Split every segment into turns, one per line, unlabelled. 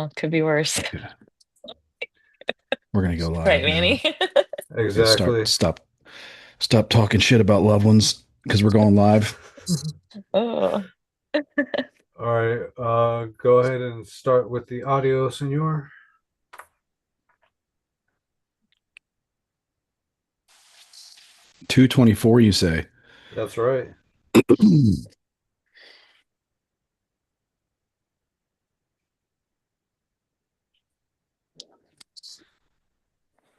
know. Could be worse.
Yeah. We're gonna go
Right,
live now.
Manny?
Yeah,
Exactly.
stop talking shit about loved ones because we're going live.
Oh,
All right. Go ahead and start with the audio, senor.
224, you say?
That's right.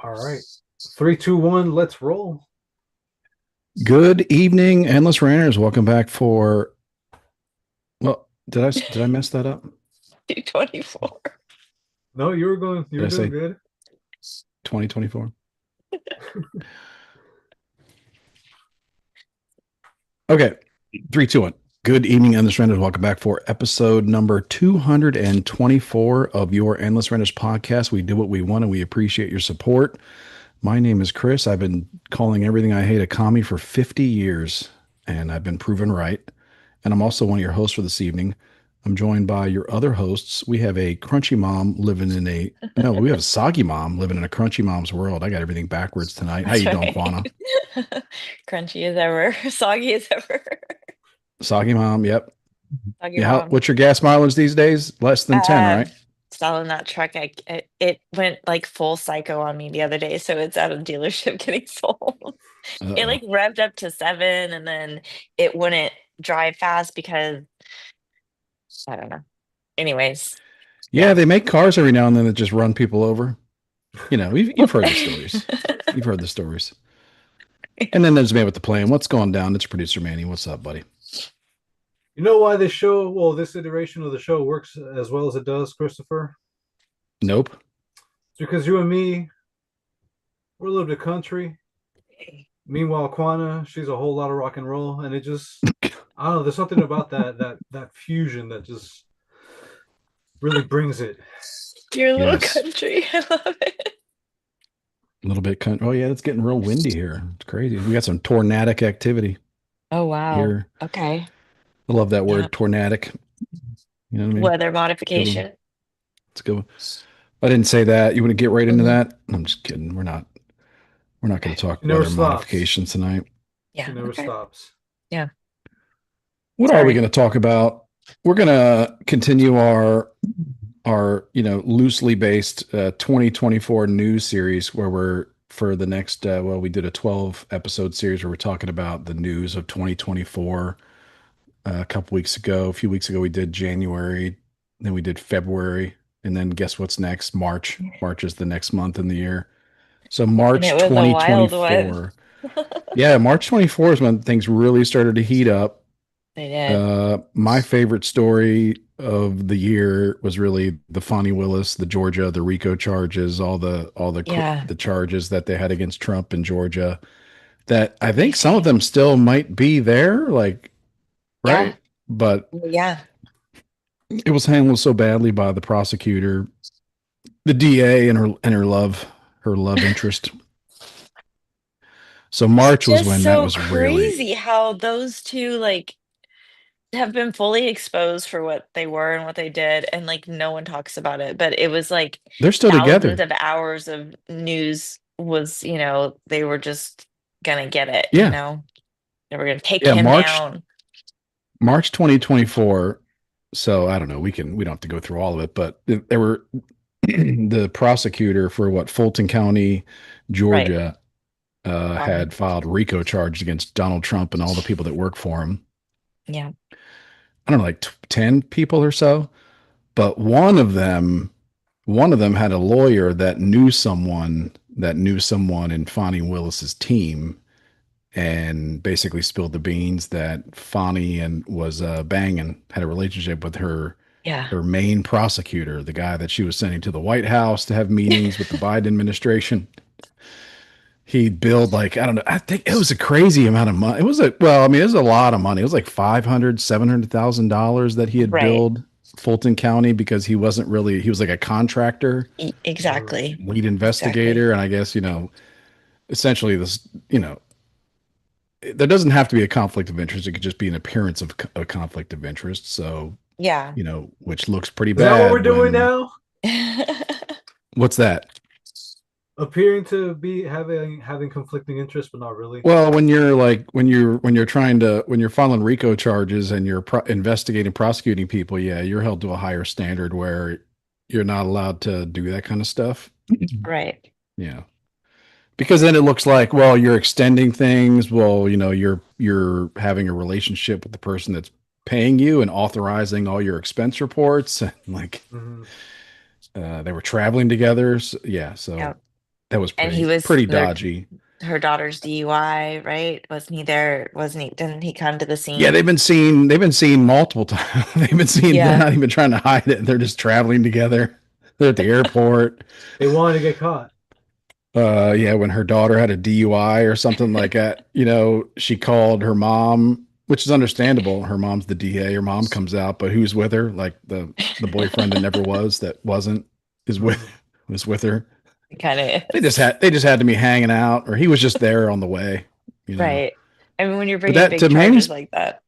All right. Three, two, one. Let's roll.
Good evening, endless ranters. Welcome back for. Well, did I mess that up?
224.
No, you were going. You
Did
were
I
doing
say
good.
2024? Okay, 3, 2, 1. Good evening, endless ranters. Welcome back for episode number 224 of your endless ranters podcast. We do what we want, and we appreciate your support. My name is Chris. I've been calling everything I hate a commie for 50 years, and I've been proven right. And I'm also one of your hosts for this evening. I'm joined by your other hosts. We have a crunchy mom living in a no, we have a soggy mom living in a crunchy mom's world. I got everything backwards tonight. How
That's
you doing,
right.
Quana?
Crunchy as ever, soggy as ever.
Soggy mom, yep.
Soggy
Yeah,
mom.
what's your gas mileage these days? Less than 10,
Um,
right?
Selling that truck, it went like full psycho on me the other day, so it's out of dealership getting sold. It
Uh-oh.
like revved up to 7, and then it wouldn't drive fast because I don't know. Anyways,
Yeah,
yeah.
they make cars every now and then that just run people over. You've heard the stories. You've heard the stories. And then there's me with the plan. What's going down? It's producer Manny. What's up, buddy?
You know why this show, well, this iteration of the show works as well as it does, Christopher?
Nope.
It's because you and me, we're a little bit country. Meanwhile, Quana, she's a whole lot of rock and roll, and it just, I don't know. There's something about that fusion that just really brings it.
You're a little
Yes.
country. I love it.
A little bit. Oh, yeah, it's getting real windy here. It's crazy. We got some tornadic activity
Oh, wow.
here.
Okay.
I love that
Yeah.
word, tornadic. You know what I mean?
Weather
Good one.
modification.
Let's go. I didn't say that. You want to get right into
Mhm.
that? I'm just kidding. We're not. We're not going to talk
She never
weather
stops.
modifications tonight.
She
Yeah.
never
Okay.
stops.
Yeah.
What are we
Sorry.
going to talk about? We're going to continue our loosely based 2024 news series where we're for the next we did a 12 episode series where we're talking about the news of 2024 a couple weeks ago. A few weeks ago we did January, then we did February, and then guess what's next? March is the next month in the year. So
And it
March
was a wild one.
2024. Yeah, March 24 is when things really started to heat up.
They did.
My favorite story of the year was really the Fonnie Willis, the Georgia, the RICO charges,
Yeah.
the charges that they had against Trump in Georgia. That I think some of
Crazy.
them still might be there, like
Yeah.
right, but
Yeah.
it was handled so badly by the prosecutor, the DA, and her love interest. So
It's
March was
just
when that
so
was really
crazy how those two like have been fully exposed for what they were and what they did, and like no one talks about it. But it was like
they're still
thousands
together.
of hours of news was, they were just gonna get it,
Yeah,
They were gonna take
yeah.
him down.
March 2024. So I don't know. We don't have to go through all of it, but there were the prosecutor for what Fulton County,
Right.
Georgia,
Um,
had filed RICO charges against Donald Trump and all the people that work for him.
yeah.
I don't know, like 10 people or so, but one of them had a lawyer that knew someone in Fonnie Willis's team and basically spilled the beans that Fonnie and was banging, had a relationship with
Yeah.
her main prosecutor, the guy that she was sending to the White House to have meetings with the Biden administration. He billed like, I don't know, I think it was a crazy amount of money. It was it was a lot of money. It was like 500, $700,000 that he had
Right.
billed Fulton County because he was like a contractor,
Exactly.
lead
Exactly.
investigator. And I guess, essentially there doesn't have to be a conflict of interest. It could just be an appearance of a conflict of interest. So,
Yeah.
which looks pretty
Is that what we're
bad
doing
when
now?
What's that?
Appearing to be having conflicting interests, but not really.
Well, when you're like when you're trying to when you're filing RICO charges and you're investigating prosecuting people, yeah, you're held to a higher standard where you're not allowed to do that kind of stuff.
Right.
Yeah. Because then it looks like, well, you're extending things. Well, you're having a relationship with the person that's paying you and authorizing all your expense reports. And like
Hmm.
they were traveling together. So, yeah, so
Yeah.
that was
And he was
pretty
their
dodgy.
her daughter's DUI, right? Wasn't he there? Wasn't he? Didn't he come to the
Yeah,
scene?
they've been seen multiple times. They're
Yeah.
not even trying to hide it. They're just traveling together. They're at the airport.
They wanted to get caught.
Yeah, when her daughter had a DUI or something like that, she called her mom, which is understandable. Her mom's the DA. Her mom comes out, but who's with her? Like the boyfriend that never was, that wasn't, is with
Hmm.
was with her.
It kind of
They just
is.
had they just had to be hanging out, or he was just there on the way, you know.
Right. I mean, when you're
But
bringing
that
big charges like that.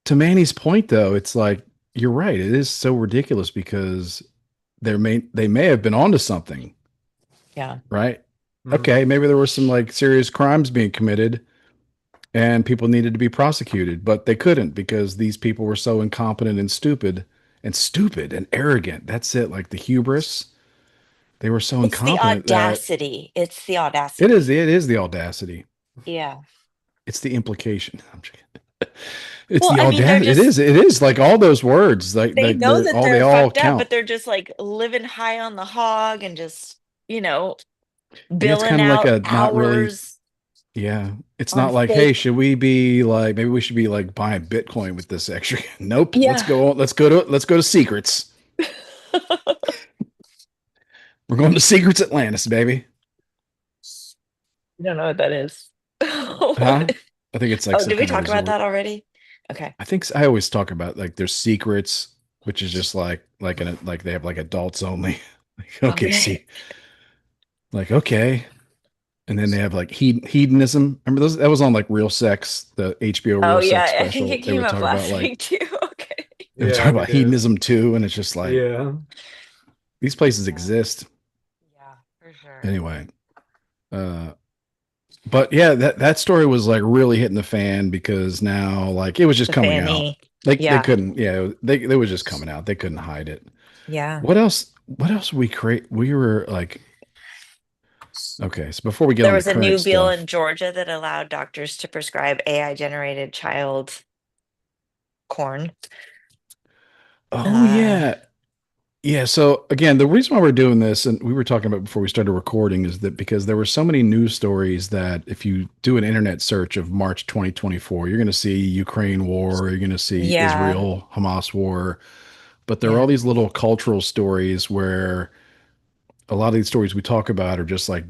to Manny's point though, it's like you're right. It is so ridiculous because they may have been onto something,
Yeah.
right?
Hmm.
Okay, maybe there were some like serious crimes being committed and people needed to be prosecuted, but they couldn't because these people were so incompetent and stupid and arrogant. That's it. Like the hubris. They were so
It's the
incompetent that
audacity. It's the audacity.
it is the audacity.
Yeah.
It's the implication. I'm just kidding. It's
Well,
the
I mean,
audacity. It is like all those words, like
they know that
they
they're
all
fucked up, but
count.
they're just like living high on the hog and just, you know,
And it's
billing
kind of like
out
a not really,
hours
yeah. It's
on
not like, hey,
fake.
should we be like, maybe we should be like buying Bitcoin with this extra. Nope. Let's
Yeah.
go. Let's go to secrets. We're going to Secrets Atlantis, baby.
You don't know what that is.
Huh?
What?
I think it's like
Oh,
some
did we
kind of
talk about
resort.
that already? Okay.
I always talk about like there's secrets, which is just like they have like adults only. Like, okay,
Okay.
see, like okay, and then they have like hedonism. Remember those? That was on like Real Sex, the HBO
Oh
Real Sex
yeah, I think
special.
it came up last week too. Okay.
They would
Yeah,
talk
we
about
did.
hedonism too, and it's just like
Yeah.
these places
Yeah.
exist
Yeah, for sure.
anyway. Uh, but yeah, that story was like really hitting the fan because now like it was just
The
coming out.
Fanny.
They
Yeah.
couldn't, yeah, they was just coming out. They couldn't hide it.
Yeah.
What else? What else we create? We were like, okay, so before we get
There
on to
was a
current
new bill
stuff,
in Georgia that allowed doctors to prescribe AI generated child corn.
oh
Uh,
yeah, yeah. So again, the reason why we're doing this, and we were talking about before we started recording, is that because there were so many news stories that if you do an internet search of March 2024, you're going to see Ukraine war, you're going to see
yeah.
Israel Hamas war, but there are all
Yeah.
these little cultural stories where a lot of these stories we talk about are just like,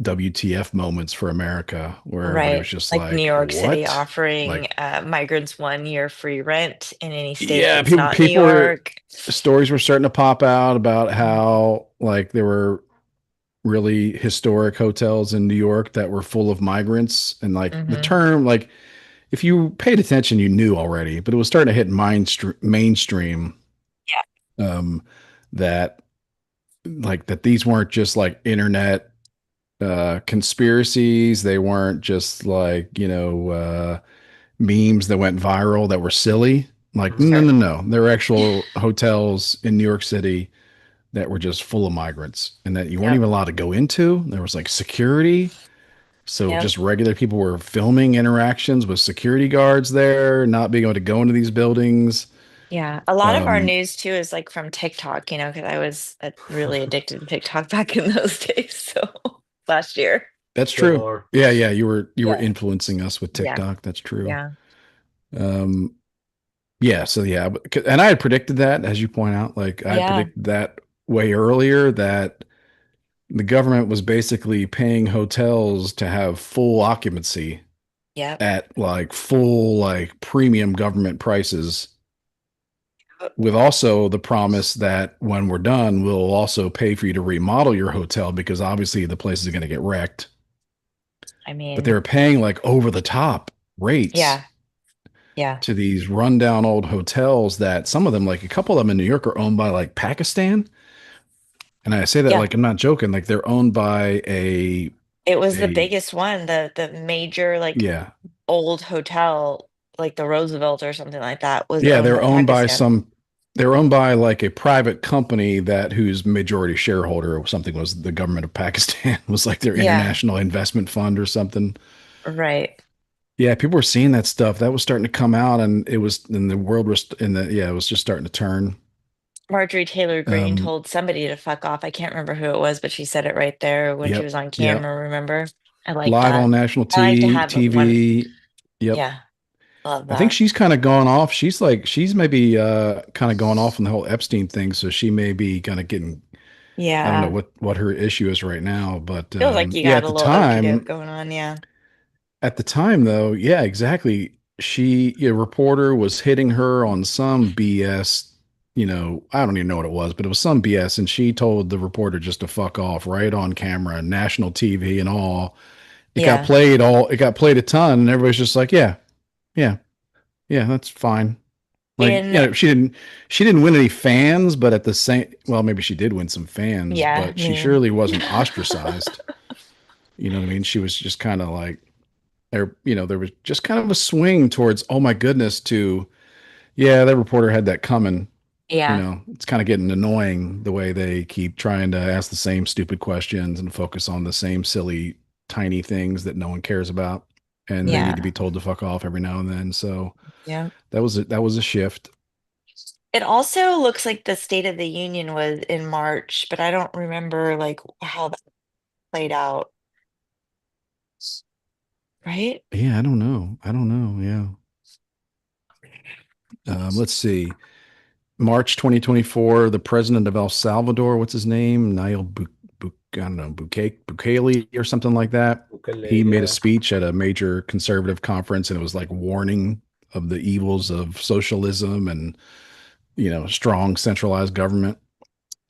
WTF moments for America where everybody was
Right.
just
Like New
like,
York City
what?
offering
Like,
migrants 1 year free rent in any state
yeah,
that's not New
people were,
York.
stories were starting to pop out about
Mhm.
how like there were really historic hotels in New York that were full of migrants. And like the
Mhm.
term, like if you paid attention, you knew already, but it was starting to hit mainstream
Yeah.
um, that that these weren't just like internet conspiracies. They weren't just like, memes that went viral that were silly. Like, no,
Hmm.
no,
Sure.
no. There were actual hotels in New York City that were just full of migrants and that you weren't
Yep.
even allowed to go into. There was like security. So
Yep.
just regular people were filming interactions with security guards there, not being able to go into these buildings.
Yeah. A lot of our
Um,
news too is like from TikTok, because I was really addicted to TikTok back in those days. So last year.
that's
Still
true.
are.
Yeah, yeah, you were
Yeah.
influencing us with
Yeah.
TikTok. That's true.
Yeah.
Um, yeah, so yeah, and I had predicted that, as you point out, like I had
Yeah.
predicted that way earlier that the government was basically paying hotels to have full occupancy
Yep.
at like full like premium government prices with also the promise that when we're done we'll also pay for you to remodel your hotel because obviously the place is going to get wrecked,
I
but they
mean,
were paying like over the top rates
yeah. Yeah.
to these rundown old hotels that some of them, like a couple of them in New York, are owned by like Pakistan. And I say that
Yeah.
like I'm not joking. Like they're owned by
It was the
a
biggest one, the major like
yeah.
old hotel, like the Roosevelt or something like that, was
Yeah,
owned
they're
by
owned by
Pakistan.
some they're owned by like a private company that whose majority shareholder or something was the government of Pakistan was like their
Yeah,
international investment fund or something.
right.
Yeah, people were seeing that stuff. That was starting to come out and it was in the world was in the yeah, it was just starting to turn.
Marjorie Taylor Greene
Um
told somebody to fuck off. I can't remember who it was, but she said it right there when she
yep,
was on
yep.
camera, remember? I like
Live on
that.
national
I like to
T
have one.
TV. Yep.
Yeah, love
I think
that.
she's kind of gone off. She's like she's maybe kind of gone off on the whole Epstein thing, so she may be kind of getting I don't know
Yeah.
what her issue is right now, but
Feels like you
yeah,
got a little okey doke going on. Yeah.
at the time though, yeah, exactly. A reporter was hitting her on some BS. I don't even know what it was, but it was some BS, and she told the reporter just to fuck off right on camera, national TV and all.
Yeah.
It got played a ton, and everybody's just like, yeah, yeah, yeah, that's fine. Like,
In,
she didn't win any fans, but at the same, well, maybe she did win some fans,
yeah,
but she
me.
surely wasn't ostracized. You know what I mean? She was just kind of like there was just kind of a swing towards, oh my goodness, to yeah, that reporter had that coming.
Yeah.
It's kind of getting annoying the way they keep trying to ask the same stupid questions and focus on the same silly, tiny things that no one cares about. And they need to
Yeah.
be told to fuck off every now and then. So
Yeah.
that was a shift.
It also looks like the State of the Union was in March, but I don't remember like how that played out, right?
Yeah, I don't know. I don't know. Yeah. Let's see. March 2024, the president of El Salvador, what's his name? I don't know, Bukele or something like that.
Ukele,
He made a
yeah.
speech at a major conservative conference and it was like warning of the evils of socialism and, strong centralized government.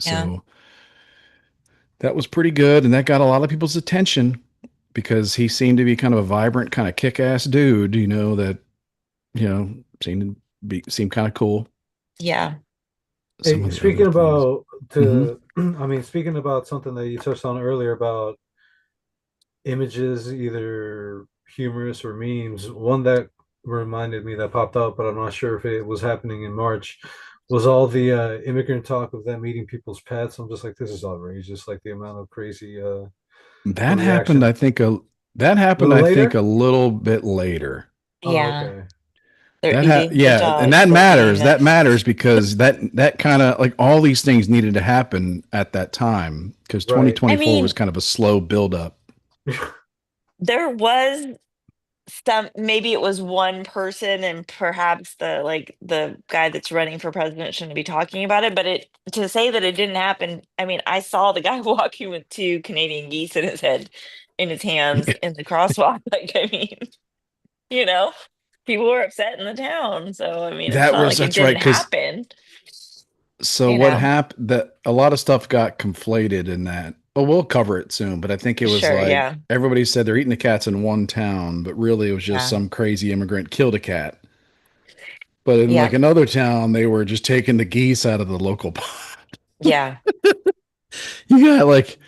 Yeah.
So that was pretty good. And that got a lot of people's attention because he seemed to be kind of a vibrant, kind of kick ass dude, that, seemed seemed kind of cool.
Yeah.
Some
Hey,
of the other
speaking
things.
about
Hmm.
to, I mean, speaking about something that you touched on earlier about images, either humorous or memes. One that reminded me that popped up, but I'm not sure if it was happening in March, was all the immigrant talk of them eating people's pets. I'm just like, this is outrageous. Like the amount of crazy
That happened,
reaction.
I think,
A little
a
later?
little bit later.
Oh,
Yeah.
okay.
They're eating the
Yeah, and
dogs. They're eating
That
the.
matters because that kind of like all these things needed to happen at that time because
Right.
I
2024 was
mean,
kind of a slow buildup.
there was some, maybe it was one person and perhaps the guy that's running for president shouldn't be talking about it, but it to say that it didn't happen, I mean, I saw the guy walking with two Canadian geese in his head, in his hands in the crosswalk. Like, I mean, you know, people were upset in the town. So, I mean, it's not like it
That's right.
didn't
Because
happen,
so
you
what
know?
happened that a lot of stuff got conflated in that. Well, we'll cover it soon, but I think it was
Sure.
like
Yeah.
everybody said they're eating the cats in one town, but really it was just
Yeah.
some crazy immigrant killed a cat. But in like
Yep.
another town, they were just taking the geese out of the local pond.
Yeah.
You got like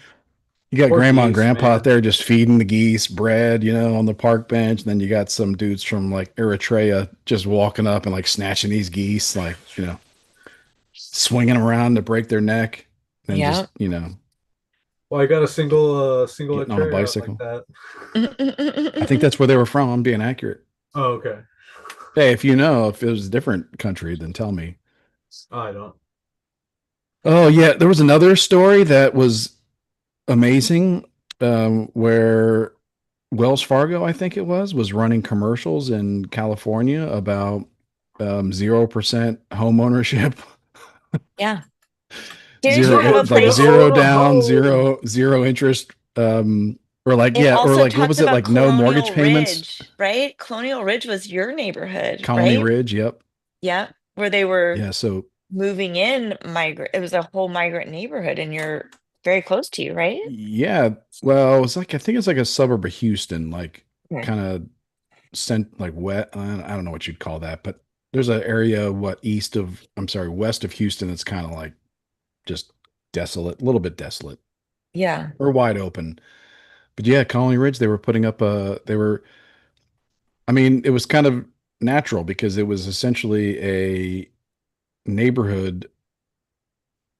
you got
Poor
grandma and
geese,
grandpa out
man.
there just feeding the geese bread, on the park bench. And then you got some dudes from like Eritrea just walking up and like snatching these geese, like, swinging them around to break their neck. And then just,
Yep.
Well, I got a single
getting on a
Eritrea like
bicycle.
that.
I think that's where they were from. I'm being accurate.
Oh, okay.
Hey, if it was a different country, then tell me.
I don't.
Oh, yeah. There was another story that was amazing where Wells Fargo, I think it was running commercials in California about 0% home ownership,
Yeah. Didn't you have a
like
To
place?
zero
own a
down,
home.
zero interest,
It
or
also
like what
talked
was it
about
like no mortgage
Colonial
payments?
Ridge, right? Colonial Ridge was your neighborhood,
Colony
right?
Ridge, yep.
Yeah, where they were
Yeah, so
moving in migrant. It was a whole migrant neighborhood, and you're very close to you, right?
yeah, well, it's like I think it's like a suburb of Houston, like
Hmm.
kind of sent like wet. I don't know what you'd call that, but there's an area west of Houston that's kind of like just desolate, a little bit desolate
Yeah.
or wide open. But yeah, Colony Ridge, they were putting up they were, I mean, it was kind of natural because it was essentially a neighborhood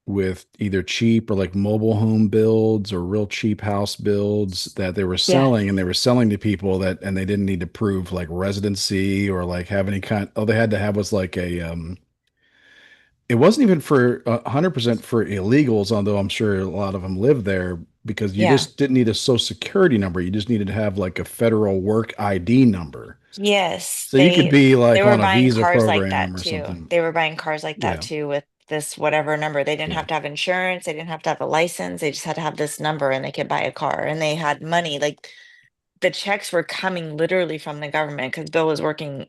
with either cheap or like mobile home builds or real cheap house builds that they were
Yeah.
selling, and they were selling to people that, and they didn't need to prove like residency or like have any kind, all they had to have was like a it wasn't even for 100% for illegals, although I'm sure a lot of them live there, because you
Yeah.
just didn't need a social security number. You just needed to have like a federal work ID number.
Yes,
So you could be
they
like
were
on a
buying
visa
cars like
program
that
or
too.
something.
They were buying cars like that
Yeah.
too with this whatever number. They didn't
Yeah.
have to have insurance, they didn't have to have a license, they just had to have this number and they could buy a car and they had money. Like the checks were coming literally from the government because Bill was working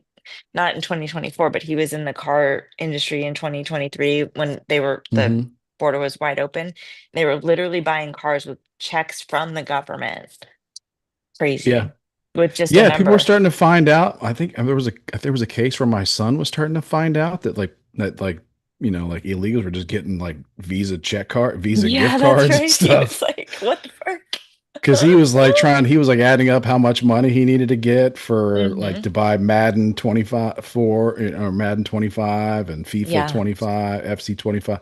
not in 2024, but he was in the car industry in 2023 when the
Hmm.
border was wide open. They were literally buying cars with checks from the government.
Yeah.
Crazy. With just a
Yeah. People were
number.
starting to find out. I think there was a case where my son was starting to find out that like, like illegals were just getting like Visa gift
Yeah, that's
cards and
right. He was
stuff.
like, what the fuck?
Because he was like adding up how much money he needed to get for like
Hmm.
to buy Madden 25 for, or Madden 25 and FIFA
Yeah.
25, FC 25.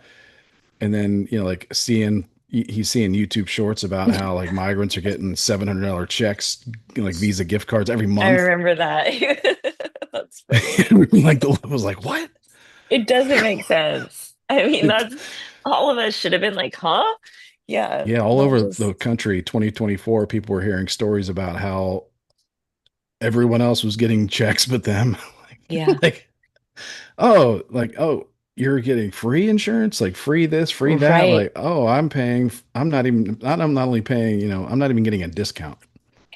And then, like he's seeing YouTube shorts about how like migrants are getting $700 checks, like Visa gift cards every
I
month.
remember that. That's funny.
Like the was like, what?
It doesn't make sense. I mean,
It,
that's all of us should have been like, huh? Yeah,
yeah, all
that
over
was,
the country, 2024, people were hearing stories about how everyone else was getting checks but them.
yeah,
like, oh, you're getting free insurance, like free this, free that.
right.
Like, oh, I'm not only paying, I'm not even getting a discount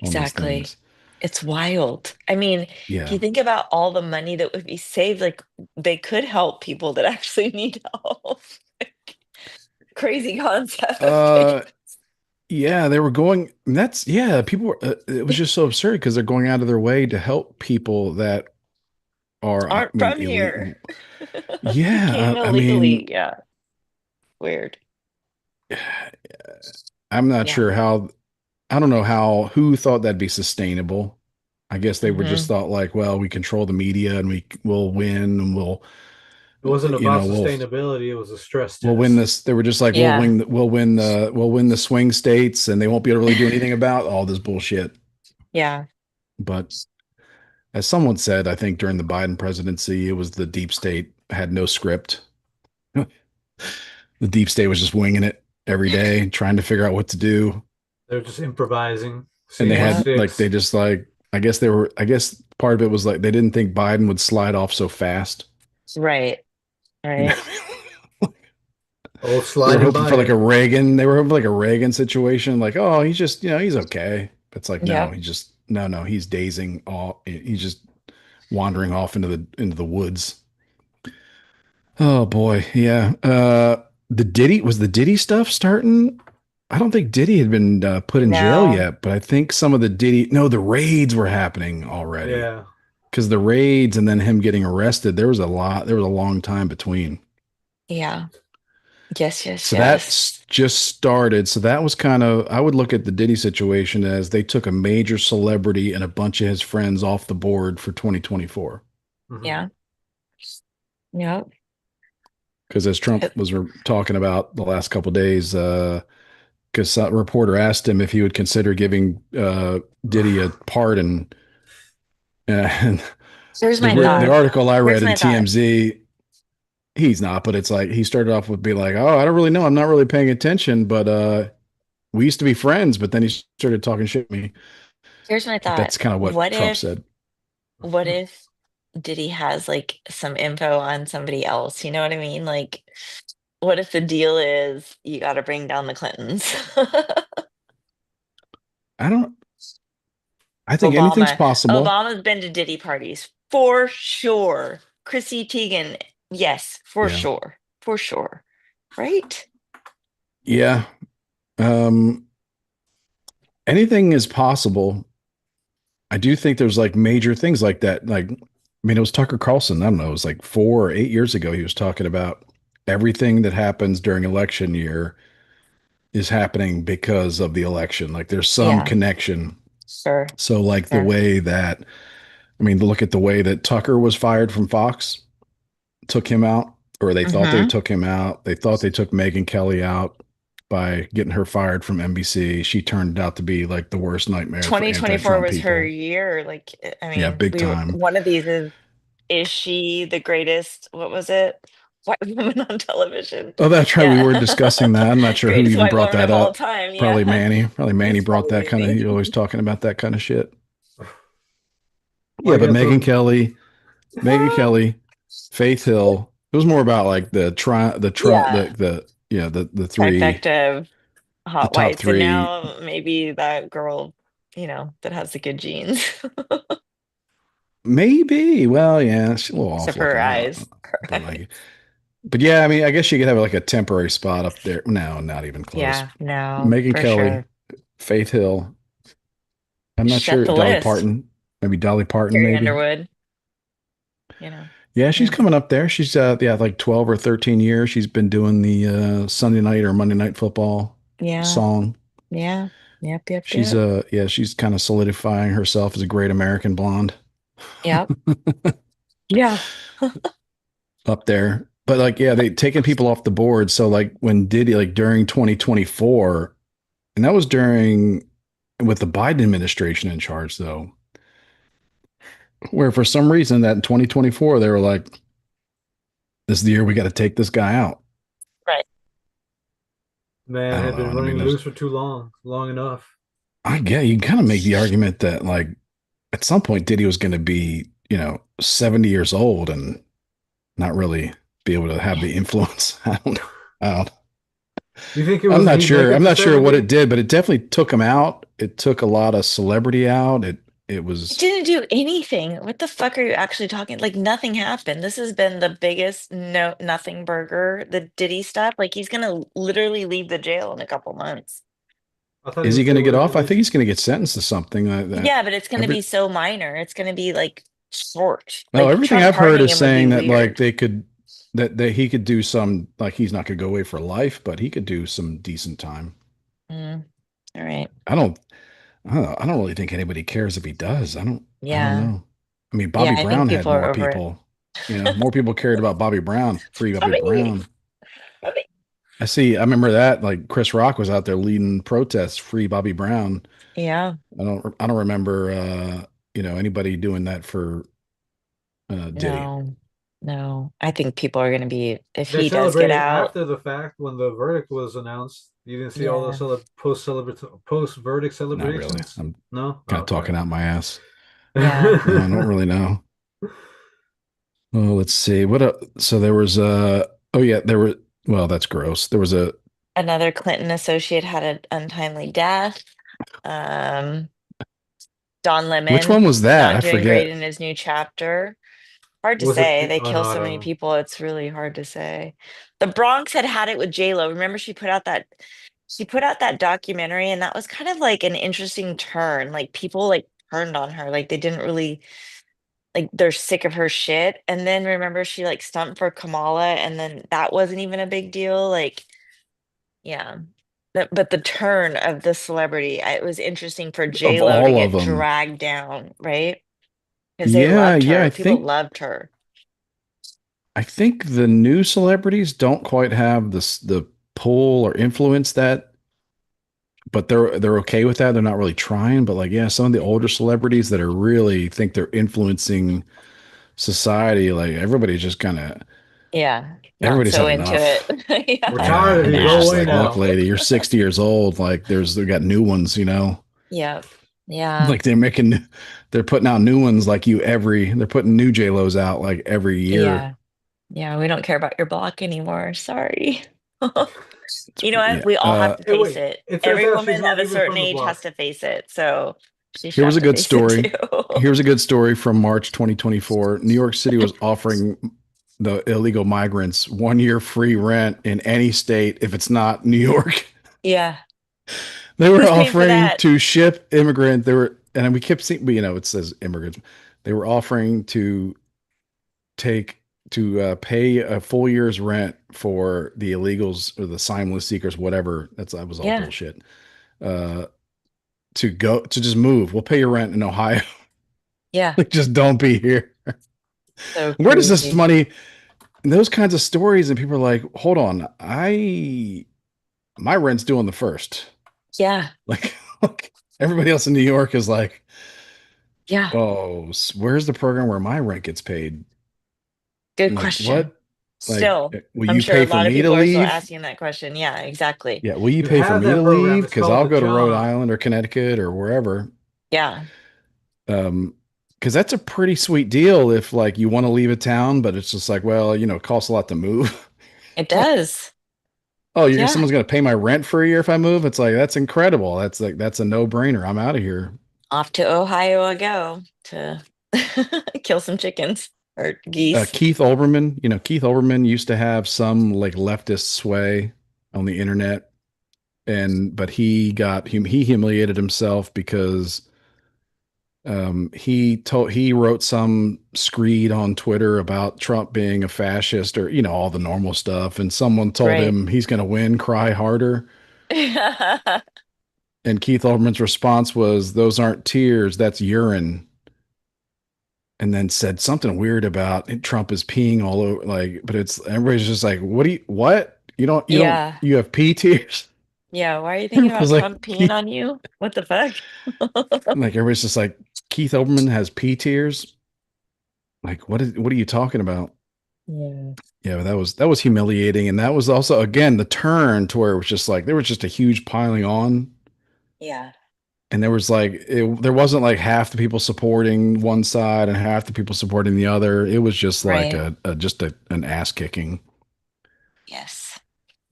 on these
Exactly.
things.
It's wild. I mean, if you
Yeah.
think about all the money that would be saved, like they could help people that actually need help. Crazy concept,
Uh, yeah, they were going, and yeah, people were, it was just so absurd because they're going out of their way to help people that are, I
aren't
mean,
from
elite.
here. Who
Yeah.
came
I mean,
illegally. Yeah, weird.
I'm not
Yeah.
sure how, I don't know who thought that'd be sustainable. I guess they were just
Hmm.
thought like, well, we control the media and will win and
It wasn't
you
about
know, we'll,
sustainability. It was a stress
we'll win
test.
this. They were just like,
Yeah.
we'll win the swing states and they won't be able to really do anything about all this bullshit.
Yeah.
But as someone said, I think during the Biden presidency, it was the deep state had no script. The deep state was just winging it every day, trying to figure out what to do.
They're just improvising,
And
seeing
they
what
Yeah.
had like,
sticks.
they just like, I guess part of it was like they didn't think Biden would slide off so fast.
Right.
You know,
Right.
Oh,
they were
sliding
hoping for like a
Biden.
Reagan. They were hoping for like a Reagan situation. Like, oh, he's just, he's okay. It's like, no,
Yep.
no, he's dazing all. He's just wandering off into the woods. Oh boy, yeah. The Diddy stuff starting? I don't think Diddy had been put in jail
No.
yet, but I think some of the Diddy, no, the raids were happening already.
Yeah.
Because the raids and then him getting arrested, there was a long time between.
Yeah. Yes, yes,
So
yes.
that's just started. So that was kind of, I would look at the Diddy situation as they took a major celebrity and a bunch of his friends off the board for 2024.
Hmm.
Yeah. Yep.
Because as Trump was talking about the last couple of days, because a reporter asked him if he would consider giving Diddy a pardon. And
Here's my
the
thought.
Yeah.
article I
Here's
read in
my thought.
TMZ, he's not, but it's like he started off with be like, "Oh, I don't really know. I'm not really paying attention, but we used to be friends." But then he started talking shit to me.
Here's my
But
thought.
that's kind of what
What
Trump
if,
said.
what if Diddy has like some info on somebody else? You know what I mean? Like, what if the deal is you got to bring down the Clintons?
I don't. I think anything's
Obama.
possible.
Obama's been to Diddy parties for sure. Chrissy Teigen, yes, for
Yeah,
sure. For sure. Right?
yeah. Um, anything is possible. I do think there's like major things like that. Like, I mean, it was Tucker Carlson. I don't know. It was like 4 or 8 years ago. He was talking about everything that happens during election year. is happening because of the election. Like there's some
Yeah,
connection.
sure,
So like the
sure.
way that I mean, look at the way that Tucker was fired from Fox, took him out, or they thought they
Mm-hmm.
took him out. They thought they took Megyn Kelly out by getting her fired from NBC. She turned out to be like the worst nightmare for
2024
anti-Trump
was her
people.
year. Like, I
Yeah,
mean,
big time.
one of these is she the greatest? What was it? White woman on television.
Oh, that's right. We were
Yeah.
discussing that. I'm not sure who
Greatest
even
white
brought
woman
that
of all
up.
time.
Probably
Yeah.
Manny. Probably Manny
It's
brought that
probably
kind of.
me.
You're always talking about that kind of shit.
Why
Yeah,
you
but
gotta
Megyn
throw?
Kelly, Megyn Kelly, Faith Hill. It was more about like
Yeah.
the three,
Trifecta of
the
hot
top
whites. And
three.
now maybe that girl, that has the good genes.
Maybe. Well, yeah, she's a little off
Except for her
looking.
eyes.
Don't like it. But yeah, I mean, I guess you could have like a temporary spot up there. No, not even close.
Yeah, no,
Megan
for
Kelly,
sure.
Faith Hill. I'm not
Set
sure.
the
Dolly
list.
Parton. Maybe Dolly Parton,
Carrie
maybe.
Underwood, you know.
Yeah, she's
Yeah.
coming up there. She's yeah, like 12 or 13 years. She's been doing the Sunday night or Monday night football
Yeah.
song.
Yeah. Yep, yep,
She's
yep.
yeah, she's kind of solidifying herself as a great American blonde
Yep. Yeah.
up there. But like, yeah, they taking people off the board. So like when Diddy, like during 2024, and that was during with the Biden administration in charge, though, where for some reason that in 2024 they were like, "This is the year we got to take this guy out."
Right.
I
Man
don't
had
know.
been
And I mean,
running
there's,
loose for too long, long enough.
I get you can kind of make the argument that like at some point Diddy was going to be, 70 years old and not really be able to have the influence. I don't,
You think it
I'm
was
not
he'd make
sure.
it
I'm
to
not sure what it
70?
did, but it definitely took him out. It took a lot of celebrity out. It
It
was
didn't do anything. What the fuck are you actually talking? Like nothing happened. This has been the biggest nothing burger, the Diddy stuff. Like he's gonna literally leave the jail in a couple months.
I thought he
is he
would
going
stay
to get
away
off?
from
I think
his.
he's going to get sentenced to something that
Yeah, but it's gonna
every
be so minor. It's gonna be like short.
no,
Like
everything
Trump
I've heard
pardoning
is
him would be
saying that like
weird.
they could that he could do some like he's not going to go away for life, but he could do some decent time.
Mm, all right.
I don't I don't really think anybody cares if he does. I don't
Yeah.
know. I mean,
Yeah,
Bobby
I think
Brown had
people are
more
over it.
people, more people cared about Bobby Brown, free Bobby
Bobby,
Brown.
Bobby.
I remember that like Chris Rock was out there leading protests, free Bobby Brown.
Yeah.
I don't remember anybody doing that for Diddy.
No, no. I think people are gonna be if
They
he does get
celebrated
out.
after the fact when the verdict was announced. You didn't see all the
Yeah.
post verdict
Not really.
celebrations?
I'm
No?
kind of
Okay.
talking out my ass.
Yeah.
No, I don't really know. Oh, let's see. So there was oh yeah, there were well, that's gross. There was a
Another Clinton associate had an untimely death. Um, Don
which one
Lemon
was that?
not
I
doing great
forget.
in his new chapter. Hard to
Was it?
say. They
Oh
kill
no, I
so
don't
many
know.
people. It's really hard to say. The Bronx had it with J Lo. Remember, she put out that documentary, and that was kind of like an interesting turn. Like people like turned on her. Like they didn't really like they're sick of her shit. And then remember, she like stumped for Kamala, and then that wasn't even a big deal. Like, yeah. But the turn of the celebrity, it was interesting for J
Of
Lo to
all of
get
them.
dragged down, right? Because they
Yeah,
loved
yeah,
her. People loved her.
I think the new celebrities don't quite have the pull or influence that, but they're okay with that. They're not really trying, but like yeah, some of the older celebrities that are really think they're influencing society, like
Yeah, not
everybody's
so
had
into it.
enough.
We're
Yeah,
Yeah,
tired of
and
you.
they're
Go
just
away
like, look,
now.
lady, you're 60 years old. Like they got new ones,
yeah, yeah,
like they're putting out new ones like they're putting new J-Los out like every year.
yeah, yeah. We don't care about your block anymore. Sorry. You know what?
Yeah.
We all have to
Hey,
face
wait.
it.
It turns
Every
out she's
woman
not
of a
even
certain
from the
age has
block.
to face it. So she should
Here was
have
a
to
good
face it
story.
too.
Here's a good story from March 2024. New York City was offering the illegal migrants 1 year free rent in any state if it's not New York.
Yeah.
They were
Who's paying for
offering
that?
to ship immigrant. They were, and we kept seeing, it says immigrants. They were offering to take to pay a full year's rent for the illegals or the asylum seekers, whatever. That was all
Yeah.
bullshit. Uh, to just move. We'll pay your rent in Ohio.
Yeah.
Like, just don't be here.
So
Where does this
crazy.
money? Those kinds of stories, and people are like, "Hold on, I my rent's due on the first."
Yeah.
Like everybody else in New York is like,
Yeah.
"Oh, where's the program where my rent gets paid?"
Good
I'm like,
question.
what? Like,
Still,
will
I'm
you
sure
pay
a
for
lot of
me to
people are still
leave?
asking that question. Yeah, exactly.
Yeah, will you
You
pay for
have
me to
that program.
leave?
It's
Because
called
I'll
the
go to Rhode
job.
Island or Connecticut or wherever.
Yeah,
Because that's a pretty sweet deal if like you want to leave a town, but it's just like, well, it costs a lot to move.
it does.
Oh,
Yeah.
someone's gonna pay my rent for a year if I move. It's like that's incredible. That's a no brainer. I'm out of here.
Off to Ohio I go to kill some chickens or geese.
Keith Olbermann used to have some like leftist sway on the internet, but he humiliated himself because he wrote some screed on Twitter about Trump being a fascist or all the normal stuff, and someone told
Right.
him he's going to win, cry harder. And Keith Olbermann's response was, "Those aren't tears, that's urine." And then said something weird about Trump is peeing all over, like, but it's everybody's just like, what?
Yeah.
You have pee tears?
Yeah. Why are you thinking about
Everybody's like,
Trump peeing on you? What the fuck?
everybody's just like, Keith Olbermann has pee tears? Like, what are you talking about?
Yeah.
Yeah, but that was humiliating, and that was also again the turn to where it was just like there was just a huge piling on,
Yeah.
and there wasn't like half the people supporting one side and half the people supporting the other. It was just like
Right.
an ass kicking.
Yes.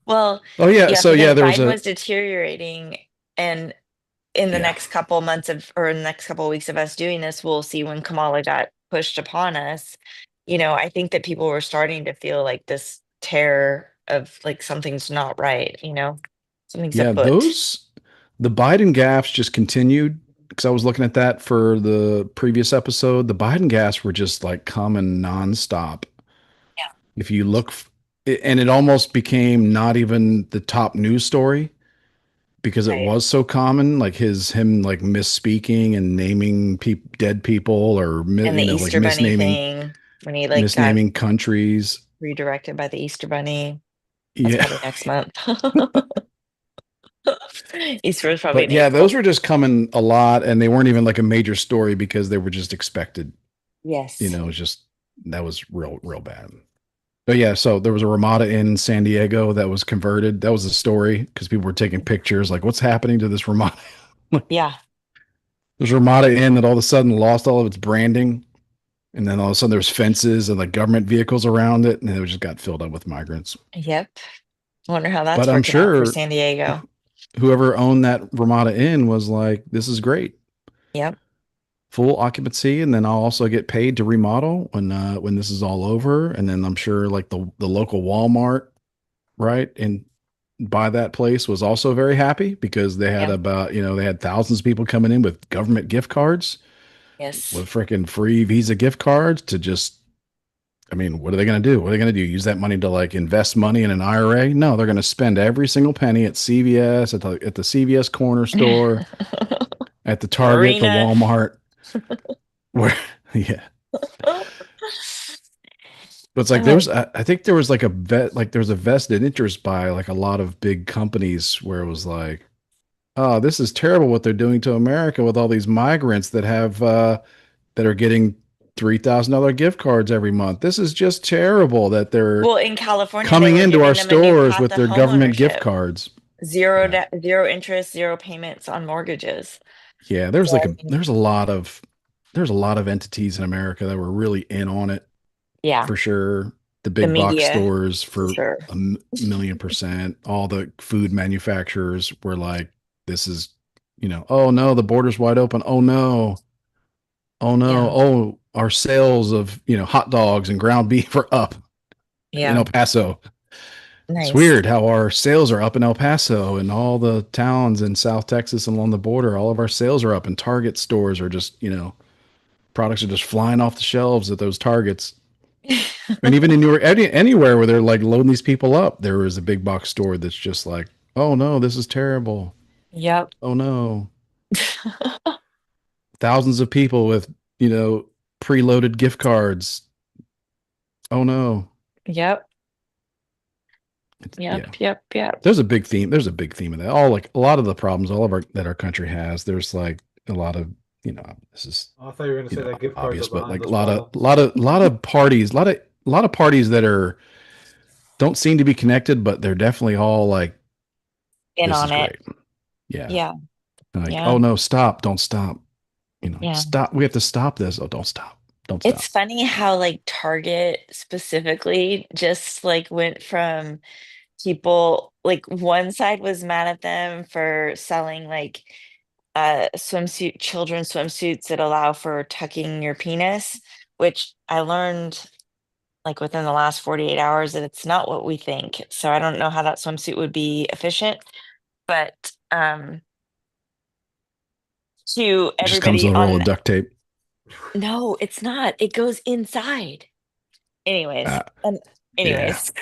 Well,
Oh yeah,
yes,
so
I
yeah,
think
there was
Biden
a
was deteriorating, and in the
yeah
next couple months of or in the next couple of weeks of us doing this, we'll see when Kamala got pushed upon us. I think that people were starting to feel like this terror of like something's not right, something's
yeah
afoot.
those the Biden gaffes just continued because I was looking at that for the previous episode. The Biden gaffes were just like coming nonstop.
Yeah.
If you look, and it almost became not even the top news story because it
Right.
was so common, like him like misspeaking and naming dead people or
And the
like
Easter Bunny thing when he like got
misnaming countries.
redirected by the Easter Bunny. That's
Yeah,
probably next month. Easter is probably
but
in
yeah, those
April.
were just coming a lot, and they weren't even like a major story because they were just expected.
Yes.
It was just that was real bad. But yeah, so there was a Ramada Inn in San Diego that was converted. That was the story because people were taking pictures like, what's happening to this Ramada?
Yeah.
There's Ramada Inn that all of a sudden lost all of its branding. And then all of a sudden there's fences and like government vehicles around it. And it just got filled up with migrants.
Yep. Wonder how
But
that's
I'm
working out for
sure
San Diego.
whoever owned that Ramada Inn was like, this is great.
Yep.
Full occupancy. And then I'll also get paid to remodel when this is all over. And then I'm sure like the local Walmart, right? And by that place was also very happy because they had
Yeah.
they had thousands of people coming in with government gift cards
Yes.
with freaking free Visa gift cards to just, I mean, what are they going to do? What are they going to do? Use that money to like invest money in an IRA? No, they're going to spend every single penny at CVS, at the CVS corner store, at the Target, the
Marina.
Walmart, where, yeah. But it's like
Oh,
I think there was like there was a vested interest by like a lot of big companies where it was like, oh, this is terrible what they're doing to America with all these migrants that are getting $3,000 gift cards every month. This is just terrible that they're
well, in California, they
coming
were
into our
giving them a new
stores
path
with
to
their government gift
homeownership.
cards.
Zero
Yeah.
zero interest, zero payments on mortgages.
Yeah,
So, I mean,
there's a lot of entities in America that were really in on it
yeah,
for sure. The
the
big box
media
stores
for
for
sure.
million percent. All the food manufacturers were like, this is, oh no, the border's wide open. Oh no. Oh no.
Yeah.
Oh, our sales of, hot dogs and ground beef are up in
Yeah.
El Paso. It's
Nice.
weird how our sales are up in El Paso and all the towns in South Texas and along the border. All of our sales are up, and Target stores are just, products are just flying off the shelves at those Targets. And even in anywhere where they're like loading these people up, there is a big box store that's just like, oh no, this is terrible.
Yep.
Oh no, thousands of people with you know preloaded gift cards. Oh no,
Yep.
yeah.
Yep. Yep. Yep.
There's a big theme. There's a big theme of that. All like a lot of the problems, all of our that our country has. There's like a lot of this is
I thought you were going to say that gift cards are
obvious, but
behind
like
those problems.
a lot of parties, a lot of parties that are don't seem to be connected, but they're definitely all like,
In
this is
on it.
great. Yeah.
Yeah.
Like,
Yeah.
oh no, stop, don't stop.
Yeah.
Stop. We have to stop this. Oh, don't stop. Don't
It's
stop.
funny how like Target specifically just like went from people like one side was mad at them for selling like swimsuit children's swimsuits that allow for tucking your penis, which I learned like within the last 48 hours that it's not what we think. So I don't know how that swimsuit would be efficient, but to
It just comes
everybody
with a roll
on
of duct tape.
no, it's not. It goes inside. Anyways,
Uh,
and
yeah,
anyways,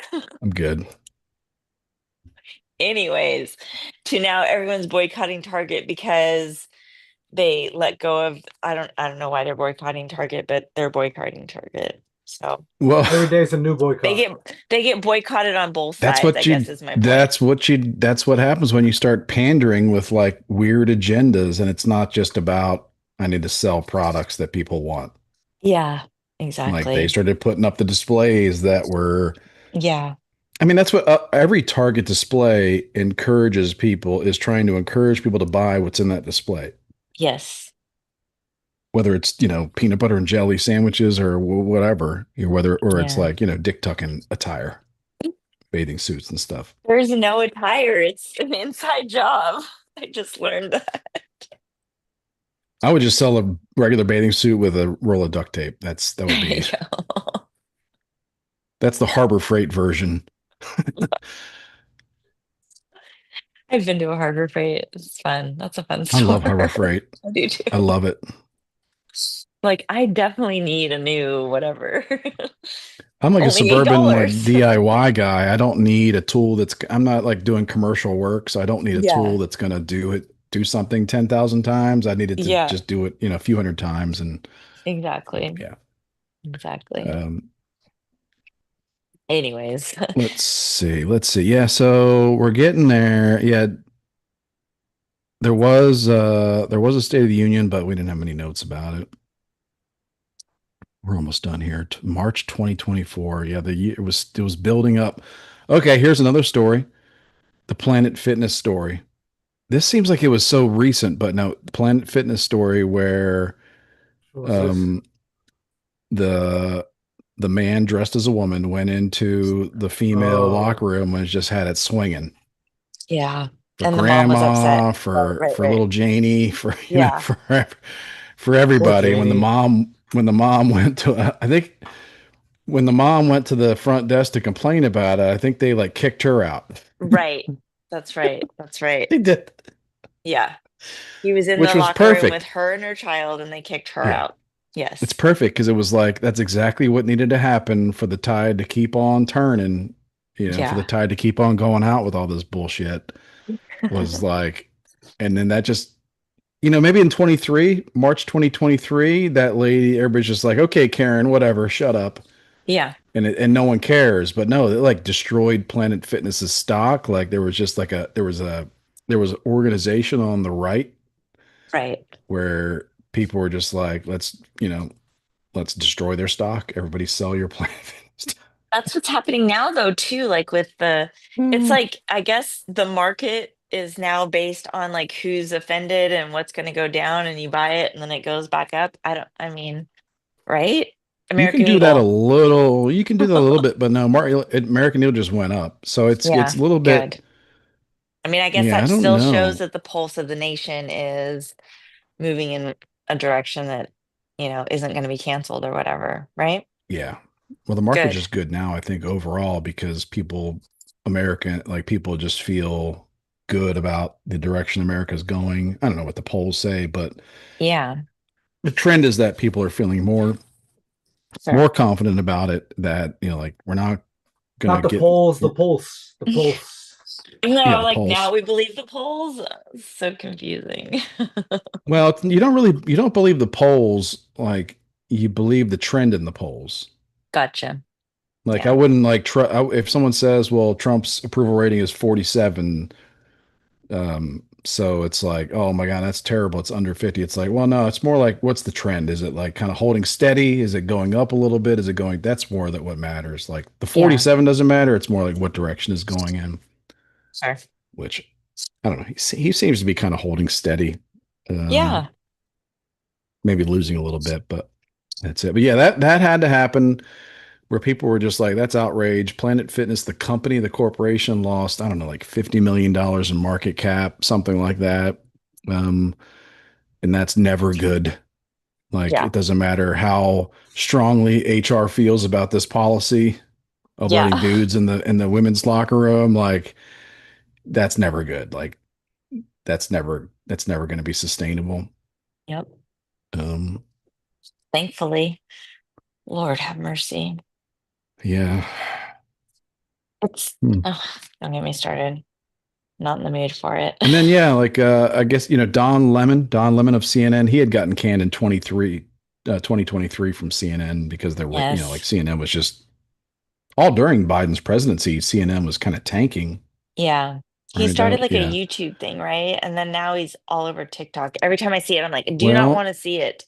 I'm good.
anyways, to now everyone's boycotting Target because they let go of I don't know why they're boycotting Target, but they're boycotting Target. So
Well,
Every day is a new
they
boycott.
get boycotted on both
that's
sides, I
what
guess
you
is my point.
that's what happens when you start pandering with like weird agendas and it's not just about I need to sell products that people want.
Yeah,
Like they
exactly.
started putting up the displays that were
Yeah.
I mean that's what every Target display encourages people is trying to encourage people to buy what's in that display.
Yes.
Whether it's peanut butter and jelly sandwiches or whatever, whether or it's
Yeah.
like dick tucking attire, bathing suits and stuff.
There's no attire. It's an inside job. I just learned that.
I would just sell a regular bathing suit with a roll of duct tape. That would
There you
be
go.
that's the Harbor Freight version.
I've been to a Harbor Freight. It's fun. That's a fun
I love Harbor
store.
Freight.
I do
I
too.
love it.
Like, I definitely need a new whatever.
I'm like a
Only
suburban like
$8.
DIY guy. I don't need a tool I'm not like doing commercial work, so I don't need a tool
Yeah.
that's gonna do something 10,000 times. I need it to
Yeah,
just do it, a few hundred times and
exactly.
yeah.
Exactly.
Um,
Anyways,
let's see. Let's see. Yeah, so we're getting there. Yeah, there was a State of the Union, but we didn't have any notes about it. We're almost done here. March 2024. Yeah, the year it was building up. Okay, here's another story. The Planet Fitness story. This seems like it was so recent, but no, the Planet Fitness story where
What was this?
um the the man dressed as a woman went into the female
Oh,
locker room and just had it swinging
yeah.
for
And the mom was upset.
grandma,
Right, right,
for
right.
little Janie, for
Yeah,
for
poor
everybody.
Janie.
When the mom went to, I think when the mom went to the front desk to complain about it, I think they like kicked her out.
right. That's right. That's right.
They did,
Yeah. He was in the
which was
locker room with
perfect.
her and her child, and they kicked her
Yeah,
out.
it's
Yes.
perfect because it was like that's exactly what needed to happen for the tide to keep on turning. For the
Yeah.
tide to keep on going out with all this bullshit was like, and then that just maybe in 23, March 2023, that lady, everybody's just like, okay, Karen, whatever, shut up.
Yeah.
And no one cares. But no, it like destroyed Planet Fitness's stock. Like there was just like there was an organization on the right
Right.
where people were just like, let's destroy their stock. Everybody sell your Planet Fitness.
That's what's happening now, though, too. Like with it's like, I guess the market is now based on like who's offended and what's going to go down, and you buy it and then it goes back up. I mean, right?
You can
American
do that a
Eagle.
little. You can do that a little bit, but no, American Eagle just went up, so it's
Yeah.
a little bit.
Good. I mean, I guess
Yeah, I
that
don't
still shows
know.
that the pulse of the nation is moving in a direction that, isn't going to be canceled or whatever, right?
Yeah. Well, the market's
Good.
just good now, I think, overall, because people just feel good about the direction America's going. I don't know what the polls say, but
Yeah.
the trend is that people are feeling more
Sure.
more confident about it that, like we're not
Not
gonna
the
get,
polls, the pulse, the pulse.
yeah,
No,
the
like now
polls.
we believe the polls. So confusing.
Well, you don't believe the polls, like you believe the trend in the polls.
Gotcha.
Like I
Yeah.
wouldn't like if someone says, well, Trump's approval rating is 47. So it's like, oh my God, that's terrible. It's under 50. It's like, well, no, it's more like what's the trend? Is it like kind of holding steady? Is it going up a little bit? Is it going, that's more that what matters. Like the
Yeah.
47 doesn't matter. It's more like what direction is going in,
Sure.
which I don't know. He seems to be kind of holding steady. Um,
Yeah.
Maybe losing a little bit, but that's it. But yeah, that had to happen where people were just like, that's outrage. Planet Fitness, the company, the corporation lost, I don't know, like $50 million in market cap, something like that. Um, and that's never good. Like
Yeah.
it doesn't matter how strongly HR feels about this policy of
Yeah.
letting dudes in the women's locker room. Like that's never good. Like that's never going to be sustainable.
Yep.
Um,
Thankfully. Lord have mercy.
yeah.
It's
Hmm.
don't get me started. Not in the mood for it.
And then yeah, like I guess Don Lemon of CNN, he had gotten canned in 2023 from CNN because there were, like
Yes.
CNN was just all during Biden's presidency, CNN was kind of tanking,
Yeah. He
right?
started like a
Yeah.
YouTube thing, right? And then now he's all over TikTok. Every time I see it, I'm like, do not
Well,
want to see it.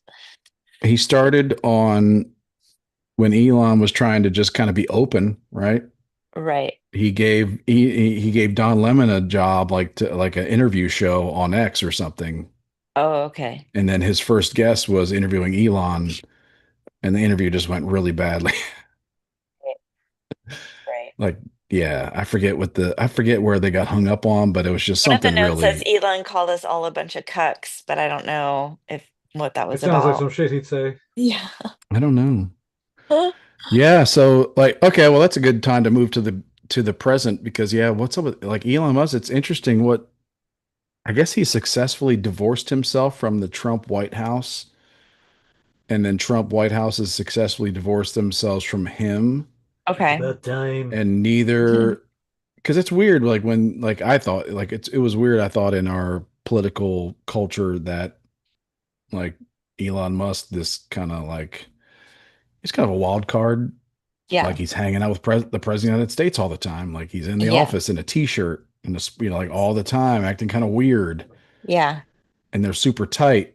he started on when Elon was trying to just kind of be open, right?
Right.
He gave Don Lemon a job like to like an interview show on X or something.
Oh, okay.
And then his first guest was interviewing Elon, and the interview just went really badly.
Right. Right.
Like, yeah, I forget where they got hung up on, but it was just
One of the
something
notes says
really,
Elon called us all a bunch of cucks, but I don't know if what that
It
was
sounds like
about.
some shit he'd say.
Yeah.
I don't know. Yeah, so like, okay, well, that's a good time to move to the present because yeah, what's up with like Elon Musk? It's interesting what I guess he successfully divorced himself from the Trump White House, and then Trump White House has successfully divorced themselves from him,
It's
Okay.
about time.
and neither because it's weird like when like I thought like it was weird I thought in our political culture that like Elon Musk this kind of like he's kind of a wild card. Like
Yeah.
he's hanging out with the president of the United States all the time. Like he's in the
Yeah.
office in a t-shirt and a, like all the time, acting kind of weird.
Yeah.
And they're super tight.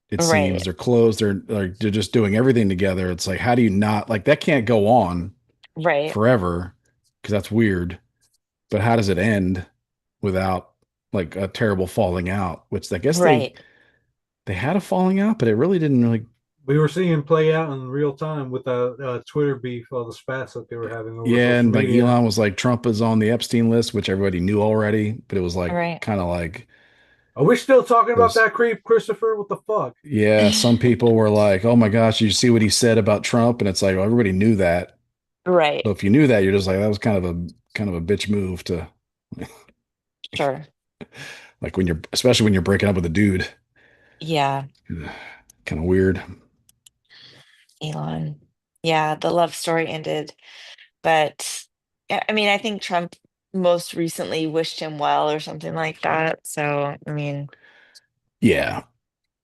It seems
Right.
they're close. They're just doing everything together. It's like how do you not like that can't go on
Right.
forever because that's weird. But how does it end without like a terrible falling out? Which I guess
Right.
they had a falling out, but it really didn't really.
We were seeing play out in real time with the Twitter beef, all the spats that they were having over
Yeah,
social
and like
media.
Elon was like Trump is on the Epstein list, which everybody knew already, but it was like
Right.
kind of like
Are we still talking about
those.
that creep, Christopher? What the fuck?
Yeah, some people were like, "Oh my gosh, you see what he said about Trump?" And it's like, well, everybody knew that.
Right.
So if you knew that, you're just like, that was kind of a bitch move to
Sure.
like when you're especially when you're breaking up with a dude.
Yeah.
Kind of weird.
Elon. Yeah, the love story ended, but I mean, I think Trump most recently wished him well or something like that. So, I mean,
Yeah.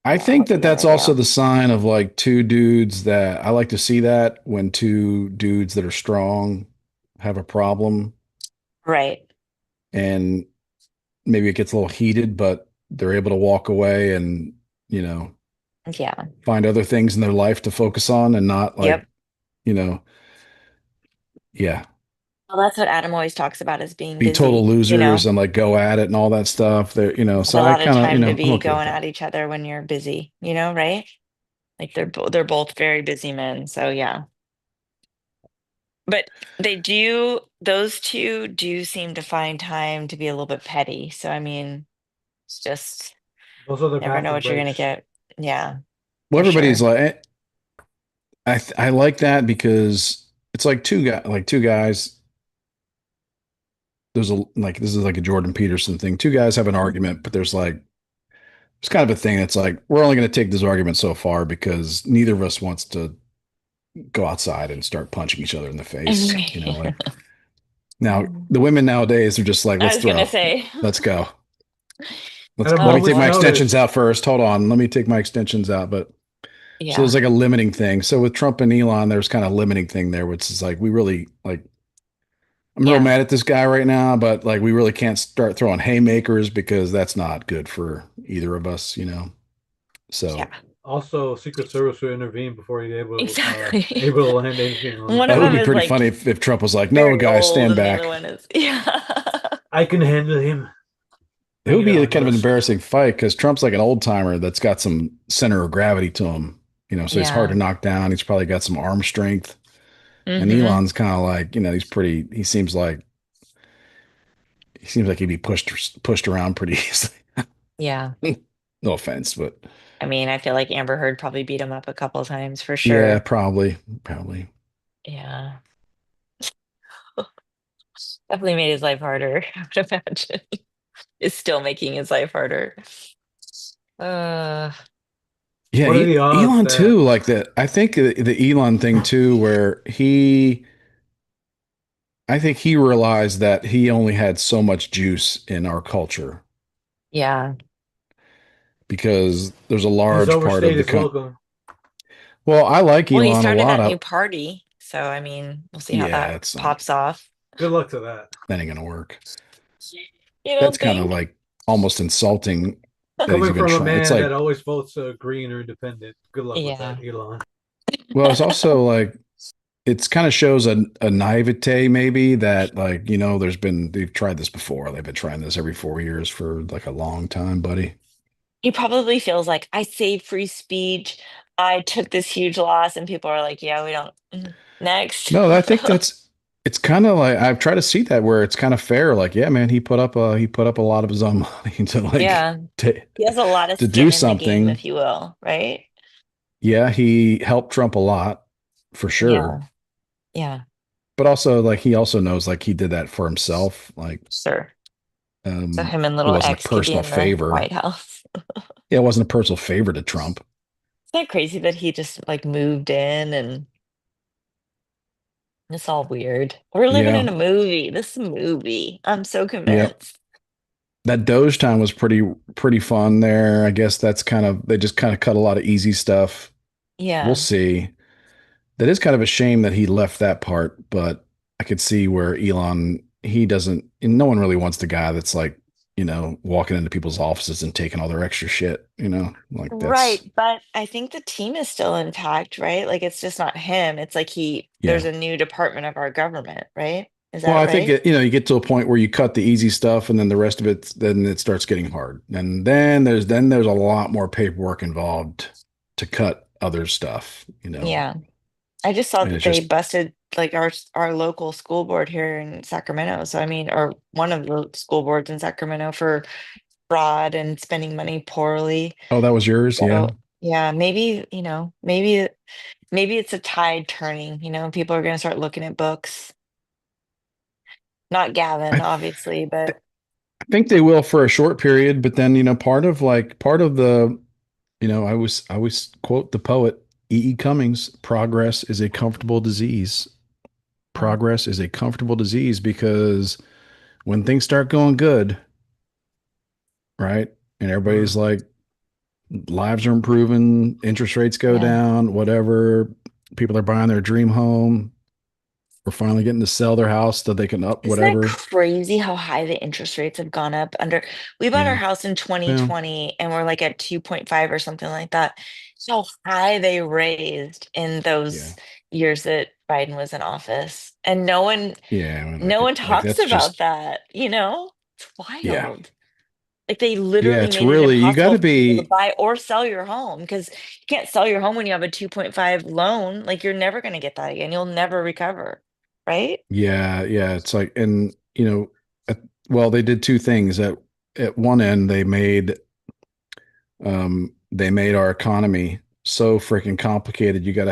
I
yeah, it
think that
wasn't
that's also
ideal.
the sign of like two dudes that I like to see that when two dudes that are strong have a problem
Right.
and maybe it gets a little heated, but they're able to walk away and, you know,
Yeah.
find other things in their life to focus on and not like,
Yep.
you know, yeah,
Well, that's what Adam always talks about as being
be total
busy,
losers and like go at it and all that stuff. There,
Not
so
a
I
lot of
kind of,
time to
I'm
be
okay with
going
that.
at each other when you're busy, right? Like they're both very busy men. So yeah. But those two do seem to find time to be a little bit petty. So I mean, it's just
Those are their
never know
bathroom
what you're gonna
breaks.
get. Yeah,
Well,
for
everybody's
sure.
like, I like that because it's like two guys. There's a like this is like a Jordan Peterson thing. Two guys have an argument, but there's kind of a thing that's like we're only going to take this argument so far because neither of us wants to go outside and start punching each other in the face. You know,
I
like now the women nowadays are just like, let's
was gonna
throw,
say,
let's go.
At a
Let me
oh
take
moment's
my
boy.
extensions
notice.
out first. Hold on. Let me take my extensions out. But so there's
Yeah.
like a limiting thing. So with Trump and Elon, there's kind of limiting thing there, which is like, we really like, I'm real
Yeah.
mad at this guy right now, but like, we really can't start throwing haymakers because that's not good for either of us, you know? So
Yeah.
Also, Secret Service would intervene before he's
Exactly.
able to land anything on him.
One
it
of
would
them
be
is
pretty
like
funny if Trump was like, no,
very
guys,
old
stand
and the other
back.
one is yeah.
I can handle him.
It
Bring
would
it
be a
on,
kind of an
US.
embarrassing fight because Trump's like an old timer that's got some center of gravity to him, you know, so he's hard to
Yeah.
knock down. He's probably got some arm strength. And
Hmm.
Elon's kind of like, you know, he seems like he'd be pushed around pretty easily.
Yeah.
No offense, but
I mean, I feel like Amber Heard probably beat him up a couple times for
yeah,
sure.
probably.
Yeah. Definitely made his life harder, I would imagine. Is still making his life harder. Uh,
Yeah,
What are the odds
Elon
that
too, like that. I think the Elon thing too, where I think he realized that he only had so much juice in our culture
yeah.
because there's a
he's
large part
overstayed
of the
his
country.
welcome?
Well, I like
Well, he
Elon a
started
lot.
that new party, so I mean, we'll see how
Yeah,
that
it's not
pops off.
Good luck to that.
that ain't gonna work.
You
That's
don't
kind of
think?
like almost insulting that he's
Coming
even
from a
trying. It's
man that
like,
always votes green or independent, good luck with that,
Yeah.
Elon.
well, it's also like it's kind of shows a naivete maybe that like, you know, they've tried this before. They've been trying this every 4 years for like a long time, buddy.
He probably feels like I saved free speech. I took this huge loss, and people are like, yeah, we don't. Next.
No, I think it's kind of like I've tried to see that where it's kind of fair. Like, yeah, man, he put up a lot of his own money to like
Yeah.
to,
He has a lot of
to do
skin in the game,
something.
if you will, right?
Yeah, he helped Trump a lot for sure.
Yeah. Yeah.
But also like he also knows like he did that for himself. Like
Sure. So him and
it
little
wasn't a
X could be
personal
in the
favor.
White House.
Yeah, it wasn't a personal favor to Trump.
Isn't that crazy that he just like moved in and it's all weird? We're living
Yeah.
in a movie. This is a movie. I'm so
Yep.
convinced.
That Doge time was pretty fun there. I guess that's kind of they just kind of cut a lot of easy stuff. We'll
Yeah.
see. That is kind of a shame that he left that part, but I could see where Elon he doesn't and no one really wants the guy that's like, you know, walking into people's offices and taking all their extra shit, you know? Like that's
Right. But I think the team is still intact, right? Like it's just not him. It's like there's
yeah.
a new department of our government, right? Is
Well,
that
I think
right?
it, you know, you get to a point where you cut the easy stuff and then the rest of it then it starts getting hard. And then there's a lot more paperwork involved to cut other stuff, you know.
Yeah. I just saw
And
that
it's
they
just
busted like our local school board here in Sacramento. So I mean, or one of the school boards in Sacramento for fraud and spending money poorly.
oh, that was yours, yeah.
So yeah, maybe, maybe it's a tide turning, people are gonna start looking at books. Not
I
Gavin,
th-
obviously, but
I think they will for a short period, but then, you know, part of the, you know, I always quote the poet E. E. Cummings, progress is a comfortable disease.
mm,
Progress is a comfortable disease because when things start going good, right? And everybody's
Mm.
like lives are improving, interest rates go
yeah.
down, whatever. People are buying their dream home. We're finally getting to sell their house so they can up
Isn't that
whatever.
crazy how high the interest rates have gone up we bought our
Yeah.
house in
Well,
2020 and we're like at 2.5 or something like that. So high they raised in
yeah.
those years that Biden was in office. And no one
Yeah. I mean,
no one
like
talks
that's
about
just,
that. It's
yeah.
wild. Like they
Yeah.
literally
It's
made it
really, you got
impossible
to
for people to
be,
buy or sell your home because you can't sell your home when you have a 2.5 loan. Like you're never going to get that again. You'll never recover, right?
yeah. Yeah. It's like, and, you know, at, well, they did two things. At one end, they made our economy so freaking complicated. You got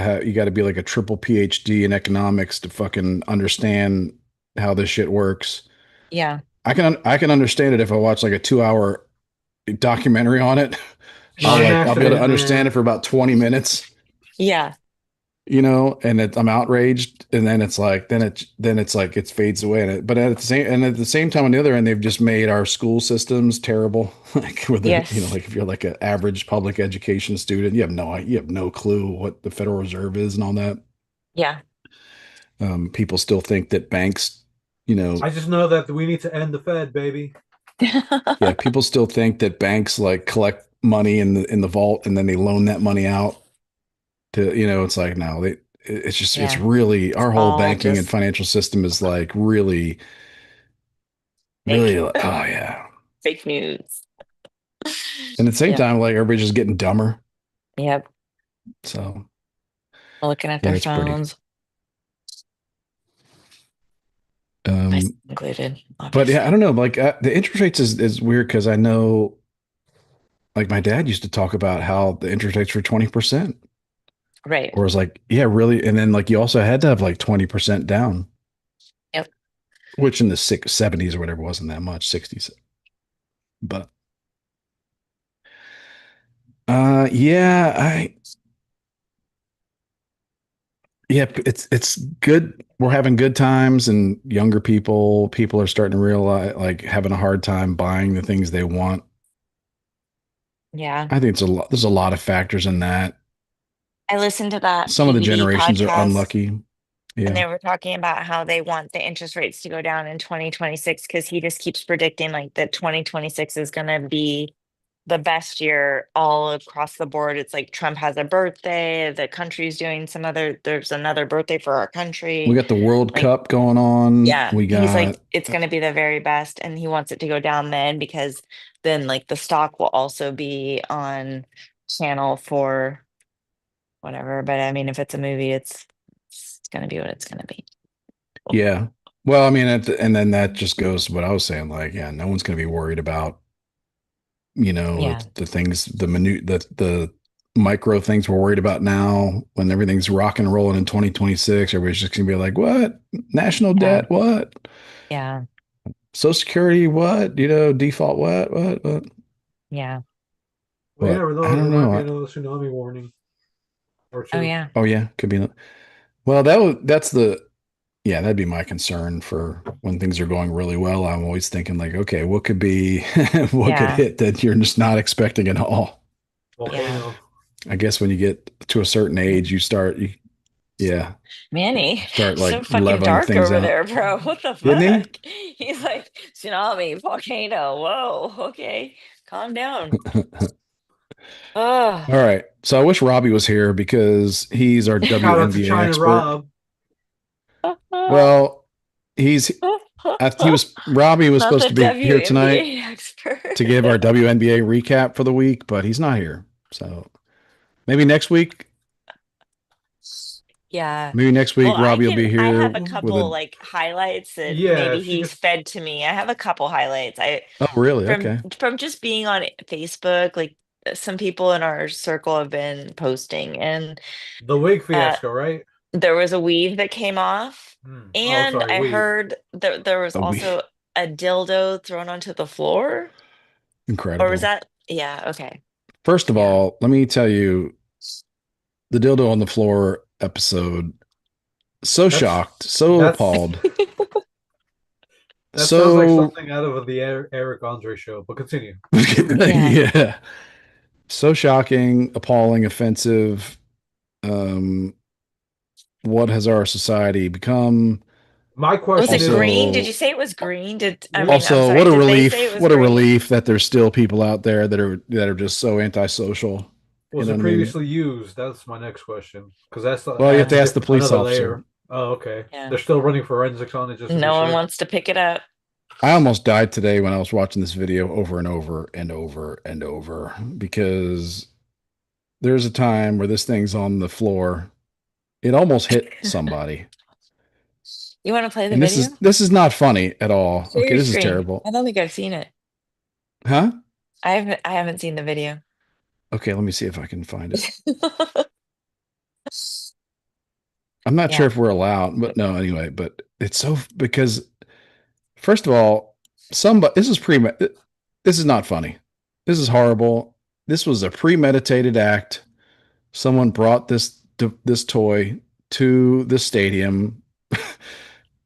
to be like a triple PhD in economics to fucking understand how this shit works.
Yeah.
I can understand it if I watch like a 2 hour documentary on it.
Not an
I'll be able to
accident,
understand it
man.
for about 20 minutes.
Yeah.
and I'm outraged, and then it's like, then it's like it fades away, but at the same time, on the other end, they've just made our school systems terrible. Like with
Yes.
like if you're like an average public education student, you have no clue what the Federal Reserve is and all that.
Yeah.
People still think that banks, you know,
I just know that we need to end the Fed, baby.
yeah, people still think that banks like collect money in the vault and then they loan that money out to, it's like, no, it's
Yeah.
really,
It's
our whole
all
banking and
just
financial system is like really, really,
fake.
oh yeah.
Fake news.
And at the same
Yep.
time, like everybody's just getting dumber.
Yep.
So
Looking at
yeah,
their
it's pretty.
phones, myself
Um,
included,
but yeah, I
obviously.
don't know. Like the interest rates is weird because I know, like my dad used to talk about how the interest rates were 20%,
Right.
or it's like, yeah, really. And then like you also had to have like 20% down,
Yep.
which in the 70s or whatever wasn't that much, 60s. But yeah, it's good. We're having good times, and younger people are starting to realize, like, having a hard time buying the things they want.
Yeah.
I think it's a lot. There's a lot of factors in that.
I listened to that
Some of the
PVD
generations are
podcast
unlucky.
and
Yeah,
they were talking about how they want the interest rates to go down in 2026 because he just keeps predicting like that 2026 is going to be the best year all across the board. It's like Trump has a birthday, the country's doing there's another birthday for our
we
country.
got the World
Like,
Cup going on.
yeah,
We
he's
got
like, it's going to be the very best. And he wants it to go down then because then like the stock will also be on channel for whatever. But I mean, if it's a movie, it's going to be what it's going to be.
yeah. Well, I mean, and then that just goes to what I was saying. Like, yeah, no one's going to be worried about
Yeah.
the things, the micro things we're worried about now. When everything's rocking and rolling in 2026, everybody's just gonna be like, what? National
Yeah.
debt, what?
Yeah.
Social security, what? Default, what?
Yeah.
Well, you
But
never
I
know. There
don't
might
know.
be another tsunami warning or
Oh,
two.
yeah.
Oh yeah, could be. Well, yeah, that'd be my concern for when things are going really well. I'm always thinking like, okay, what could be, what could
Yeah.
hit that you're just not expecting at all?
Yeah.
Volcano.
I guess when you get to a certain age, yeah,
Manny,
start like
so fucking
leveling
dark
things
over
out.
there, bro. What the
Didn't
fuck?
he?
He's like, tsunami, volcano. Whoa, okay. Calm down. Oh,
All right. So I wish Robbie was here because he's our
Shout out to
WNBA
China
expert.
Rob.
Well, he's Robbie was
not
supposed
the
to be here tonight
WNBA expert.
to give our WNBA recap for the week, but he's not here. So maybe next week,
Yeah.
maybe next
Well,
week Robbie will be
I
here
have a
with
couple
a.
like highlights that
Yeah,
maybe
she
he's
could.
fed to me. I have a couple highlights.
Oh, really? Okay.
From just being on Facebook, like some people in our circle have been posting and
The wig
uh
fiasco, right?
there was a weave that came off
Oh,
and
sorry,
I
weave.
heard there was
Oh,
also a dildo thrown onto the floor. Or was
incredible.
that? Yeah, okay.
First of
Yeah.
all, let me tell you the dildo on the floor episode. So
That's
shocked, so
that's
appalled,
that sounds like
so
something out of the Eric Andre show. But continue.
Yeah.
yeah, so shocking, appalling, offensive. Um, what has our society become?
My
Was
question
it
is,
green? Did you
Also,
say it was green? I mean, I'm
also,
sorry.
what a
Did they say it
relief!
was
What a
green?
relief that there's still people out there that are just so antisocial. You
was
know
it
what I mean?
previously used? That's my next question because that's
Well, you have
adds
to ask the police
another
officer.
layer. Oh, okay.
Yeah.
They're still running forensics on it just to be
No one
sure.
wants to pick it up.
I almost died today when I was watching this video over and over and over and over because there's a time where this thing's on the floor. It almost hit somebody.
You want to play the
And
video?
this is not funny at all.
Share
Okay,
your
this is
screen.
terrible.
I don't think I've seen it.
Huh?
I haven't seen the video.
Okay, let me see if I can find it. I'm not sure
Yeah.
if we're allowed, but no, anyway, but it's so because first of all, somebody this is not funny. This is horrible. This was a premeditated act. Someone brought this this toy to the stadium,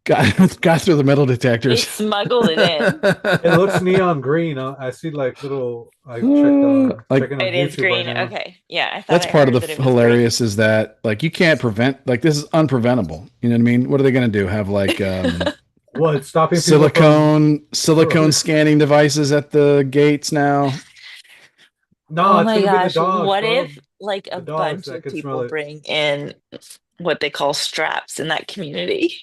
got through the metal
They
detectors.
smuggled it in.
It looks neon green. I see like little. I checked
Like
checking on
It is
YouTube right
green.
now.
Okay. Yeah, I thought
that's
I
part of
heard
the
that it was green.
hilarious is that like you can't prevent like this is unpreventable. You know what I mean? What are they going to do? Have like
What stopping people from?
silicone scanning devices at the gates now?
No,
Oh
it's
my
gonna be the
gosh.
dogs,
What
bro.
if like a
The dogs
bunch
that
of
can smell
people
it.
bring in what they call straps in that community?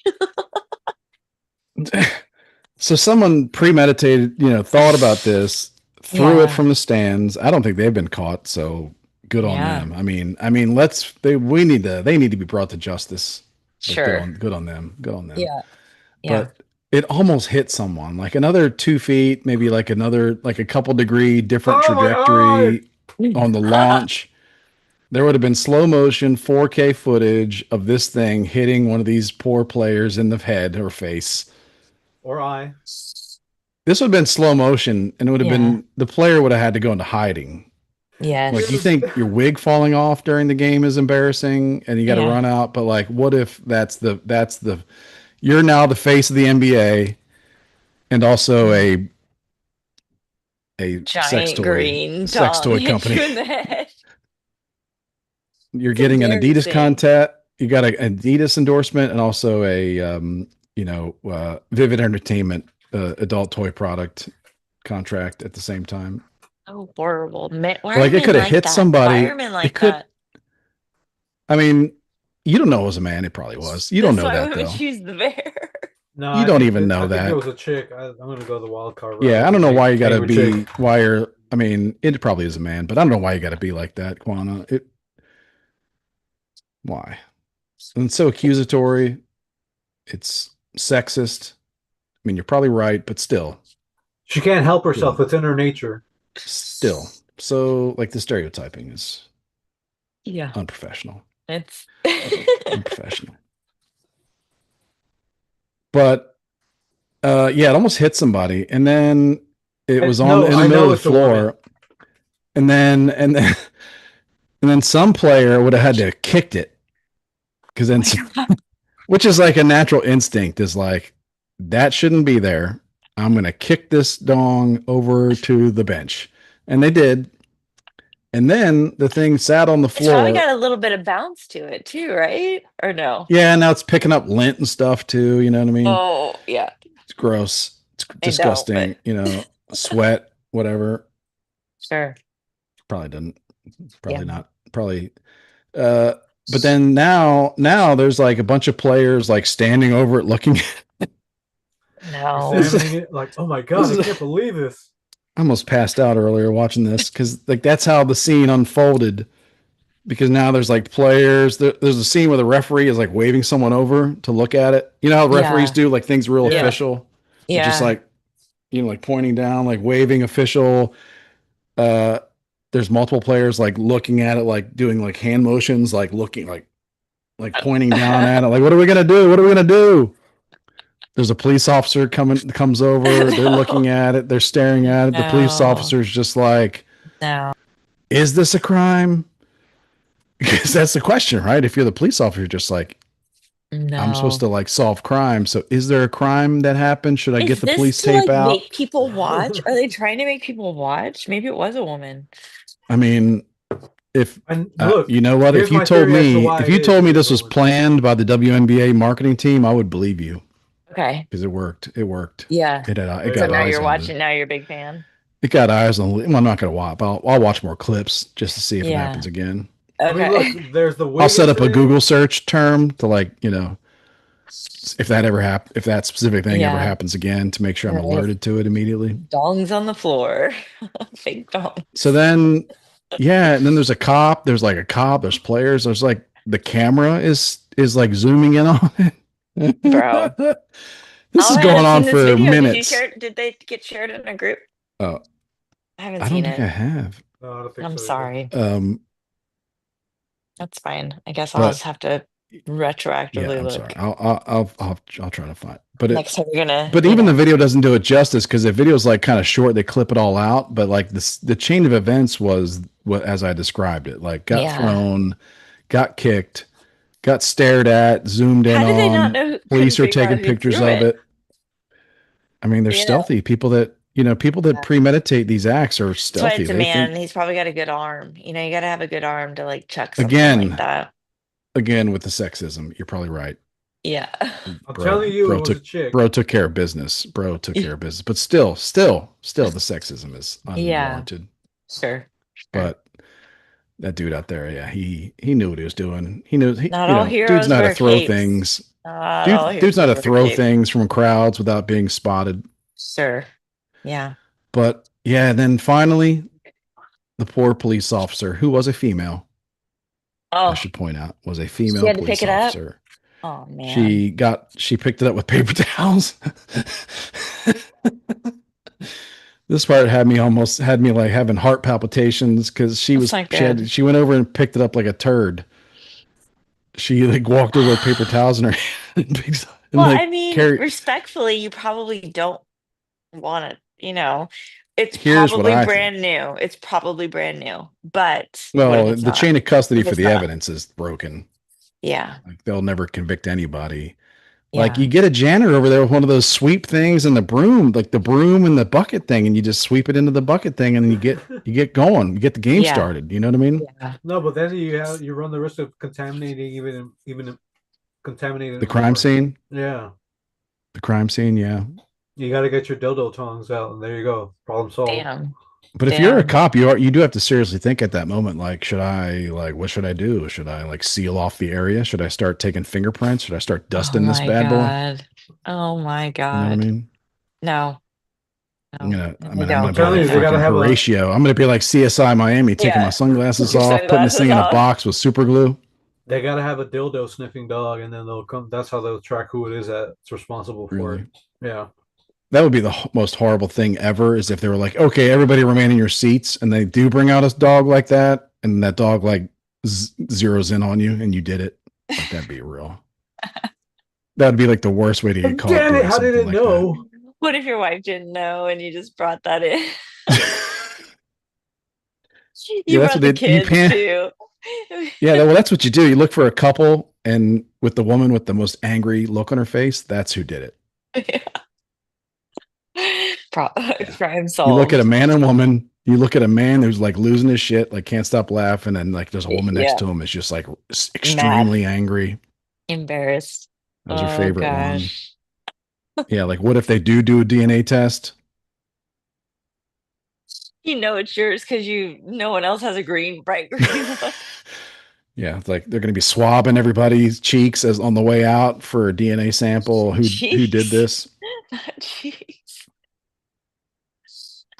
So someone premeditated, thought about this, threw it
Yeah.
from the stands. I don't think they've been caught, so good on
Yeah.
them. I mean, they need to be brought to justice. But
Sure.
good on them. Good on them.
Yeah. Yeah.
But it almost hit someone like another 2 feet, maybe like a couple degree different
Oh my eye!
trajectory on the launch. There would have been slow motion 4K footage of this thing hitting one of these poor players in the head or face.
Or eye.
This would have been slow motion, and it would have
Yeah.
been the player would have had to go into hiding. Like, you
Yes.
think your wig falling off during the game is embarrassing, and you got to
Yeah.
run out. But like, what if that's the you're now the face of the NBA and also
Yeah.
a
Giant green
sex
dong
toy
hit
company.
you in the head.
You're
It's
getting an Adidas
embarrassing.
content. You got an Adidas endorsement and also a Vivid Entertainment adult toy product contract at the same time.
Oh, horrible. Why are
Like it
men
could have
like
hit
that? Why
somebody.
are men
It
like
could.
that?
I mean, you don't know it was a man. It probably was. You don't
That's
know
why
that
women
though.
choose the bear.
No,
You
I
don't
think
even
it.
know
I think it
that.
was a chick. I'm gonna go the wild card route.
Yeah,
I
I don't
think
know why you got
Kane
to
with chick.
be. Why you're. I mean, it probably is a man, but I don't know why you got to be like that, Quana. Why? And it's so accusatory. It's sexist. I mean, you're probably right, but
She can't help herself.
still,
It's in her nature.
still. So, like the stereotyping is
Yeah.
unprofessional.
It's
Unprofessional. But yeah, it almost hit somebody, and then it was on
No,
in the
I
middle
know
of the
it's a woman.
floor, and then and then some player would have had to have kicked it because then, which is like a natural instinct, is like that shouldn't be there. I'm gonna kick this dong over to the bench, and they did. And then the thing sat on the
it's probably
floor.
got a little bit of bounce to it too, right? Or no?
Yeah, now it's picking up lint and stuff too. You know what I mean?
Oh, yeah.
It's gross. It's
I don't, but
disgusting. Sweat, whatever.
sure.
Probably doesn't.
Yeah.
Probably not. Probably. Uh, but then now there's like a bunch of players like standing over it, looking.
No.
Examining it, like, oh my god,
This
I
is,
can't believe this.
I almost passed out earlier watching this because like that's how the scene unfolded. Because now there's like players. There's a scene where the referee is like waving someone over to look at it. You know how referees
Yeah.
do like things real
Yeah.
official. They're just
Yeah.
like like pointing down, like waving official. Uh, there's multiple players like looking at it, like doing like hand motions, like looking like pointing down at it. Like, what are we gonna do? What are we gonna do? There's a police officer comes over. They're looking
No.
at it. They're staring at it. The police
No.
officer's just like,
No.
"Is this a crime?" Because that's the question, right? If you're the police officer, just like, I'm supposed
No.
to like solve crime. So is there a crime that happened? Should I
Is
get the
this
police
to
tape
like
out?
make people watch? Are they trying to make people watch? Maybe it was a woman.
I mean, if
And look,
you know what,
here's my theory as to why
if
it
you
is.
told
It
me
is
this
a
was
woman.
planned by the WNBA marketing team, I would believe you
Okay.
because it worked. It worked.
Yeah.
It
So
got
now
eyes
you're
on
watching. Now you're a big fan.
it got eyes on. Well, I'm not gonna watch. I'll watch more clips just to see if it
Yeah.
happens again.
I mean, look,
Okay.
there's the
I'll
wig
set up a
incident.
Google search term to like if that ever happen if that specific thing ever
Yeah.
happens again to make sure I'm
Right.
alerted to it immediately.
Dongs on the floor. Fake dongs.
So then, yeah, and then there's a cop. There's like a cop. There's players. There's like the camera is like zooming in on it.
Bro.
This
Oh,
is
I
going
haven't
on
seen this
for
video. Did you
minutes.
share? Did they get shared in a group?
Oh,
I haven't
I don't
seen
think
it.
I have.
No, I don't think
I'm
so either.
sorry. That's fine. I guess I'll just
But
have to
yeah,
retroactively
I'm
look.
sorry. I'll try to find. But
Next time you're gonna,
but even the video doesn't do it justice because the video's like kind of short. They clip it all out. But like the chain of events was what as I described it. Like got
yeah.
thrown, got kicked, got stared at, zoomed in
How did they not
on.
know? Couldn't
Police are
figure
taking
out who
pictures
threw
of
it.
it. I mean, they're
Yeah.
stealthy. People that premeditate these acts are
That's why
stealthy.
it's a
They
man.
think
He's probably got a good arm. You know, you got to have a good arm to like chuck something like
again,
that.
again with the sexism. You're probably right.
Yeah.
I'm
Bro,
telling you, it
bro
was a
took
chick.
bro took care of business. Bro took care of business. But still, the sexism is
Yeah.
unwarranted.
Sure. Sure.
But that dude out there, yeah, he knew what he was doing. He knows
Not all
dude's
heroes
not to
wear
throw
capes.
things.
Not all
Dude's not
heroes
to
wear
throw
capes.
things from crowds without being spotted.
Sure. Yeah.
But yeah, then finally, the poor police officer, who was a female, I
Oh,
should point out, was a
she
female
had to pick
police
it up.
officer.
Oh man.
She picked it up with paper towels. This part had me like having heart palpitations because
That's not good.
she went over and picked it up like a turd. She like walked over with paper towels in her hand and
Well, I
like
mean,
carry.
respectfully, you probably don't want it, you know. It's
Here's what
probably
I think.
brand new. It's probably brand new. But what if
Well,
it's
the
not?
chain of
What
custody
if
for
it's
the
not?
evidence is broken.
Yeah.
Like they'll never convict anybody. Like you
Yeah.
get a janitor over there with one of those sweep things and the broom, like the broom and the bucket thing, and you just sweep it into the bucket thing, and then you get going, you get the game
Yeah.
started. You know what I mean?
Yeah.
No, but then you run the risk of contaminating even contaminating
The crime
more.
scene,
Yeah,
the crime scene, yeah.
you got to get your dildo tongs out, and there you go, problem solved.
Damn.
But if you're a
Damn.
cop, you do have to seriously think at that moment, like, what should I do? Should I like seal off the area? Should I start taking fingerprints? Should I start
Oh
dusting this
my
bad boy?
God. Oh my
You know what I
God.
mean?
No, no, I
I'm
I'm
don't
gonna be
do
telling
it.
like
you, they got to
fucking
have a.
Horatio. I'm gonna be like CSI Miami, taking my
Yeah. Put
sunglasses
your
off, putting this
sunglasses
thing in a
on.
box with super glue.
They got to have a dildo sniffing dog, and then they'll come. That's how they'll track who it is that's responsible for it.
Really?
Yeah.
That would be the most horrible thing ever is if they were like, okay, everybody remain in your seats, and they do bring out a dog like that, and that dog like zeroes in on you, and you did it. Like that'd be real. That'd be like the worst way to get caught
Damn it!
doing
How did
something
it
like that.
know?
What if your wife didn't know and you just brought that in?
Yeah,
You
that's
brought
what
the
you
kids
pan.
too.
Yeah, well, that's what you do. You look for a couple, and with the woman with the most angry look on her face, that's who did it. Yeah.
Crime
You look at a
solved.
man and woman. You look at a man who's like losing his shit, like can't stop laughing, and like there's a woman next
Yeah.
to him is just like
Mad.
extremely angry.
Embarrassed.
That was her
Oh
favorite one.
gosh.
Yeah, like what if they do a DNA test?
You know it's yours because no one else has a bright green one.
Yeah, it's like they're going to be swabbing everybody's cheeks as on the way out for a DNA sample. Who did
Jeez.
this?
Jeez.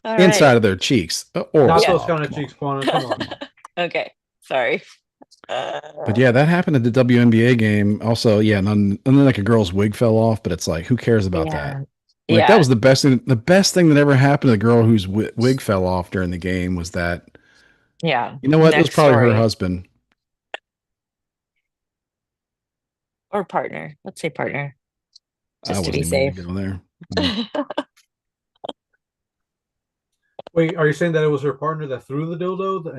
All
Inside
right.
of their cheeks, oral
Not those
swab.
kind of
Come
cheeks,
on.
Quanah. Come on.
Okay. Sorry.
But yeah, that happened at the WNBA game. Also, yeah, and then like a girl's wig fell off, but it's like, who cares about that?
Yeah.
Like that
Yeah.
was the best thing. The best thing that ever happened to the girl whose wig fell off during the game was that.
Yeah.
You know what? It was
Next
probably her
story.
husband.
Or partner. Let's say partner.
I
Just to be
wasn't even
safe.
going to go there. Mm.
Wait, are you saying that it was her partner that threw the dildo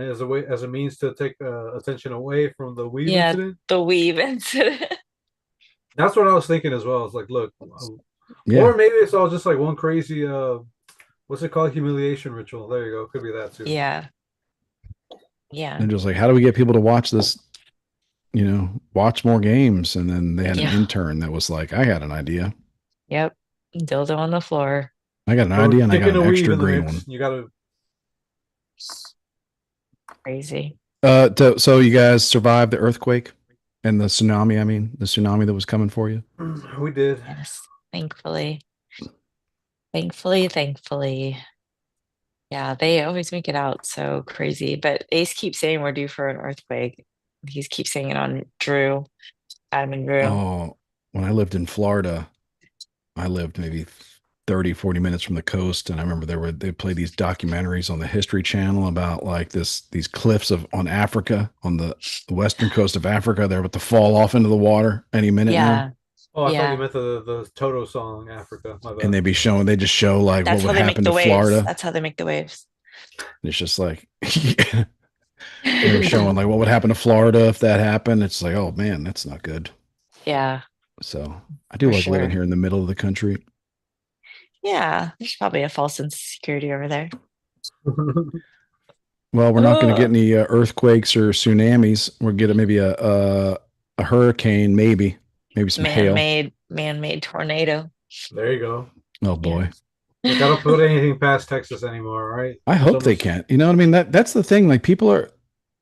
as a means to take attention away from the weave
Yeah,
incident?
the weave incident.
That's what I was thinking as well. It's like, look,
Yeah,
or maybe it's all just like one crazy what's it called, humiliation ritual. There you go. Could be that too.
Yeah. Yeah.
they're just like, how do we get people to watch this? Watch more games. And then they had an
Yeah.
intern that was like, I got an idea.
Yep. Dildo on the floor.
I got an
Throw
idea, and I got
chicken
an
and weave
extra
in the
green
mix.
one.
You gotta.
Crazy.
So you guys survived the earthquake and the tsunami. I mean, the tsunami that was coming for you.
We did.
Yes. Thankfully. Thankfully, thankfully. Yeah, they always make it out so crazy. But Ace keeps saying we're due for an earthquake. He keeps saying it on Drew, Adam and Drew.
Oh, when I lived in Florida, I lived maybe 30, 40 minutes from the coast. And I remember they play these documentaries on the History Channel about like these cliffs on Africa, on the western coast of Africa. They're about to fall off into the water any minute now.
Yeah.
Oh, I thought you
Yeah.
meant the Toto song, Africa. My
And
bad.
they just show like
That's
what
how
would
they make
happen
the
to
waves.
Florida.
That's how they make the waves.
And it's just like, They were showing like what would happen to Florida if that happened. It's like, oh man, that's not good.
Yeah,
So I do
for
like living
sure.
here in the middle of the country.
Yeah, there's probably a false sense of security over there.
Well, we're not going to get
Oh,
any earthquakes or tsunamis. We're getting maybe a hurricane, maybe some hail.
man-made tornado.
There you go.
Oh
Yeah.
boy.
Look, I don't put anything past Texas anymore, right?
I
There's
hope they
almost
can't. You know what I mean? That's the thing. Like people are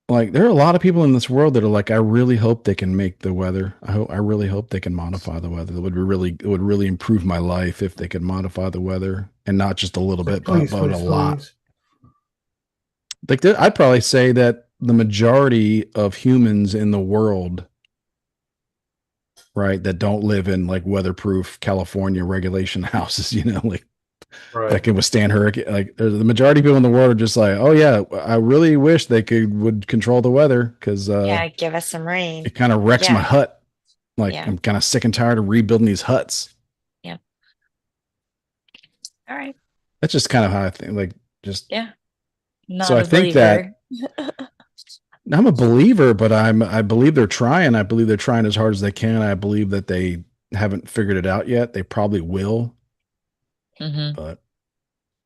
like there are a lot of people in this world that are like, I really hope they can make the weather. I really hope they can modify the weather. It would really improve my life if they could modify the weather and not just a little bit,
please,
but a
please,
lot.
please.
Like I'd probably say that the majority of humans in the world, right, that don't live in like weatherproof California regulation houses, like that
Right.
can withstand hurricane. Like the majority of people in the world are just like, oh yeah, I really wish they would control the weather because
Yeah, give us some rain.
it kind of wrecks my
Yeah,
hut. Like
yeah,
I'm kind of sick and tired of rebuilding these huts.
yeah. All right.
That's just kind of how I think. Like just
Yeah.
so
Not
I
a
think that
believer.
I'm a believer, but I believe they're trying. I believe they're trying as hard as they can. I believe that they haven't figured it out yet. They probably will,
Hmm.
but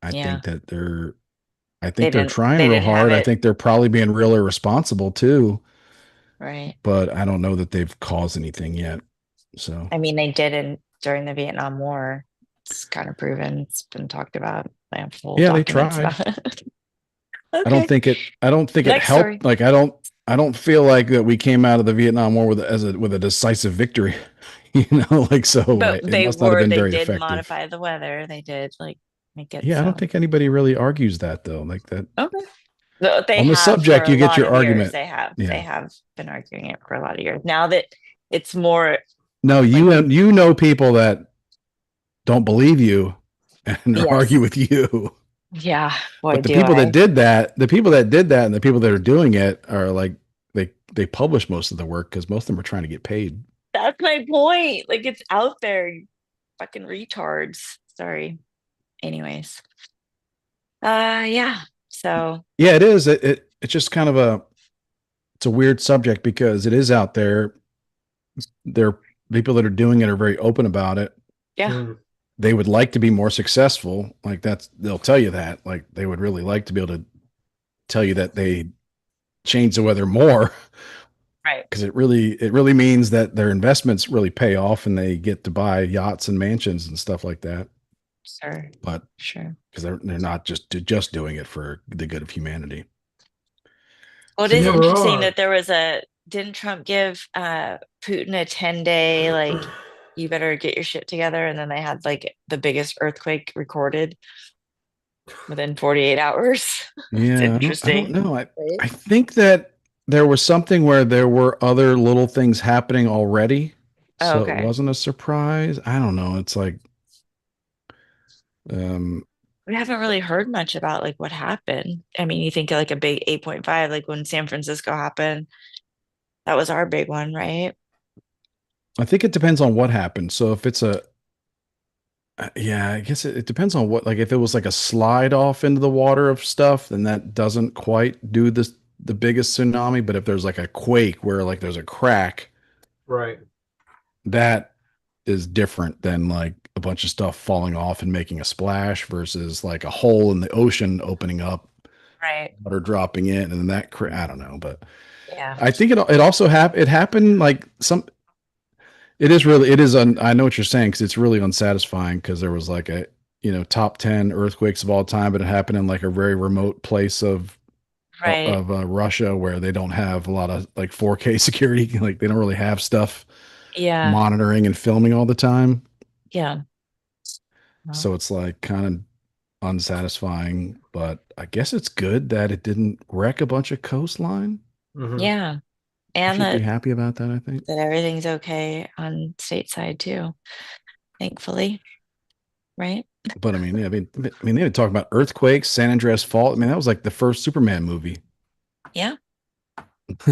I
Yeah.
think that they're I
They
think they're
didn't
trying
they
real
didn't have
hard. I
it
think they're probably being real irresponsible too,
right.
but I don't know that they've caused anything yet. So
I mean, they didn't during the Vietnam War. It's kind of proven. It's been talked about. They have full
yeah, they
documents
tried.
about it. Okay.
I don't think it
Next story.
helped. Like I don't feel like that we came out of the Vietnam War with a decisive victory. Like so
But
it must not have been
they
very
did
effective.
modify the weather. They did like make it
Yeah, I don't
so.
think anybody really argues that though. Like that
Okay. They
on the
have for
subject,
a
you get
lot
your
of years.
argument.
They
Yeah.
have been arguing it for a lot of years. Now that it's more
No,
like
you know people that don't believe you and
yes.
argue with you.
Yeah, boy,
But
do I.
the people that did that and the people that are doing it are like they publish most of the work because most of them are trying to get paid.
That's my point. Like it's out there, you fucking retards. Sorry. Anyways. Yeah. So
Yeah, it is. It's just kind of it's a weird subject because it is out there. There are people that are doing it are very open about it.
yeah,
Mm,
They would like to be more successful. Like they'll tell you that. Like they would really like to be able to tell you that they change the weather more
right.
because it really means that their investments really pay off and they get to buy yachts and mansions and stuff like that.
Sure.
But
Sure.
because they're not just doing it for the good of humanity.
Well, it
So
they
is
yeah,
never
interesting
are.
that didn't Trump give Putin a 10-day like you better get your shit together and then they had like the biggest earthquake recorded within 48 hours. It's
yeah, I don't
interesting.
know.
Right?
I think that there was something where there were other little things happening already,
Oh,
so it
okay.
wasn't a surprise. I don't know. It's like um
We haven't really heard much about like what happened. I mean, you think like a big 8.5, like when San Francisco happened, that was our big one, right?
I think it depends on what happened. So if it's a yeah, I guess it depends on what like if it was like a slide off into the water of stuff, then that doesn't quite do this the biggest tsunami. But if there's like a quake where like there's a crack,
Right.
that is different than like a bunch of stuff falling off and making a splash versus like a hole in the ocean opening up,
Right.
water dropping in, and then I don't know, but
Yeah.
I think it also it happened like some. It is I know what you're saying because it's really unsatisfying because there was like a top 10 earthquakes of all time, but it happened in like a very remote place
Right.
of Russia where they don't have a lot of like 4K security, like they don't really have stuff
Yeah.
monitoring and filming all the time.
Yeah. Well,
So it's like kind of unsatisfying, but I guess it's good that it didn't wreck a bunch of coastline.
Hmm.
yeah.
We
And
should be happy about that, I think.
that everything's okay on stateside too, thankfully. Right?
But I mean, yeah, they didn't talk about earthquakes, San Andreas Fault. I mean, that was like the first Superman movie
Yeah.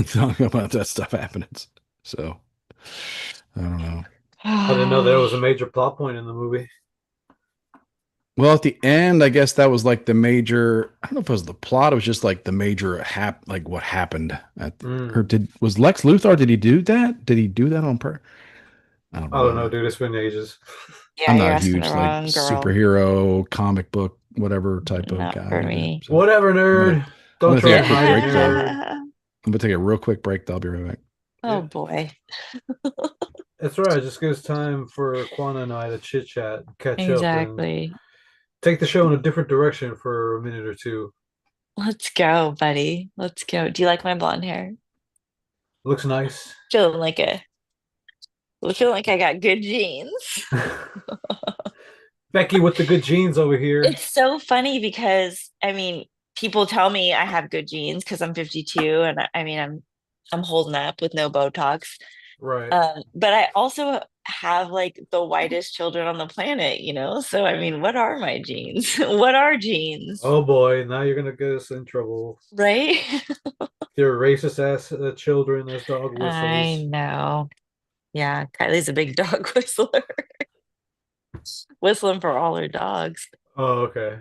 talking about that stuff happening. So I don't know.
I didn't know there was a major plot point in the movie.
Well, at the end, I guess that was like the major. I don't know if it was the plot. It was just like the major like what happened or
Mm.
was Lex Luthor? Did he do that? Did he do that on per? I don't
I
really
don't know,
know.
dude. It's been ages.
Yeah,
I'm
you're
not a
asking the
huge like
wrong girl.
superhero comic book whatever type of
Not
guy
for
either.
me.
So
Whatever,
I'm gonna
nerd.
I'm
Don't
gonna
try
take a
and
quick
hide it,
break though.
nerd.
I'm gonna take a real quick break. I'll be right back.
Oh
Yeah,
boy.
that's right. It just gives time for Quana and I to chit chat, catch up, and
Exactly.
take the show in a different direction for a minute or two.
Let's go, buddy. Let's go. Do you like my blonde hair?
Looks nice.
Feeling like a feeling like I got good genes.
Becky with the good genes over here.
It's so funny because I mean, people tell me I have good genes because I'm 52 and I mean I'm holding up with no Botox.
Right.
But I also have like the whitest children on the planet, you know? So I mean, what are my genes? What are genes?
Oh boy, now you're gonna get us in trouble.
Right?
Your racist ass children as dog
I
whistles.
know. Yeah, Kylie's a big dog whistler, whistling for all her dogs.
Oh, okay.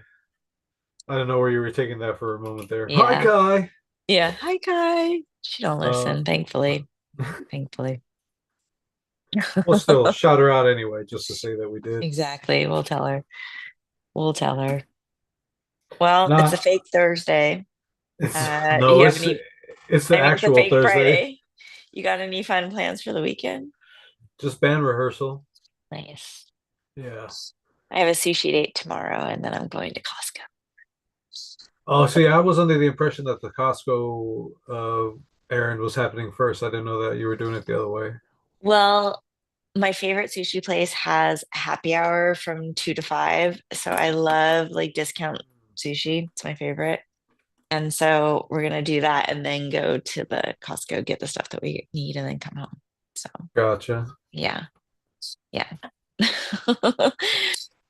I don't know where you were taking that for a moment there. Hi,
Yeah.
Kai.
Yeah. Hi, Kai. She don't
Uh,
listen, thankfully. Thankfully.
well, still shout her out anyway, just to say that we did.
Exactly. We'll tell her. We'll tell her. Well, it's a
Nah,
fake Thursday.
it's
You
no,
have any,
it's the
I mean, it's a
actual
fake
Thursday.
Friday. You got any fun plans for the weekend?
Just band rehearsal.
Nice.
Yeah.
I have a sushi date tomorrow and then I'm going to Costco.
Oh, see, I was under the impression that the Costco errand was happening first. I didn't know that you were doing it the other way.
Well, my favorite sushi place has happy hour from 2 to 5. So I love like discount sushi. It's my favorite. And so we're gonna do that and then go to the Costco, get the stuff that we need, and then come home. So
Gotcha.
yeah, yeah.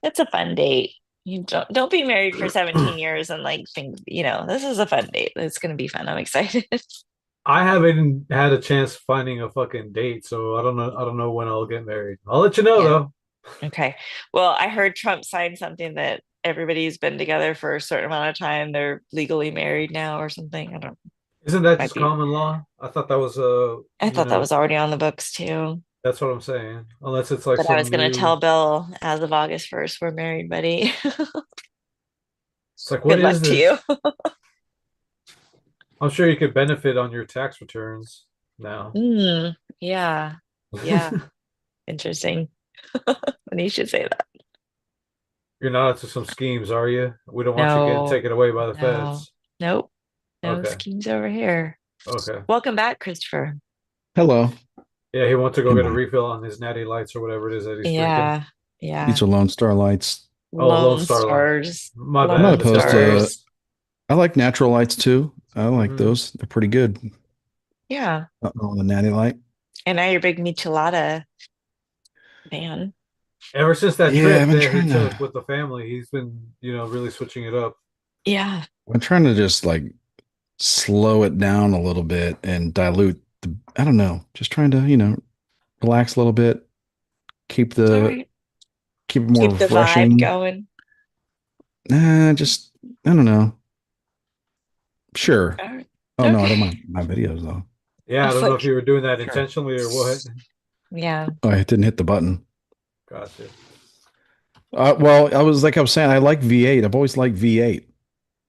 It's a fun date. You don't be married for 17 years and like think, this is a fun date. It's gonna be fun. I'm excited.
I haven't had a chance finding a fucking date, so I don't know. I don't know when I'll get married. I'll let you know
Yeah.
though.
Okay. Well, I heard Trump signed something that everybody's been together for a certain amount of time. They're legally married now or something. I don't
Isn't that
might
just
be.
common law? I thought that was
I thought that was already on the books too.
that's what I'm saying. Unless it's like
But I
some
was gonna
new.
tell Bill as of August 1st, we're married, buddy.
It's like,
Good
what
luck
is
to you.
this? I'm sure you could benefit on your tax returns now.
Yeah. Yeah. Interesting. And you should say that.
You're not into some schemes, are you? We don't want you getting
No,
taken away by the
no,
feds.
nope. No
Okay.
schemes over here.
Okay.
Welcome back, Christopher.
Hello.
Yeah, he wants to go
Come
get a
on.
refill on his natty lights or whatever it is that he's drinking.
Yeah.
These
Yeah.
are Lone Star Lights.
Oh, Lone
Lone
Star Line.
Stars.
My
I'm not
bad.
Lone
That's
opposed
everybody.
to.
Stars.
I like natural lights too. I like
Hmm.
those. They're pretty good.
Yeah.
On the natty light.
And now you're a big michelada fan.
Ever since that
Yeah,
trip
I've been
that he
trying
took
to.
with the family, he's been, really switching it up.
Yeah.
I'm trying to just like slow it down a little bit and dilute the. I don't know. Just trying to relax a little bit. Keep
All
the
right.
keep it more
Keep the vibe
refreshing.
going.
Nah, just I don't know. Sure.
All right.
Oh no, I don't
Okay.
mind my videos though.
Yeah,
I
I
was
don't know if
like,
you were doing that
sure.
intentionally or what.
Yeah.
Oh, I didn't hit the button.
Gotcha.
Well, I was saying, I like V8. I've always liked V8.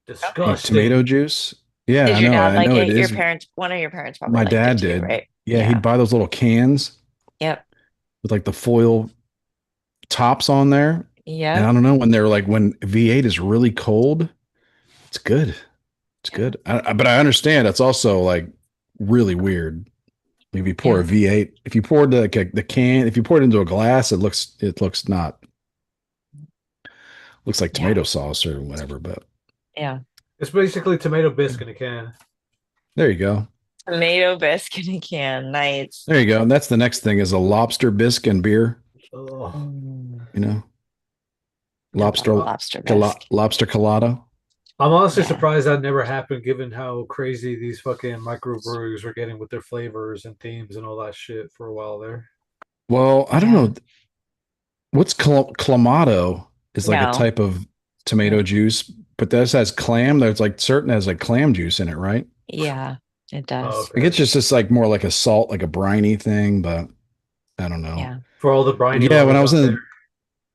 Like tomato
Disgusting.
juice. Yeah,
Did your dad
I
like
know it
it? Your
is.
parents, one of your parents probably
My
liked it
dad
too,
did.
right?
Yeah, he'd
Yeah.
buy those little cans
Yep.
with like the foil tops on there. And I
Yep.
don't know when V8 is really cold, it's good. It's
Yeah.
good. But I understand it's also like really weird. If you pour a
Yeah.
V8, if you pour the can, if you pour it into a glass, it looks not looks like
Yeah.
tomato sauce or whatever. But
Yeah.
It's basically tomato bisque in a can.
there you go.
Tomato biscuit in a can. Nice.
There you go. And that's the next thing is a lobster bisque and beer.
Oh.
Mm,
You know,
I love
lobster
lobster bisque.
lobster colada.
I'm honestly
Yeah.
surprised that never happened given how crazy these fucking microbreweries were getting with their flavors and themes and all that shit for a while there.
Well, I don't
Yeah.
know what's clamato. It's like a
No.
type of tomato
Mm.
juice, but this has clam. There's like certain has like clam juice in it, right?
Yeah, it
Oh,
does.
Like it's
okay.
just like more like a salt, like a briny thing, but I don't know.
Yeah.
For all the
But
briny
yeah,
lovers out there.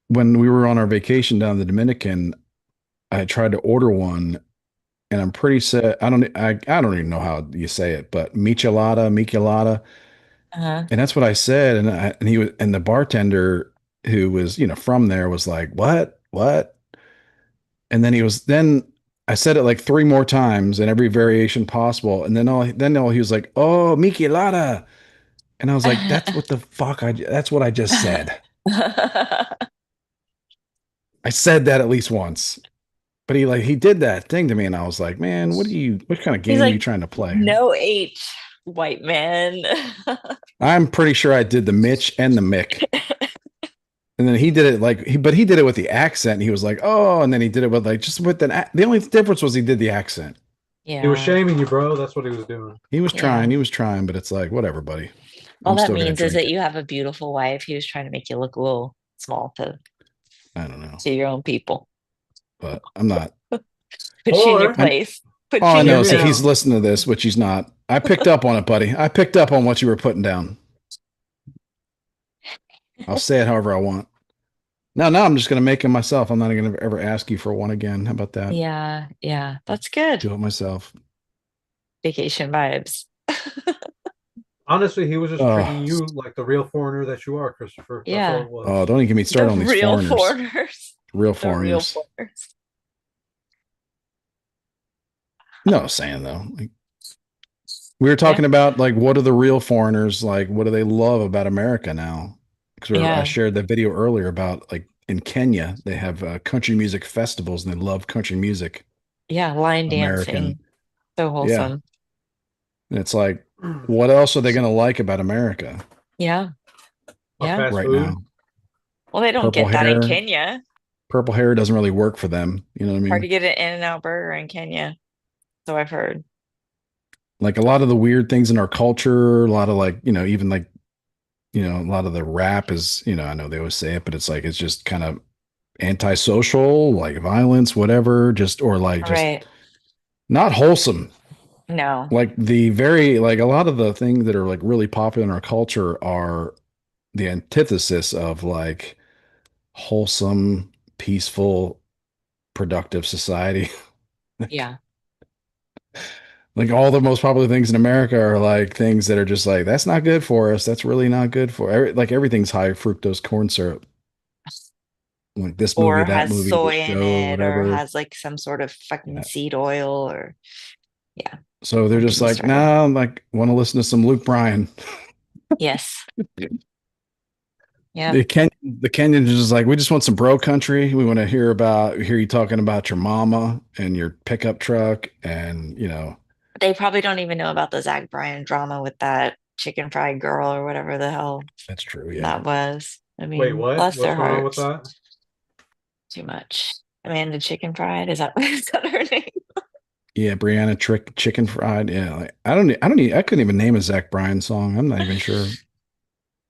when we were on our vacation down in the Dominican, I tried to order one, and I'm pretty set. I don't even know how you say it, but michelada,
Uh-huh.
and that's what I said. And he was, and the bartender who was from there was like, what? And then I said it like three more times in every variation possible, and then all he was like, oh, michelada, and I was like, that's what the fuck that's what I just said. I said that at least once. But he did that thing to me, and I was like, man, what kind of
He's
game are you
like,
trying to play?
no H, white man.
I'm pretty sure I did the Mitch and the Mick. And then he did it but he did it with the accent. And he was like, oh, and then he did it with like just with the only difference was he did the accent.
He was
Yeah,
shaming you, bro. That's what he was doing.
yeah.
He was trying, but it's like, whatever, buddy.
All
I'm
that
still gonna
means is
drink
that
it.
you have a beautiful wife. He was trying to make you look a little small
I don't know,
to your own people.
but I'm not.
Put you in your
Or
I
place. Put
All
you
I
in
hear
your
know is
me
if he's
out.
place.
listening to this, which he's not, I picked up on it, buddy. I picked up on what you were putting down. I'll say it however I want. Now I'm just gonna make him myself. I'm not gonna ever ask you for one again. How about that?
Yeah, yeah. That's good.
Do it myself.
Vacation vibes.
Honestly, he was just treating
Oh,
you like the real foreigner that you are, Christopher. That's all
Yeah.
it was.
oh, don't even get me
The
started on these
real
foreigners.
foreigners.
Real
The real
foreigners.
foreigners.
No, I'm saying though. Like, we were
Yeah.
talking about like what are the real foreigners like? What do they love about America now? Because I
Yeah.
shared that video earlier about like in Kenya they have country music festivals and they love country music.
Yeah. Line
American,
dancing. So
yeah.
wholesome.
And it's like, what else are they gonna like about America
Yeah.
Our
Yeah.
fast
right
food.
now?
Well, they don't
Purple
get that in
hair,
Kenya.
purple hair doesn't really work for them. You know what I
Hard to
mean?
get an In-N-Out burger in Kenya. So I've heard.
Like a lot of the weird things in our culture, a lot of like, even like, a lot of the rap is, I know they always say it, but it's like it's just kind of antisocial, like violence, whatever, just or like
All
just
right.
not wholesome.
No.
Like the very like a lot of the things that are like really popular in our culture are the antithesis of like wholesome, peaceful, productive society.
Yeah.
Like all the most popular things in America are like things that are just like that's not good for us. That's really not good for like everything's high fructose corn syrup. Like this movie,
Or
that
has
movie, this
soy in
show,
it or
whatever.
has like some sort of fucking
Yeah.
seed oil or yeah.
So they're
Don't
just
get me
like,
started.
nah, I'm like want to listen to some Luke Bryan.
Yes. Yeah.
The Kenyans are just like, we just want some bro country. We want to hear you talking about your mama and your pickup truck and
They probably don't even know about the Zach Bryan drama with that chicken fried girl or whatever the hell
that's true. Yeah.
that was. I
Wait,
mean,
what?
bless
What's
their
going on with
hearts.
that?
Too much. Amanda Chicken Fried. Is that is that her name?
Yeah, Brianna Trick Chicken Fried. Yeah, like I couldn't even name a Zach Bryan song. I'm not even sure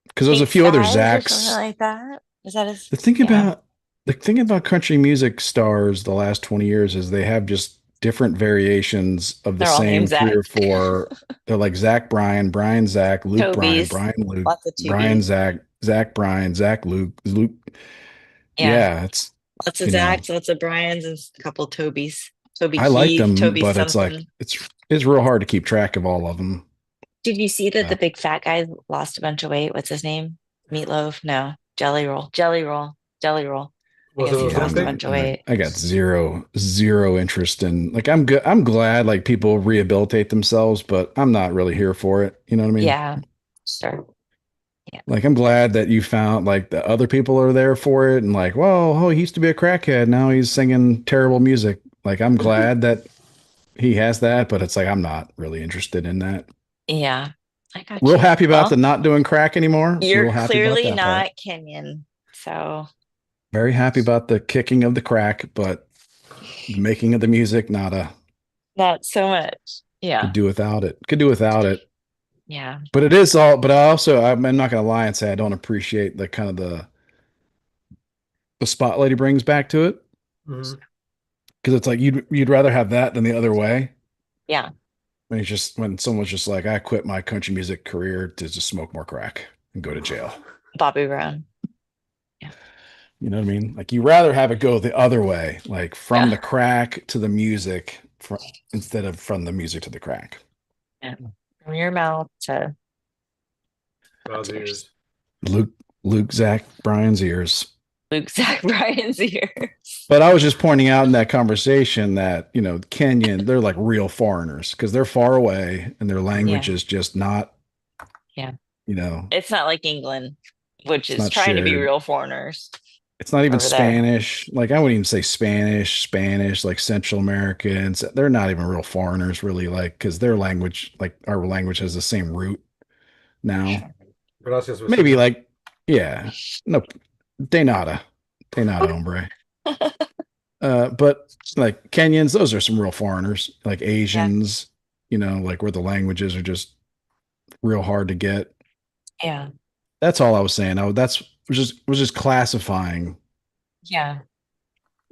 because there's a
Pink
few other
Skies or something
Zachs.
like that. Is that his?
The thing
Yeah.
about the thing about country music stars the last 20 years is they have just different variations of the
They're all
same
named
three
Zach.
or four. They're like Zach Bryan, Brian Zach, Luke Bryan,
Toby's.
Brian Luke,
Lots of
Brian
Tubies.
Zach, Zach Bryan, Zach Luke, Luke.
Yeah.
Yeah, it's
Lots of
you know,
Zachs, lots of Brian's, and a couple Tobys. Toby
I like
Keith,
them,
Toby
but it's like
something.
it's real hard to keep track of all of them.
Did you see that
Uh,
the big fat guy lost a bunch of weight? What's his name? Meatloaf? No. Jelly Roll. Jelly Roll. Jelly Roll. I
Was it
guess he's
Yeah,
lost a
Ozempic?
bunch of weight.
I got zero interest in like I'm good. I'm glad like people rehabilitate themselves, but I'm not really here for it. You know what I mean?
Yeah. Sure. Yeah.
Like I'm glad that you found like the other people are there for it and like, well, oh, he used to be a crackhead. Now he's singing terrible music. Like I'm glad that he has that, but it's like I'm not really interested in that.
Yeah. I got
Real
you.
happy about the
Well,
not doing crack anymore.
you're
Real happy about
clearly
that part.
not Kenyan. So
Very happy about the kicking of the crack, but the making of the music, not a
not so much.
could
Yeah.
do without it. Could do without it.
Yeah.
But it is all, but I also, I'm not going to lie and say I don't appreciate the kind of the spotlight he brings back to it.
Mhm.
Because it's like you'd rather have that than the other way.
Yeah.
When he's just when someone's just like, I quit my country music career to just smoke more crack and go to jail.
Bobby Brown. Yeah.
You know what I mean? Like you rather have it go the other way, like from
Yeah.
the crack to the music, instead of from the music to the crack.
Yeah. From your mouth to
God's
yours.
ears.
Luke, Luke, Zach, Brian's ears.
Luke Zach Bryan's ears.
But I was just pointing out in that conversation that, Kenyan, they're like real foreigners because they're far away and their language
Yeah.
is just not,
Yeah.
you know,
It's not like England, which
it's
is
not
trying to be
shared.
real foreigners
It's not even
over there.
Spanish. Like I wouldn't even say Spanish, like Central Americans. They're not even real foreigners, really, like because their language, like our language, has the same root now.
Sure.
Gracias,
Maybe
vecino.
like, yeah, no, de nada, hombre. But like Kenyans, those are some real foreigners. Like
Yeah.
Asians, like where the languages are just real hard to get.
Yeah.
That's all I was saying. That's was just classifying.
Yeah.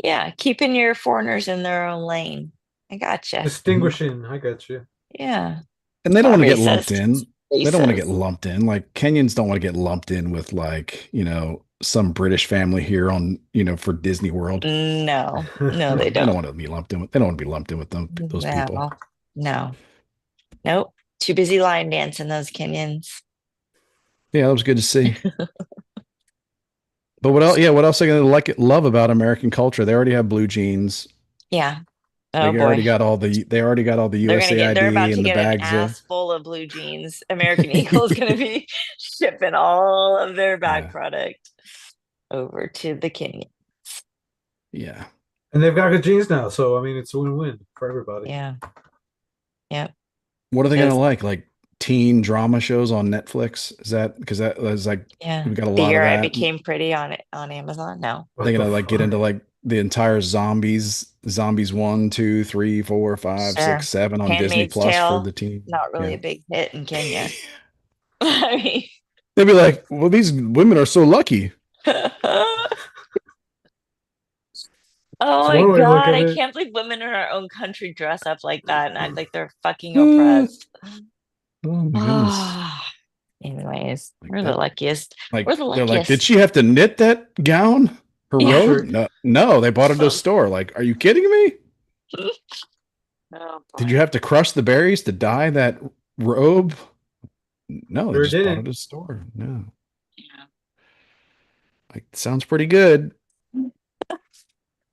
Yeah. Keeping your foreigners in their own lane. I gotcha.
Mhm.
Distinguishing. I got you.
Yeah.
And they don't
Not
want to get lumped
racist.
in. They don't want to get
Racist.
lumped in. Like Kenyans don't want to get lumped in with like, some British family here on, for Disney World.
No. No,
No,
they
they don't
don't.
want to be lumped in with. They don't want to be lumped in with those people.
No. No. Nope. Too busy line dancing, those Kenyans.
Yeah, that was good to see. But what else? Yeah, what else are they gonna love about American culture? They already have blue jeans.
Yeah. Oh
They already
boy.
got all the
They're
USAID
about to
and the
get an
bags of
ass full of blue jeans. American Eagle is going to be shipping all of their back
yeah,
product over to the Kenya.
yeah.
And they've got good genes now, so I mean, it's a win-win for everybody.
Yeah. Yep.
What are they gonna
Because,
like? Like teen drama shows on Netflix? Is that because that is like
yeah.
we got a
The
lot of
Year I
that?
Became Pretty on it on Amazon. No.
They're
What the
gonna like get
fuck?
into like the entire zombies 1, 2, 3, 4, 5, 6,
Sure.
7 on Disney
Handmaid's
Plus for
Tale,
the teen.
not really
Yeah.
a big hit in Kenya. I mean,
They'd be like, well, these women are so lucky.
oh
It's
my
one way to look
God,
at
I
it.
can't believe women in our own country dress up like that and act like they're fucking
Oh
oppressed.
my goodness.
Ah, anyways,
Like
we're the
that.
luckiest. We're
Like
the
they're like, did
luckiest.
she have to knit that gown? Her
I'm
Yeah.
robe?
sure.
No, no, they bought it at a store. Like, are you kidding me?
Oh
Did you
boy.
have to crush the berries to dye that robe? No, they
Sure
just bought it at
didn't.
a store. No.
Yeah.
Like sounds pretty good.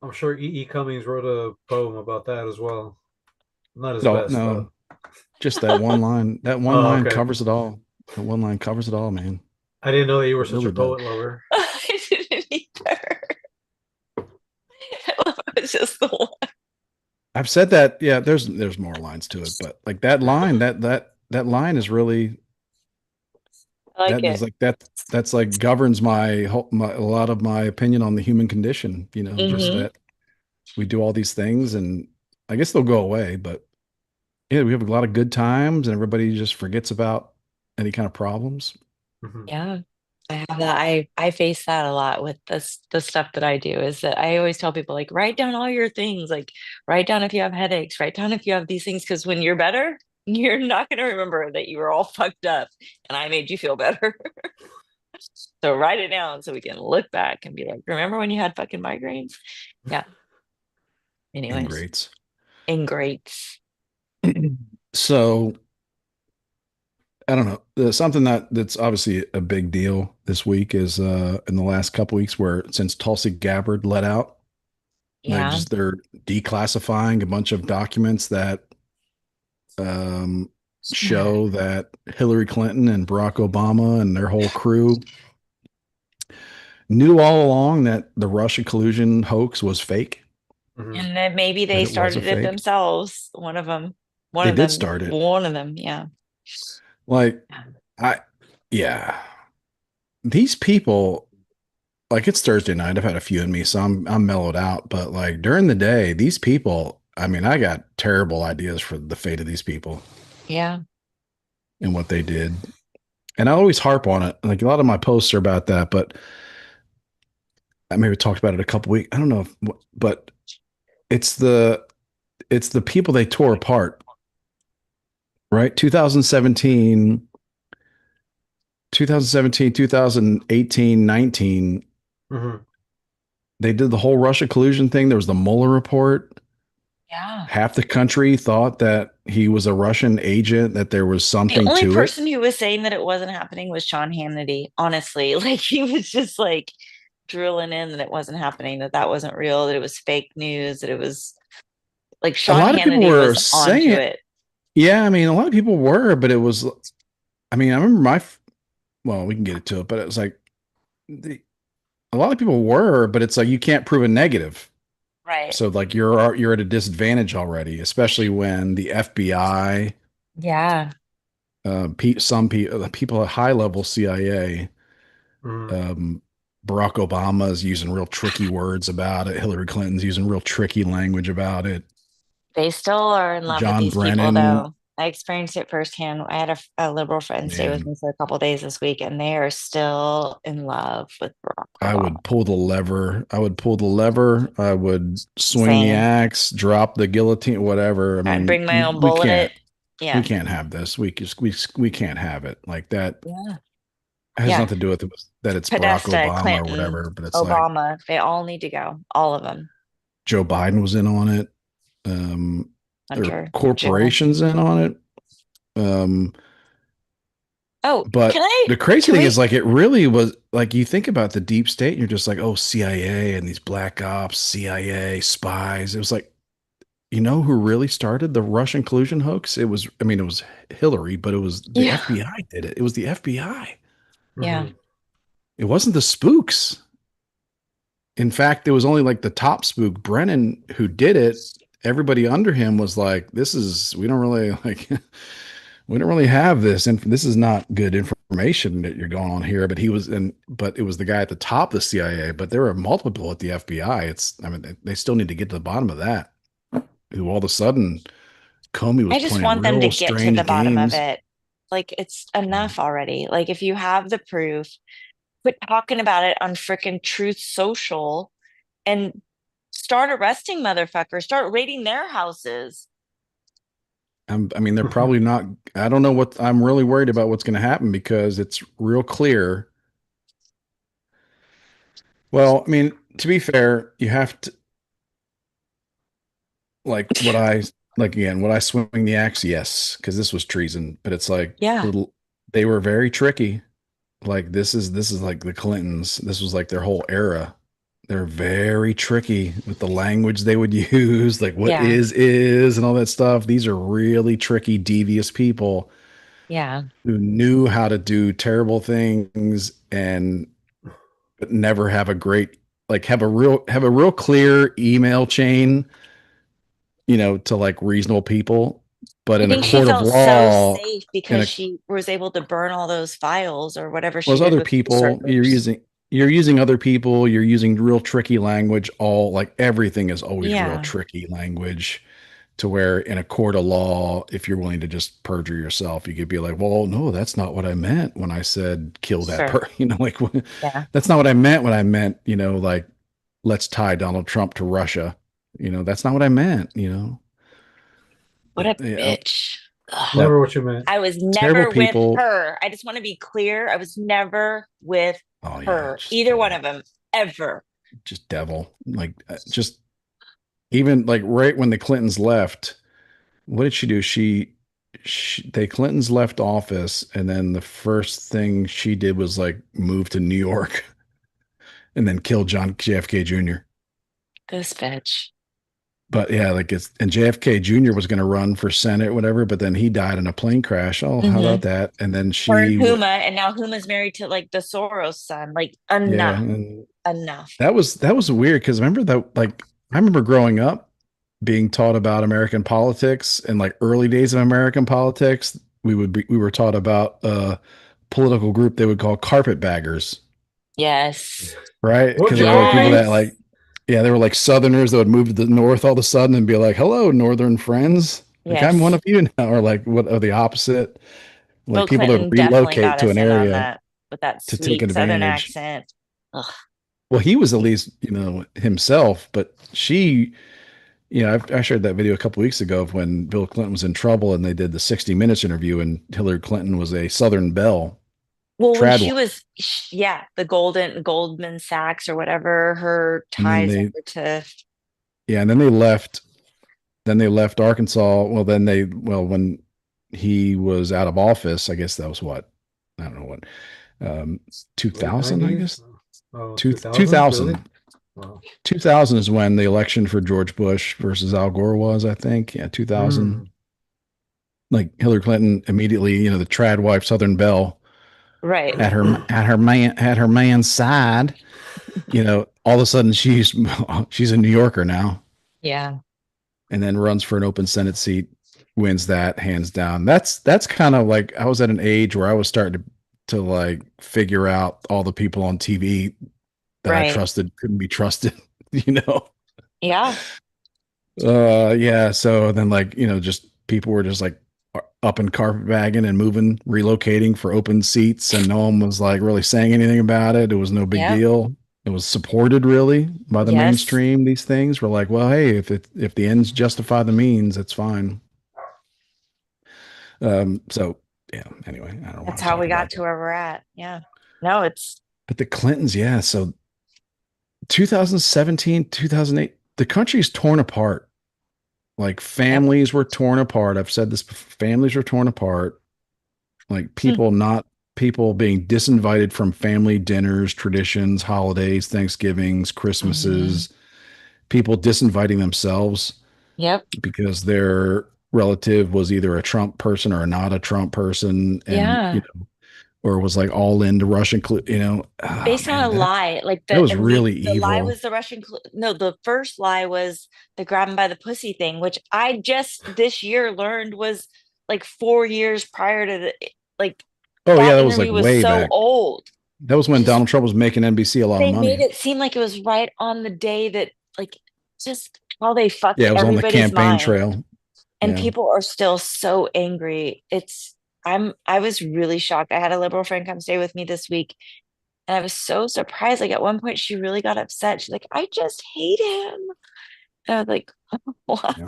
I'm sure E. E. Cummings wrote a poem about that as well. Not his
No,
best
no,
though.
just that one line. That one
Oh,
line
okay.
covers it all. That one line covers it all, man.
I didn't know that you were
It
such a
really does.
poet lover.
I didn't either. It was just the one.
I've said that. Yeah, there's more lines to it, but like that line, that line is really
I like
that is
it.
like that's like governs a lot of my opinion on the human condition. Just
Hmm.
Hmm.
that we do all these things, and I guess they'll go away, but yeah, we have a lot of good times, and everybody just forgets about any kind of problems.
Hmm.
Yeah. I have that. I face that a lot with the stuff that I do is that I always tell people like write down all your things, like write down if you have headaches, write down if you have these things, because when you're better, you're not going to remember that you were all fucked up and I made you feel better. So write it down so we can look back and be like, remember when you had fucking migraines? Yeah. Anyways,
Ingrates.
ingrates.
So I don't know. Something that's obviously a big deal this week is in the last couple weeks where since Tulsi Gabbard let out,
Yeah.
they're declassifying a bunch of documents that um, show that Hillary Clinton and Barack Obama and their whole crew knew all along that the Russia collusion hoax was fake,
Hmm.
And then maybe
that
they
it was a
started it
fake.
themselves. One of them. One
They
of
did
them.
start it.
One of them. Yeah.
Like, I, yeah, these people, like it's Thursday night. I've had a few in me, so I'm mellowed out. But like during the day, these people, I mean, I got terrible ideas for the fate of these people
Yeah.
and what they did. And I always harp on it. Like a lot of my posts are about that, but I maybe talked about it a couple weeks. I don't know, but it's the it's the people they tore apart, right? 2017, 2018, 19.
Hmm.
They did the whole Russia collusion thing. There was the Mueller report.
Yeah.
Half the country thought that he was a Russian agent, that there was
The
something
only
to it.
person who was saying that it wasn't happening was Sean Hannity, honestly. Like he was just like drilling in that it wasn't happening, that that wasn't real, that it was fake news, that it was like
A
Sean
lot of people
Hannity
were
was onto
saying,
it.
yeah, I mean, a lot of people were, but it was, I mean, I remember well, we can get into it, but it was like, the, a lot of people were, but it's like you can't prove a negative.
Right.
So like you're at a disadvantage already, especially when the FBI,
Yeah.
some people at high level CIA,
Hmm.
um, Barack Obama is using real tricky words about it. Hillary Clinton's using real tricky language about it.
They still are in love with
John
these people,
Brennan,
though. I experienced it firsthand. I had a liberal friend stay with
man,
me for a couple days this week, and they are still in love with Barack
I
Obama.
would pull the lever. I would pull the lever. I would swing the
Same.
axe, drop the guillotine, whatever. I
I'd
mean,
bring my own
we
bullet.
can't, we
Yeah.
can't have this. We can't have it like that.
Yeah.
It has
Yeah.
nothing to do with it, that it's Barack
Podesta,
Obama or
Clinton,
whatever, but it's like
Obama, they all need to go. All of them.
Joe Biden was in on it. There were
Hunter, Joe.
corporations in on it. Um,
Oh,
but the crazy
can
thing is,
we,
like, it really was like you think about the deep state, and you're just like, oh, CIA and these black ops, CIA spies. It was like, you know, who really started the Russian collusion hoax? It was, I mean, it was Hillary, but it was the
yeah.
FBI did it. It was the FBI.
Yeah.
Hmm.
It wasn't the spooks. In fact, it was only like the top spook, Brennan, who did it. Everybody under him was like, "This is we don't really like, we don't really have this, and this is not good information that you're going on here." But he was, and but it was the guy at the top of the CIA. But there were multiple at the FBI. It's, I mean, they still need to get to the bottom of that. Who all of a sudden Comey was
I just
playing
want them to
real
get to the
strange
bottom of
games.
it. Like, it's enough already. Like, if you have the proof, quit talking about it on freaking Truth Social and start arresting motherfuckers, start raiding their houses.
I mean, they're probably not. I don't know what I'm really worried about what's going to happen because it's real clear. Well, I mean, to be fair, you have to like what I like again, what I swing the axe, yes, because this was treason, but it's like
Yeah.
little they were very tricky. Like this is like the Clintons. This was like their whole era. They're very tricky with the language they would use, like what
Yeah.
is and all that stuff. These are really tricky, devious people
Yeah.
who knew how to do terrible things and but never have a great like have a real clear email chain, to like reasonable people. But
I
in a
think she
court of
felt so
law,
safe
in
because
a
she was able to burn all those files or whatever she
was
did
other
with the
people,
servers.
you're using other people, you're using real tricky language, all like everything is always real
Yeah.
tricky language to where in a court of law, if you're willing to just perjure yourself, you could be like, well, no, that's not what I meant when I said kill that
Sure.
person. Like
Yeah.
that's not what I meant when I meant, like let's tie Donald Trump to Russia. That's not what I meant.
What a
Yeah,
bitch. Ugh.
but
Never what you meant.
I was
terrible
never with
people.
her. I just want to be clear. I was never with
Oh yeah,
her, either one of them, ever.
just devil. Like just even like right when the Clintons left, what did she do? They Clintons left office, and then the first thing she did was like move to New York and then kill John JFK Jr.
This bitch.
But yeah, like and JFK Jr. was going to run for Senate, or whatever, but then he died in a plane crash. Oh, how
Hmm.
about that? And then
Her and Huma, and now Huma's married to like the Soros son. Like,
yeah,
enough,
and
enough.
that was weird because remember that like I remember growing up being taught about American politics and like early days of American politics. We were taught about a political group they would call carpetbaggers,
Yes.
right?
What,
Because they were like people
Joe?
that
Yes.
like, yeah, they were like Southerners that would move to the north all of a sudden and be like, "Hello, Northern friends." Like I'm one
Yes.
of you now, or like what are the opposite? Like
Bill
people that would
Clinton definitely
relocate
got
to
us
an
in on
area
that with that
to take
sweet Southern
advantage.
accent. Ugh.
Well, he was at least, himself, but she, I shared that video a couple weeks ago of when Bill Clinton was in trouble and they did the 60 Minutes interview, and Hillary Clinton was a Southern Belle
Well, when
trad
she
wife.
was, yeah, the Goldman Sachs or whatever, her
And then
ties over to,
yeah, and then they left Arkansas. When he was out of office, I guess that was what, I don't know what, um,
Late
2000, I
90s?
guess.
Oh,
Two,
2000s, really?
2000.
Wow.
2000 is when the election for George Bush versus Al Gore was, I think. Yeah, 2000.
Mm.
Like Hillary Clinton immediately, the trad wife Southern Belle
right.
at her man's side. All of a sudden she's a New Yorker now,
Yeah.
and then runs for an open Senate seat, wins that hands down. That's kind of like I was at an age where I was starting to like figure out all the people on TV that I
Right.
trusted couldn't be trusted, you know.
Yeah.
Yeah. So then, like, just people were just like up and carpetbagging and moving, relocating for open seats, and no one was like really saying anything about it. It was no big
Yep.
deal. It was supported really by the
Yes.
mainstream. These things were like, well, hey, if the ends justify the means, it's fine. So yeah. Anyway, I don't know why
That's
I'm
how we
talking
got
about
to
that.
where we're at. Yeah. No, it's,
But the Clintons, yeah. So 2017, 2008, the country's torn apart. Like
yep.
families were torn apart. I've said this, families were torn apart. Like
Hmm.
people being disinvited from family dinners, traditions, holidays, Thanksgivings,
Hmm.
Christmases, people disinviting themselves
Yep.
because their relative was either a Trump person or not a Trump person, and
Yeah.
or was like all into Russian, oh
Based on
man,
a lie, like
that was
and the
really
the lie
evil.
was the no, the first lie was the grab him by the pussy thing, which I just this year learned was like 4 years prior to the like
Oh yeah,
that
that was like
interview was
way
so
back.
old.
That was when
Just
Donald Trump was making NBC a lot of
they made
money.
it seem like it was right on the day that like just how they fucked
Yeah, it was on the
everybody's
campaign
mind.
trail.
And
Yeah.
people are still so angry. I was really shocked. I had a liberal friend come stay with me this week, and I was so surprised. Like at one point she really got upset. She's like, I just hate him. And I was like, wow.
Yeah.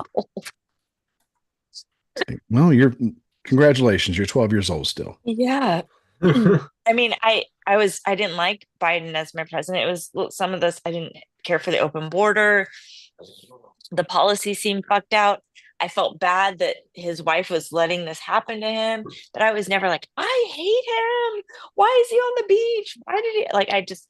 Well, congratulations. You're 12 years old still.
Yeah. I mean, I didn't like Biden as my president. It was some of this I didn't care for the open border. The policy seemed fucked out. I felt bad that his wife was letting this happen to him, but I was never like, I hate him. Why is he on the beach? Why did he like I just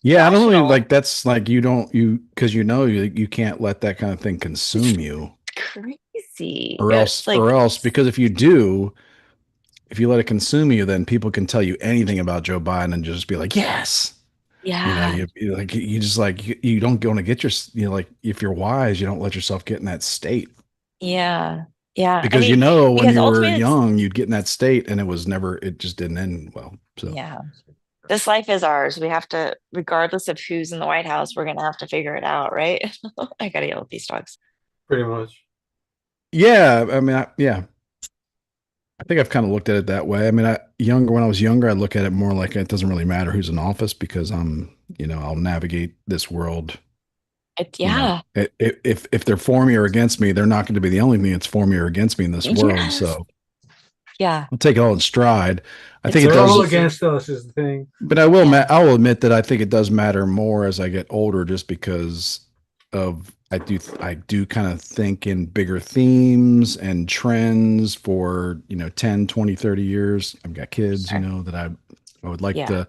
Yeah, I don't really
rational.
like that's like you don't you because you can't let that kind of thing
It's
consume you
crazy.
or
It's like,
else because if you let it consume you, then people can tell you anything about Joe Biden and just be like, yes.
yeah,
You just like you don't want to get your like if you're wise, you don't let yourself get in that state.
yeah, yeah. I
Because
mean,
when
because
you were
ultimately it's
young, you'd get in that state and it just didn't end well. So
yeah. This life is ours. We have to, regardless of who's in the White House, we're gonna have to figure it out, right? I gotta yell at these dogs.
Pretty much.
yeah, I mean, yeah, I think I've kind of looked at it that way. I mean, when I was younger, I look at it more like it doesn't really matter who's in office because I'll navigate this world.
Yeah.
If they're for me or against me, they're not going to be the only thing that's for me or against me in this world.
Yes.
So
Yeah.
I'll take it all in stride. I think
It's
it
They're all
does,
crazy.
against us, is the thing.
but
Yeah.
I will admit that I think it does matter more as I get older, just because of I do kind of think in bigger themes and trends for 10, 20, 30 years. I've got kids,
Sure.
that I would
Yeah.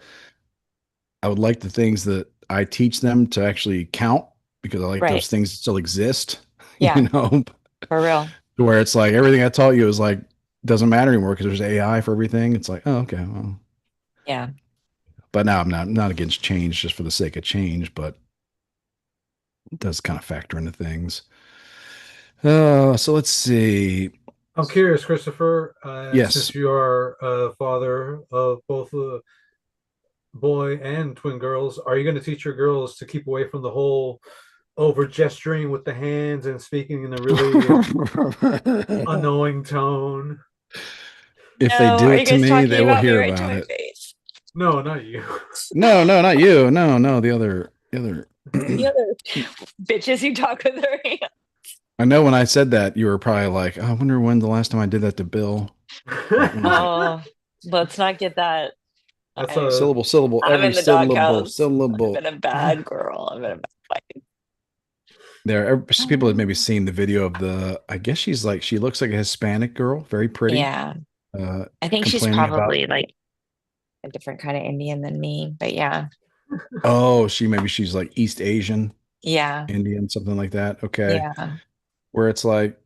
I would like the things that I teach them to actually count, because I like
Right.
those things to still exist,
Yeah.
to
For real.
where it's like everything I taught you is like doesn't matter anymore because there's AI for everything. It's like, oh, okay, well,
Yeah.
but now I'm not against change just for the sake of change, but it does kind of factor into things. So let's see.
I'm curious, Christopher,
Yes.
since you are a father of both a boy and twin girls, are you going to teach your girls to keep away from the whole over gesturing with the hands and speaking in a really annoying tone?
If they
No,
do
are
it
you
to
guys
me, they
talking
will
about me
hear
right to
about
my
it.
face?
No, not you.
No, no, not you. No, no, the other.
The other bitches you talk with her hands.
I know when I said that, you were probably like, oh, I wonder when the last time I did that to Bill. But when was it?
Oh, let's not get that.
That's
I'm
a
Syllable, syllable,
I'm
every
in the
syllable,
doghouse. I've
syllable.
been a bad girl. I've been a bad
People have
wife.
maybe seen the video of the, I guess she looks like a Hispanic girl, very pretty,
Yeah.
uh,
I think she's
complaining about,
probably like a different kind of Indian than me, but yeah.
oh, maybe she's like East Asian,
Yeah.
Indian, something like that. Okay.
Yeah.
Where it's like,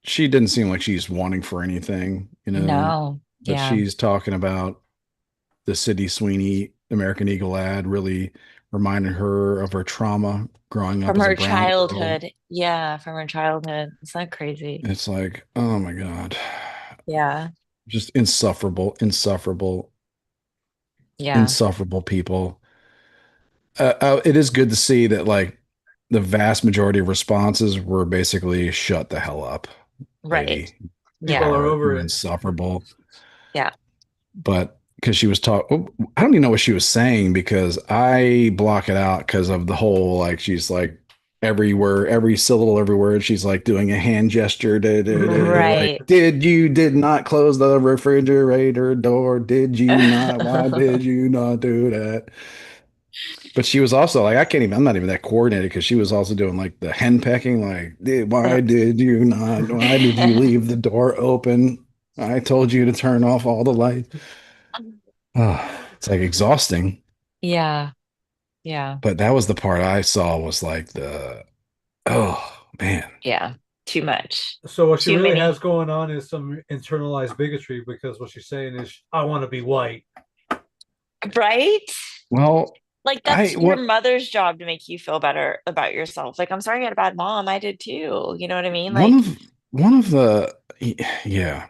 she didn't seem like she's wanting for anything,
No.
but
Yeah.
she's talking about the Sydney Sweeney American Eagle ad really reminded her of her trauma growing up
From
as a
her
brown girl.
childhood. Yeah, from her childhood. It's not crazy.
It's like, oh my God,
Yeah.
just insufferable, insufferable,
Yeah.
insufferable people. It is good to see that like the vast majority of responses were basically shut the hell up,
Right.
lady.
People
Yeah.
are
You're
over it.
insufferable.
Yeah.
But because she was talking, I don't even know what she was saying because I block it out because of the whole like she's like everywhere, every syllable, every word. She's like doing a hand gesture, like
Right.
did not close the refrigerator door? Did you not? Why did you not do that? But she was also like, I can't even. I'm not even that coordinated because she was also doing like the hen pecking. Like, why did you not? Why did you leave the door open? I told you to turn off all the lights. Oh, it's like exhausting.
Yeah. Yeah.
But that was the part I saw was like oh man.
Yeah. Too much.
So what she
Too
really has
many.
going on is some internalized bigotry because what she's saying is, I want to be white.
Right?
Well,
Like
I
that's your
what
mother's job to make you feel better about yourself. Like, I'm sorry you had a bad mom. I did too. You know what I mean?
one
Like,
of one of the yeah.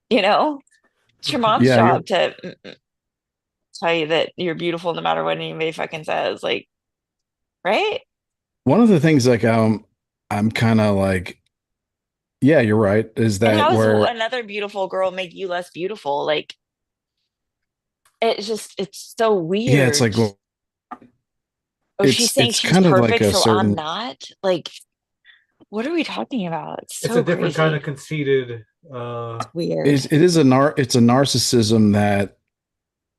you know, it's your mom's
Yeah,
job
you're
to tell you that you're beautiful no matter what anybody fucking says. Like, right?
one of the things like I'm kind of like yeah, you're right. Is
And
that
how does
where
another beautiful girl make you less beautiful? Like, it's so
yeah, it's
weird.
like well,
Oh, she's saying
it's
she's
kind of like
perfect,
a
so I'm
certain
not. Like, what are we talking about? It's
It's a
so
different kind
crazy.
of conceited.
It's weird.
it is it's a narcissism that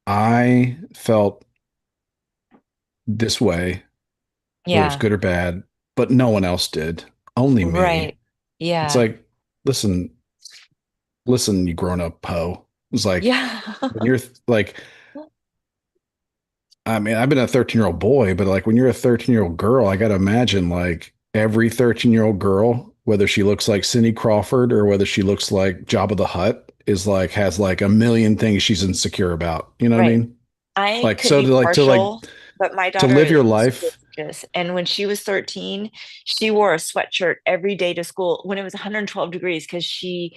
I felt this way, whether it's
Yeah.
good or bad, but no one else did. Only me.
Right.
It's
Yeah.
like, listen, listen, you grown up Poe. It's like
Yeah.
when you're like, I mean, I've been a 13-year-old boy, but like when you're a 13-year-old girl, I got to imagine like every 13-year-old girl, whether she looks like Cindy Crawford or whether she looks like Jabba the Hutt, is like has like a million things she's insecure about. You know what I
Right.
mean?
I
Like
could
so
be
to
partial, but my
to
daughter
live your
is
life.
gorgeous. And when she was 13, she wore a sweatshirt every day to school when it was 112 degrees because she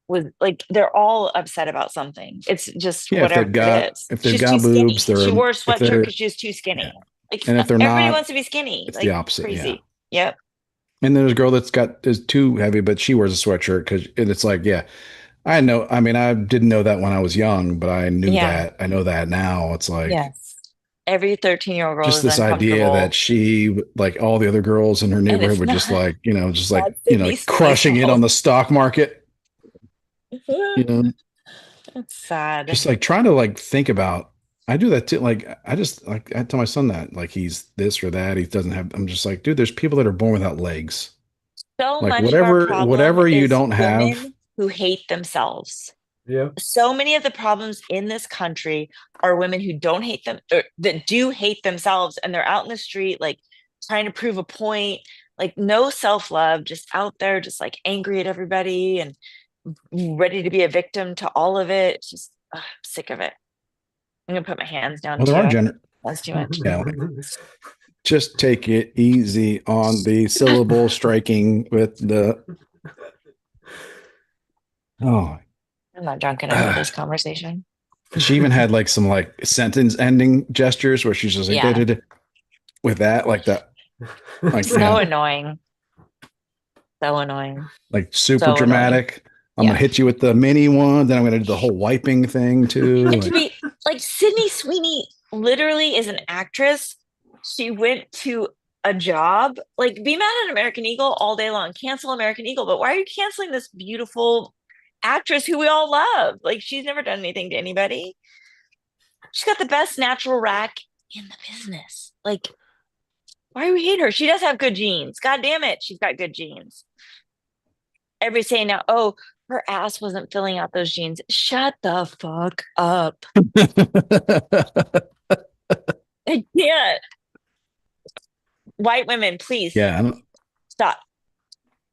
was like, they're all upset about something. It's just
Yeah,
whatever it is.
if they've
She's too
got boobs,
skinny. She
they're
wore a
if
sweatshirt
they're
because she was too
yeah,
skinny. Like,
and if they're
everybody
not,
wants to be skinny,
it's the
like
opposite. Yeah.
crazy. Yep.
And then there's a girl that's got is too heavy, but she wears a sweatshirt because it's like, yeah, I know. I mean, I didn't know that when I was young, but I knew
Yeah.
that. I know that now. It's like
Yes. Every 13-year-old girl
just
is
this idea that
uncomfortable.
she, like all the other girls in her
And
neighborhood,
it's
were just
not,
like,
not Sydney
like
Sweeney's
crushing it on
fault.
the stock market. You know,
It's sad.
just like trying to like think about. I do that too. Like I just like I tell my son that like he's this or that. He doesn't have. I'm just like, dude, there's people that are born without legs.
So
Like
much of our problem
whatever you
is
don't have.
women who hate themselves.
Yeah.
So many of the problems in this country are women who don't hate them or that do hate themselves and they're out in the street like trying to prove a point, like no self-love, just out there just like angry at everybody and ready to be a victim to all of it. It's just I'm sick of it. I'm gonna put my hands down
Well, there
too.
are gender.
That's too much.
Yeah, like just take it easy on the syllable striking with the. Oh,
I'm not drunk enough for
uh,
this conversation.
she even had like some like sentence ending gestures where she's just like
Yeah.
with that like that like
So annoying. So annoying.
like super
So annoying.
dramatic. I'm gonna
Yeah.
hit you with the mini one, then I'm gonna do the whole wiping thing too.
And
Like,
Like Sydney Sweeney literally is an actress. She went to a job. Like, be mad at American Eagle all day long. Cancel American Eagle. But why are you canceling this beautiful actress who we all love? Like, she's never done anything to anybody. She's got the best natural rack in the business. Like, why do we hate her? She does have good genes. God damn it. She's got good genes. Everybody's saying now, oh, her ass wasn't filling out those genes. Shut the fuck up. I can't. White women, please
Yeah,
stop.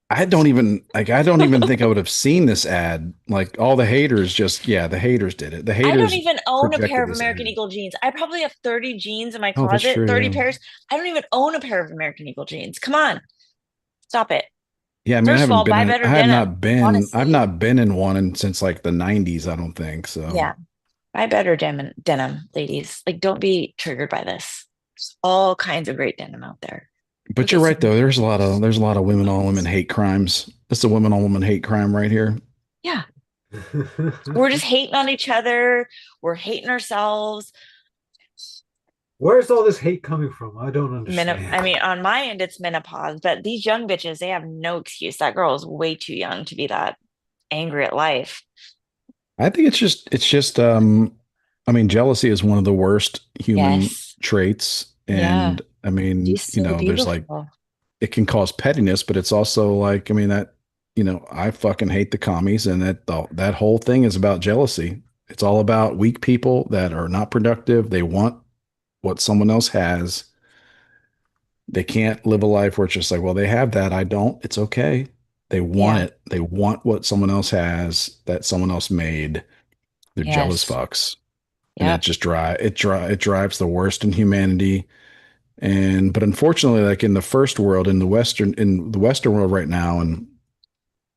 I don't even like. I don't even think I would have seen this ad. Like all the haters, just yeah, the haters did it. The
I don't
haters
even own a pair
projected
of
this
American
ad.
Eagle jeans. I probably have 30 jeans in my
Oh, that's
closet,
true.
30
Yeah,
pairs. I don't even own a pair of American Eagle jeans. Come on, stop it.
yeah. I mean, I
First of
haven't
all,
been
buy
in.
better
I have
denim,
not been. I've
honestly.
not been in one since like the '90s. I don't think so.
Yeah, buy better denim, ladies. Like, don't be triggered by this. There's all kinds of great denim out there.
But
Look
you're
at
right though.
Sydney.
There's a lot of women on women hate crimes. That's a women on woman hate crime right here.
Yeah, we're just hating on each other. We're hating ourselves.
Where's all this hate coming from? I don't
I
understand.
mean, on my end, it's menopause, but these young bitches, they have no excuse. That girl is way too young to be that angry at life.
I think it's just I mean jealousy is one of the worst human
Yes.
traits
Yeah.
and I mean,
She's so
there's like
beautiful.
it can cause pettiness, but it's also like I mean that I fucking hate the commies and that whole thing is about jealousy. It's all about weak people that are not productive. They want what someone else has. They can't live a life where it's just like, well, they have that, I don't. It's okay. They want
Yeah.
it. They want what someone else has that someone else made. They're jealous
Yes.
fucks. And
Yep.
it drives the worst in humanity. And but unfortunately, like in the Western world right now, and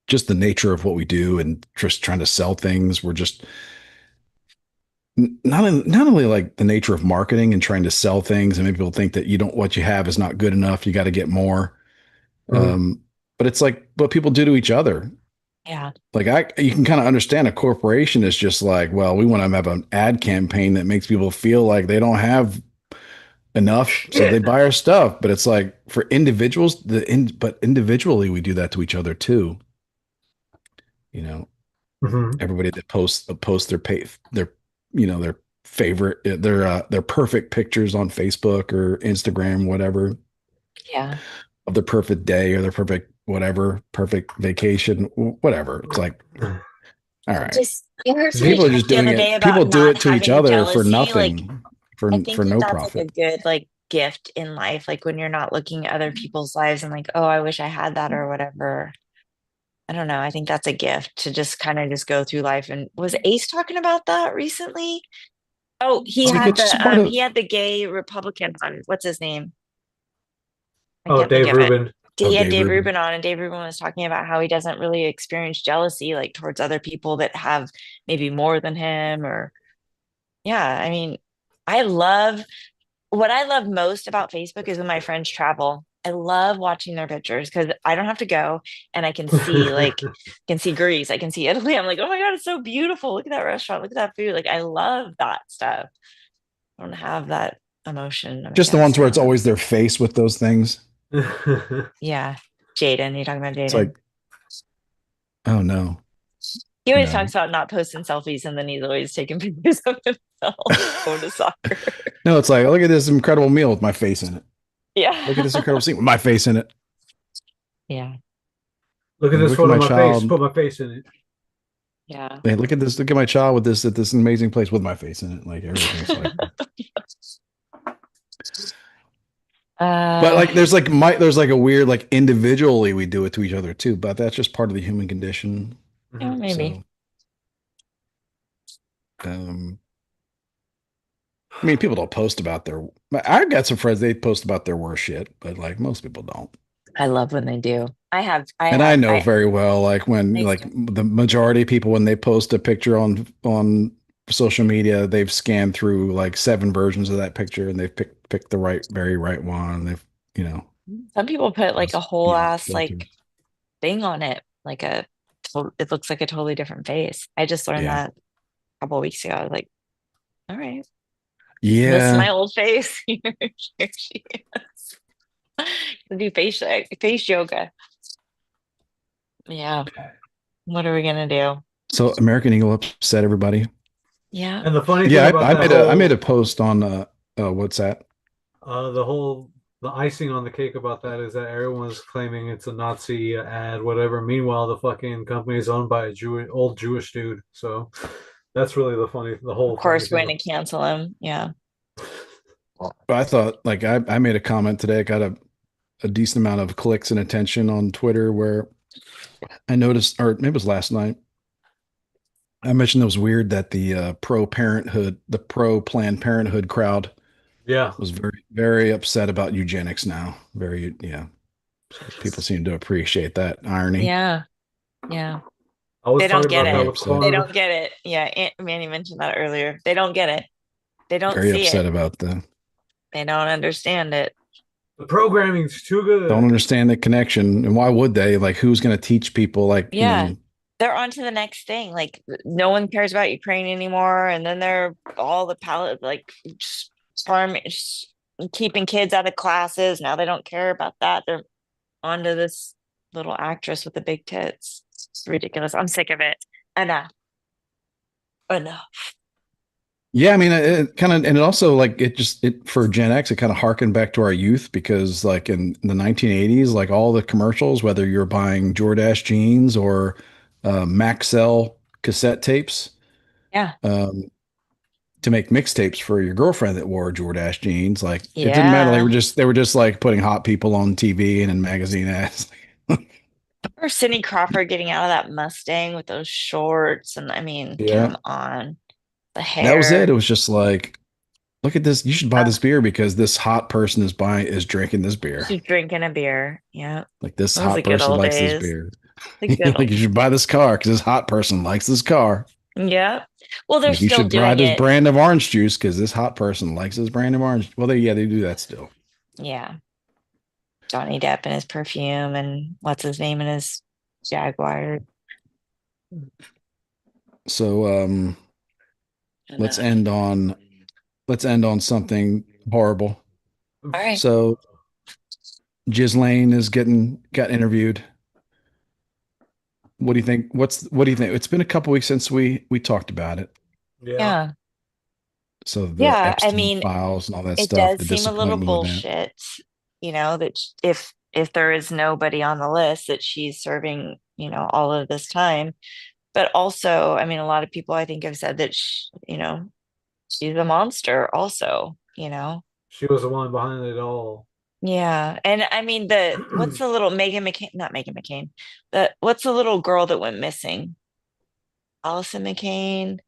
just the nature of what we do and just trying to sell things, we're just not only like the nature of marketing and trying to sell things and make people think that you don't what you have is not good enough, you got to get more.
Mhm.
Um, but it's like what people do to each other.
Yeah.
Like you can kind of understand a corporation is just like, well, we want to have an ad campaign that makes people feel like they don't have enough, so they
Shit.
buy our stuff. But it's like for individuals, but individually we do that to each other too. You know,
Mhm.
everybody that posts their favorite their perfect pictures on Facebook or Instagram, whatever,
Yeah.
of their perfect day or their perfect whatever, perfect vacation, whatever. It's like, all right.
Just, you heard somebody
People are
talk
just
the
doing
other day
it. People
about
do it
not
to each
having
other for
jealousy. Like,
nothing,
I
for
think that
no
that's like a
profit.
good, like, gift in life. Like, when you're not looking at other people's lives and like, oh, I wish I had that or whatever. I don't know. I think that's a gift to just kind of just go through life. And was Ace talking about that recently? Oh,
It's like it's just a part of.
he had the gay Republican on. What's his name? I
Oh,
can't think
Dave
of it.
Rubin.
Oh,
He had
Dave
Dave
Rubin.
Rubin on, and Dave Rubin was talking about how he doesn't really experience jealousy like towards other people that have maybe more than him or yeah, I mean, I love what I love most about Facebook is when my friends travel. I love watching their pictures because I don't have to go and I can see can see Greece, I can see Italy. I'm like, oh my God, it's so beautiful. Look at that restaurant, look at that food. Like I love that stuff. I don't have that emotion, I
Just the
guess.
ones
I
where
don't
it's
know.
always their face with those things.
Yeah. Jaden, you're talking about
It's
Jaden.
like, oh no,
He always
no,
talks about not posting selfies and then he's always taking pictures of himself going to soccer.
no. It's like, look at this incredible meal with my face in it. Look at
Yeah.
this incredible scene with my face in it.
Yeah.
Look at
Like,
this
look at
photo of
my
my face.
child.
Put my face in it.
Yeah.
Hey, look at this. Look at my child with this at this amazing place with my face in it. Like everything's like, but
uh
like there's like a weird like individually we do it to each other too. But that's just part of the human condition.
yeah,
Mhm.
maybe.
So, um, I mean, people don't post about their. I've got some friends they post about their worst shit, but like most people don't.
I love when they do.
And I know very well, like when
I
like
start.
the majority of people when they post a picture on social media, they've scanned through like 7 versions of that picture and they've picked the very right one. They've you know
Some people put like a whole ass like
filters.
thing on it, like it looks like a totally different face. I just learned
Yeah,
that a couple of weeks ago. I was like, All right. Miss my
Yeah.
old face. Here she is. Do face yoga. Yeah. What are we gonna do?
So American Eagle upset everybody.
Yeah.
And the funny thing
Yeah,
about
I
that
made a
whole
post on what's that?
the whole the icing on the cake about that is that everyone's claiming it's a Nazi ad, whatever. Meanwhile, the fucking company is owned by a old Jewish dude. So that's really the
Of
whole funny
course, we're
thing.
gonna cancel him. Yeah.
I thought like I made a comment today. I got a decent amount of clicks and attention on Twitter where I noticed, or maybe it was last night. I mentioned it was weird that the pro Planned Parenthood crowd
Yeah,
was very upset about eugenics now. Very, yeah. So people seem to appreciate that irony.
Yeah. Yeah.
I was
They don't
talking
get
about that
Very
it.
with
upset.
They
Connor.
don't get it. Yeah. Manny mentioned that earlier. They don't get it. They don't
Very
see it.
upset about the
They don't understand it.
The programming's too
don't
good.
understand the connection. And why would they? Like, who's going to teach people? Like,
Yeah. They're on to the next thing. Like no one cares about Ukraine anymore. And then they're all the palette like farm keeping kids out of classes. Now they don't care about that. They're onto this little actress with the big tits. It's ridiculous. I'm sick of it. Enough. Enough.
yeah, I mean, it kind of, and it also like it for Gen X, it kind of harkened back to our youth because like in the 1980s, like all the commercials, whether you're buying Jordache jeans or Maxell cassette tapes,
Yeah.
um, to make mixtapes for your girlfriend that wore Jordache jeans, like it didn't matter.
Yeah.
They were just like putting hot people on TV and in magazine ads.
Or Cindy Crawford getting out of that Mustang with those shorts. And I mean,
Yeah,
come on. The
that was it. It
hair.
was just like, look at this. You should buy
Uh,
this beer because this hot person is drinking this beer.
she's drinking a beer. Yeah.
Like this
Those are the
hot
good
person
old
likes this
days.
beer.
The good
Like
old.
you should buy this car because this hot person likes this car.
Yeah. Well, they're
Like you
still
should try
doing
this
it.
brand of orange juice because this hot person likes this brand of orange. Well, they do that still.
Yeah. Johnny Depp and his perfume and what's his name in his Jaguar.
So let's
Enough.
end on let's end on something horrible.
All right.
So Ghislaine is getting got interviewed. What do you think? What do you think? It's been a couple weeks since we talked about it.
Yeah,
Yeah.
So the
Yeah. I
Epstein
mean,
files and all that
it
stuff,
does
the
seem a little
disappointment with that.
bullshit, that if there is nobody on the list that she's serving, all of this time. But also, I mean, a lot of people I think have said that she's a monster also.
she was the one behind it all.
Yeah. And I mean the what's the little Megan McCain, not Megan McCain, what's the little girl that went missing? Allison McCain,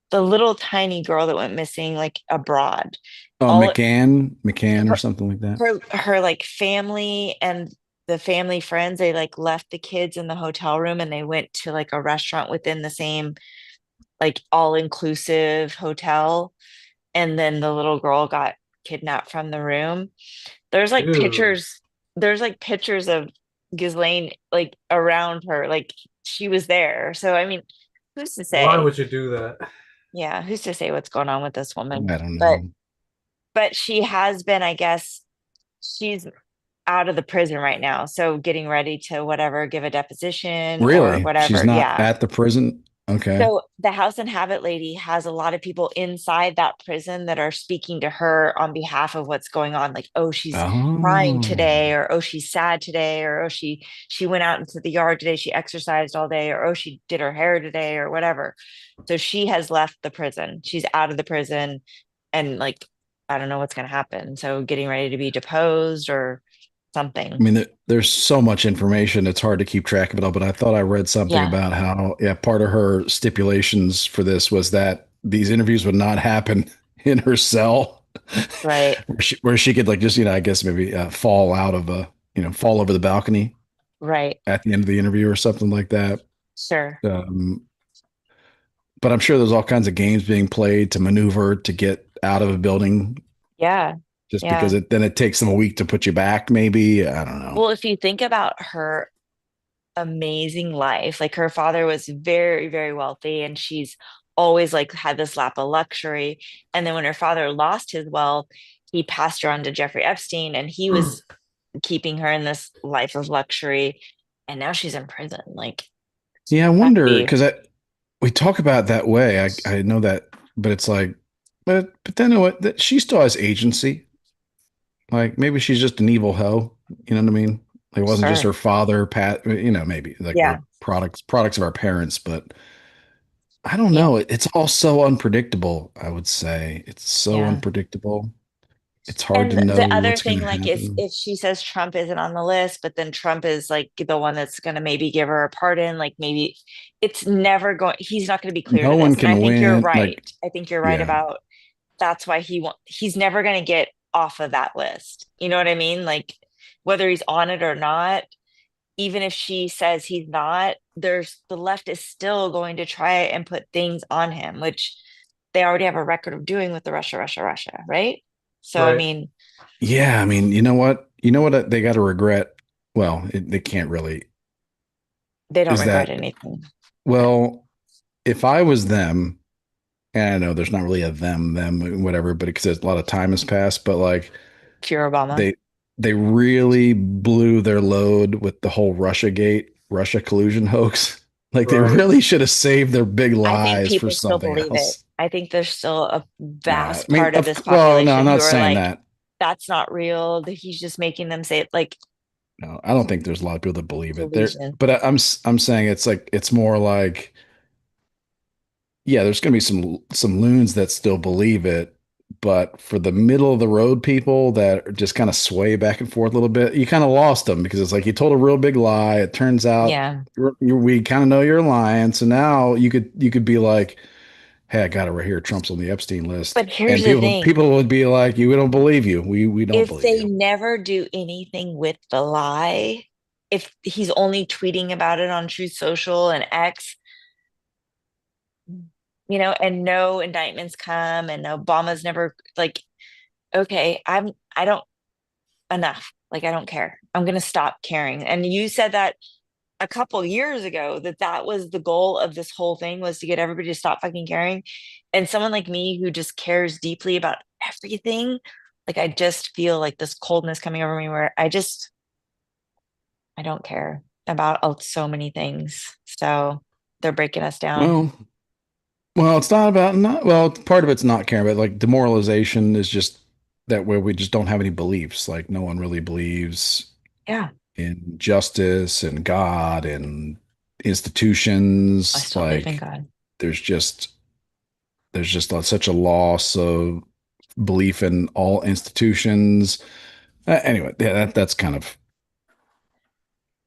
the little tiny girl that went missing like abroad.
Oh,
All
McCann or
her
something like that.
her like family and the family friends, they like left the kids in the hotel room and they went to like a restaurant within the same like all-inclusive hotel, and then the little girl got kidnapped from the room. There's like
Ew.
pictures, there's like pictures of Ghislaine like around her, like she was there. So I mean, who's to
Why
say?
would you do that?
Yeah, who's to say what's going on with this woman?
I don't
But
know.
she has been, I guess, she's out of the prison right now. So getting ready to whatever, give a deposition or
Really? She's
whatever.
not
Yeah.
at the prison? Okay.
So the House and Habit lady has a lot of people inside that prison that are speaking to her on behalf of what's going on. Like, oh, she's crying
Oh.
today, or oh, she's sad today, or oh, she went out into the yard today, she exercised all day, or oh, she did her hair today, or whatever. So she has left the prison. She's out of the prison, and like, I don't know what's going to happen. So getting ready to be deposed or
I
something.
mean, there's so much information, it's hard to keep track of it all, but I thought I read something
Yeah,
about how, yeah, part of her stipulations for this was that these interviews would not happen in her cell
right,
where she could like just, I guess maybe fall out of fall over the balcony
right,
at the end of the interview or something like that.
sure.
Um, but I'm sure there's all kinds of games being played to maneuver to get out of a building
Yeah,
just because
yeah.
then it takes them a week to put you back, maybe. I don't know.
Well, if you think about her amazing life, like her father was very, very wealthy, and she's always like had this lap of luxury. And then when her father lost his wealth, he passed her on to Jeffrey Epstein, and he was keeping her in this life of luxury. And now she's in prison. Like,
Yeah, I
gotta
wonder
be
because we talk about it that way. I know that, but it's like, but then what? That she still has agency. Like maybe she's just an evil hoe. You know what I mean? It wasn't just
sure.
her father, Pat. You know, maybe like we're
Yeah.
products of our parents, but I don't
Yeah.
know. It's all so unpredictable. I would say it's so
Yeah.
unpredictable. It's hard to
And
know
the other
what's going
thing,
to
like
happen.
if she says Trump isn't on the list, but then Trump is like the one that's going to maybe give her a pardon, like maybe it's never going, he's not going to be clear
No
to
one
this. And I
can
think you're
win.
right.
Like,
I think you're right
yeah,
about that's why he's never going to get off of that list. You know what I mean? Like whether he's on it or not, even if she says he's not, there's the left is still going to try and put things on him, which they already have a record of doing with the Russia, right? So I
Right.
mean,
yeah. I mean, you know what? You know what they got to regret. Well, they can't really.
they don't
Is
regret
that
anything.
well? If I was them, and I know there's not really a them, whatever, but because a lot of time has passed, but like
Fear Obama.
they they really blew their load with the whole Russia collusion hoax. Like they
Right.
really should have saved their big
I think
lies for
people still
something
believe it.
else.
I think there's still a
Nah,
vast
I mean,
part of this
well, no, I'm
population who
not
are
saying
like,
that.
that's not real. That he's just making them say it like
No, I don't think there's a lot of people that believe it. There,
delusion.
but I'm saying it's like it's more like yeah, there's going to be some loons that still believe it, but for the middle of the road people that just kind of sway back and forth a little bit, you kind of lost them because it's like you told a real big lie. It turns out
Yeah.
we kind of know you're lying, so now you could be like, "Hey, I got it right here. Trump's on the Epstein list,"
But here's
and
the
people
thing.
people would be like, "You we don't believe you. We don't
If
believe
they
you."
never do anything with the lie, if he's only tweeting about it on Truth Social and X, and no indictments come and Obama's never like, okay, I don't enough. Like I don't care. I'm gonna stop caring. And you said that a couple years ago that that was the goal of this whole thing was to get everybody to stop fucking caring. And someone like me who just cares deeply about everything, like I just feel like this coldness coming over me where I don't care about so many things. So they're breaking us down.
Well, well, it's not about not well. Part of it's not caring, but like demoralization is just that where we just don't have any beliefs. Like no one really believes
Yeah,
in justice and God and
I
institutions.
still believe in
Like
God.
there's just such a loss of belief in all institutions. Anyway, yeah, that's kind of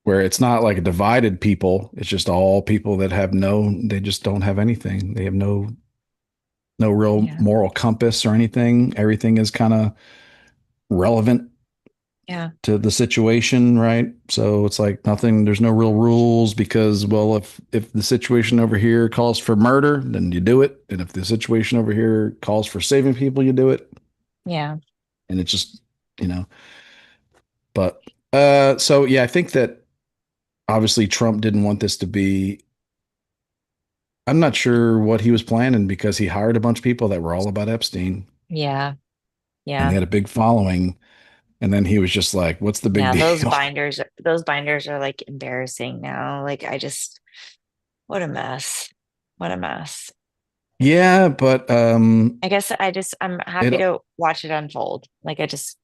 where it's not like a divided people. It's just all people that have they just don't have anything. They have no real
Yeah,
moral compass or anything. Everything is kind of relevant
yeah,
to the situation, right? So it's like nothing, there's no real rules because, well, if the situation over here calls for murder, then you do it. And if the situation over here calls for saving people, you do it.
yeah,
And it's just, you know, but so yeah, I think that obviously Trump didn't want this to be I'm not sure what he was planning because he hired a bunch of people that were all about Epstein
yeah,
and they
yeah.
had a big following. And then he was just like, what's the big
Yeah,
deal?
those binders are like embarrassing now. Like I just what a mess. What a mess.
Yeah, but
I guess I'm
it
happy to watch it unfold. Like I just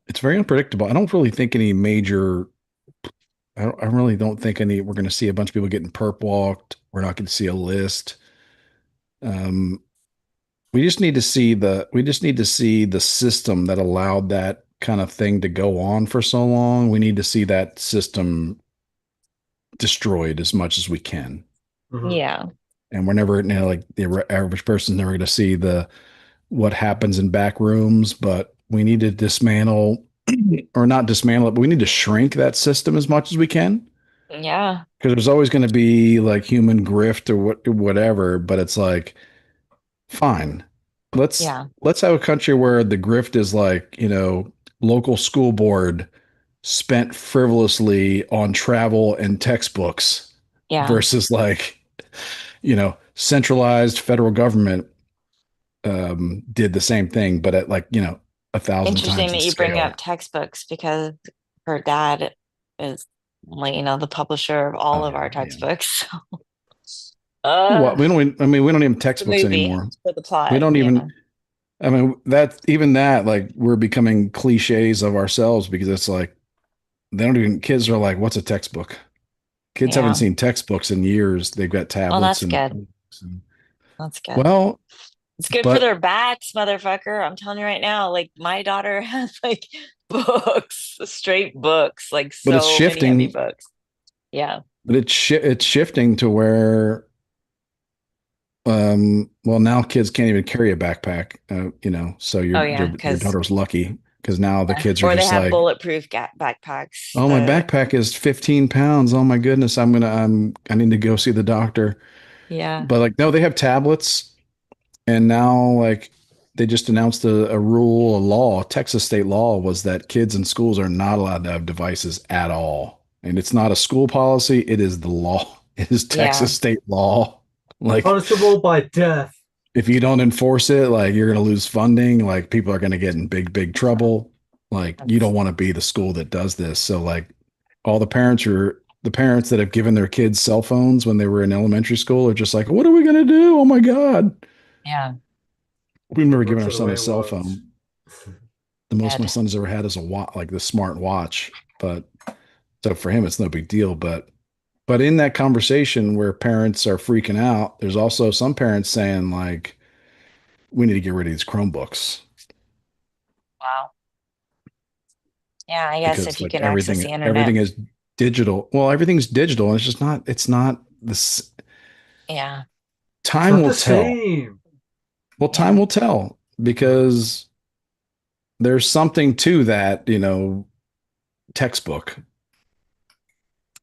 it's very unpredictable. I don't really think any major. I really don't think any. We're going to see a bunch of people getting perp walked. We're not going to see a list. Um, we just need to see the system that allowed that kind of thing to go on for so long. We need to see that system destroyed as much as we can.
Hmm.
yeah,
And we're never, like the average person's never going to see the what happens in back rooms, but we need to dismantle or not dismantle it, but we need to shrink that system as much as we can
yeah,
because there's always going to be like human grift or whatever. But it's like, fine, let's
yeah,
let's have a country where the grift is like local school board spent frivolously on travel and textbooks
yeah,
versus like centralized federal government did the same thing, but at like, 1,000
Interesting
times the
that you bring up
scale.
textbooks because her dad is, like, the publisher of all
Oh
of
yeah,
our
yeah.
textbooks.
What
Uh,
we don't. I mean, we don't even
the
textbooks
movie
anymore.
for the
We
plot.
don't
Yeah.
even. I mean, that even that like we're becoming cliches of ourselves because it's like they don't even. Kids are like, "What's a textbook?" Kids haven't
Yeah.
seen textbooks in years. They've got
Well,
tablets
that's
and.
good. That's good.
Well,
It's good for
but
their backs, motherfucker. I'm telling you right now, like my daughter has like books, straight books, like
but it's
so many heavy
shifting.
books. Yeah.
But it's shifting to where well now kids can't even carry a backpack, so
Oh
your
yeah,
your your
because
daughter was lucky because now the
yeah.
kids are
Or they
just
have
like,
bulletproof backpacks.
oh, my backpack is 15 pounds. Oh my goodness, I need to go see the doctor.
Yeah.
But like no, they have tablets. And now, like, they just announced a rule, a law. Texas state law was that kids in schools are not allowed to have devices at all. And it's not a school policy, it is the law. It is
Yeah.
Texas state law. Like,
Punishable by death.
if you don't enforce it, like, you're going to lose funding. Like, people are going to get in big, big trouble. Like, you
That's
don't want to be the school that does this. So, like, all the parents that have given their kids cell phones when they were in elementary school are just like, what are we going to do? Oh my God.
yeah.
We've never given
Reverts
our
to the
son
way
a
it
cell
was.
phone. The most my
Good.
son has ever had is a watch, like the smart watch. But so for him, it's no big deal. But in that conversation where parents are freaking out, there's also some parents saying like, we need to get rid of these Chromebooks
Wow. Yeah, I guess
because
if you
like
can access the
everything
internet.
is digital. Well, everything's digital. And it's not this.
Yeah.
It's
Time
not
will
the
tell.
same.
Well, time
Yeah.
will tell because there's something to that, textbook.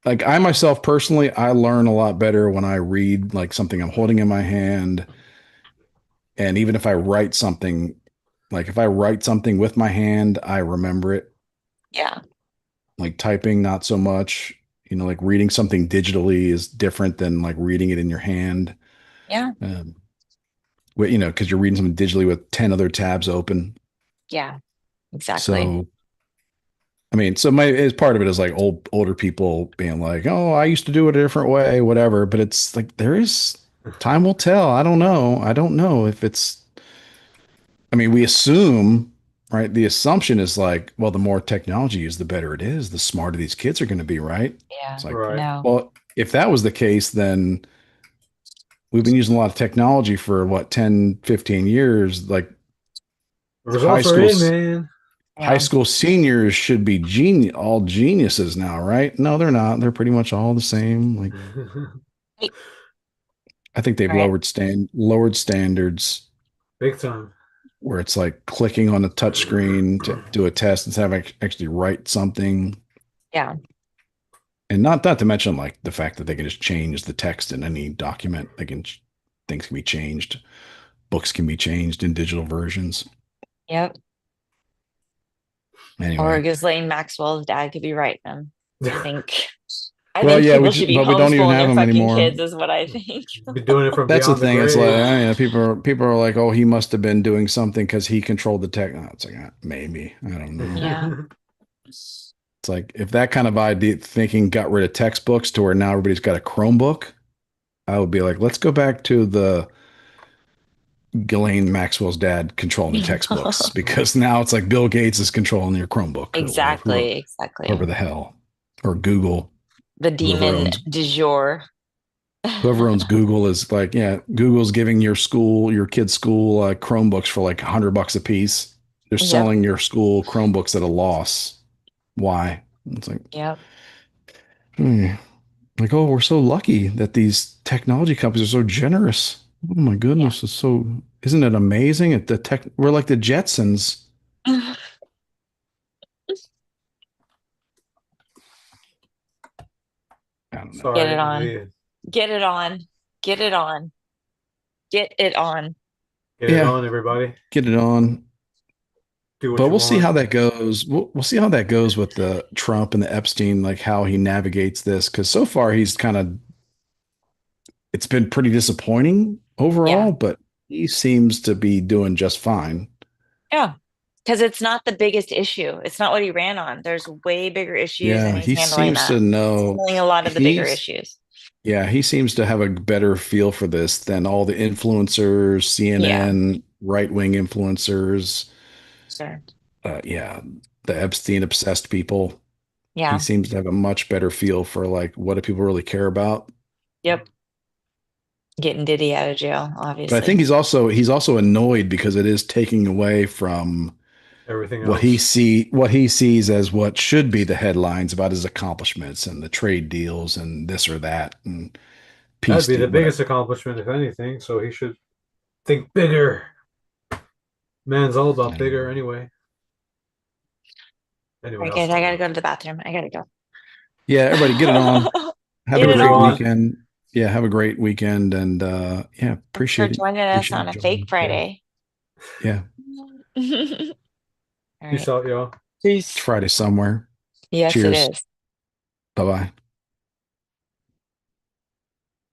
Like I myself personally, I learn a lot better when I read like something I'm holding in my hand. And even if I write something, like if I write something with my hand, I remember it.
Yeah.
Like typing, not so much. Like reading something digitally is different than like reading it in your hand.
Yeah.
Um, because you're reading something digitally with 10 other tabs open.
Yeah. Exactly.
So, I mean, so my as part of it is like older people being like, "Oh, I used to do it a different way, whatever." But it's like there is time will tell. I don't know. I don't know if it's. I mean, we assume, right? The assumption is like, well, the more technology you use, the better it is. The smarter these kids are going to be, right?
Yeah.
It's like,
Right.
No.
well, if that was the case, then we've been using a lot of technology for what 10, 15 years. Like
The
high
results are
school
in, man.
high
Yeah.
school seniors should be all geniuses now, right? No, they're not. They're pretty much all the same. Like
Right.
I think they've
Right.
lowered standards
Big time.
where it's like clicking on a touch screen to do a test instead of actually write something.
Yeah.
And not to mention like the fact that they can just change the text in any document. Things can be changed. Books can be changed in digital versions.
Yep. Or
Anyway,
Ghislaine Maxwell's dad could be right then. I think I
well,
think
yeah,
people should be
but we don't even
homeschooling
have
their
them
fucking
anymore.
kids, is what I think.
Be doing it from
That's the
beyond the
thing. It's like,
grave.
people are like, oh, he must have been doing something because he controlled the tech. No, it's like, maybe. I don't know.
Yeah.
It's like if that kind of idea thinking got rid of textbooks to where now everybody's got a Chromebook, I would be like, let's go back to the Ghislaine Maxwell's dad controlling the textbooks because now it's like Bill Gates is controlling your Chromebook or whatever,
Exactly.
whoever
Exactly.
the hell, or Google,
The
whoever
demon
owns
du jour.
whoever owns Google is like, yeah, Google's giving your kid's school Chromebooks for like $100 a piece. They're
Yep.
selling your school Chromebooks at a loss. Why? It's like,
Yep.
hmm. Like, oh, we're so lucky that these technology companies are so generous. Oh my
Yeah.
goodness, isn't it amazing? We're like the Jetsons. I don't know.
Get it
Sorry,
on. Get it on. Get it on. Get it on.
get it
Yeah,
on, everybody.
get it on.
Do what
But
you
we'll see
want.
how that goes. We'll see how that goes with the Trump and the Epstein, like how he navigates this. Because so far he's kind of it's been pretty disappointing overall,
Yeah.
but he seems to be doing just fine.
Yeah. Because it's not the biggest issue. It's not what he ran on. There's way bigger issues, and
Yeah,
he's
he
handling
seems to
that. He's
know
handling a lot of the bigger
he's
issues.
yeah, he seems to have a better feel for this than all the influencers,
Yeah.
CNN, right-wing influencers,
Sure.
yeah, the Epstein obsessed people. He
Yeah.
seems to have a much better feel for like what do people really care about.
Yep. Getting Diddy out of jail,
But I think
obviously.
he's also annoyed because it is taking away from
Everything else.
what he sees as what should be the headlines about his accomplishments and the trade deals and this or that and
That'd
peace
be the
deal,
biggest
whatever.
accomplishment, if anything. So he should think bigger. Man's all about bigger
Anyway.
anyway.
All
Anyway,
right,
I'll
guys, I
stop
gotta
now.
go to the bathroom. I gotta go.
Yeah, everybody get it on. Have a
Get
Have a
it
great
great
one.
on.
weekend. Yeah, have a great weekend and yeah,
Thanks for joining us
appreciate
on
you
a fake
joining. Yeah.
Friday.
Yeah.
All
Peace
right.
out, y'all.
It's
Peace.
Friday somewhere.
Yes, it
Cheers.
is.
Bye-bye.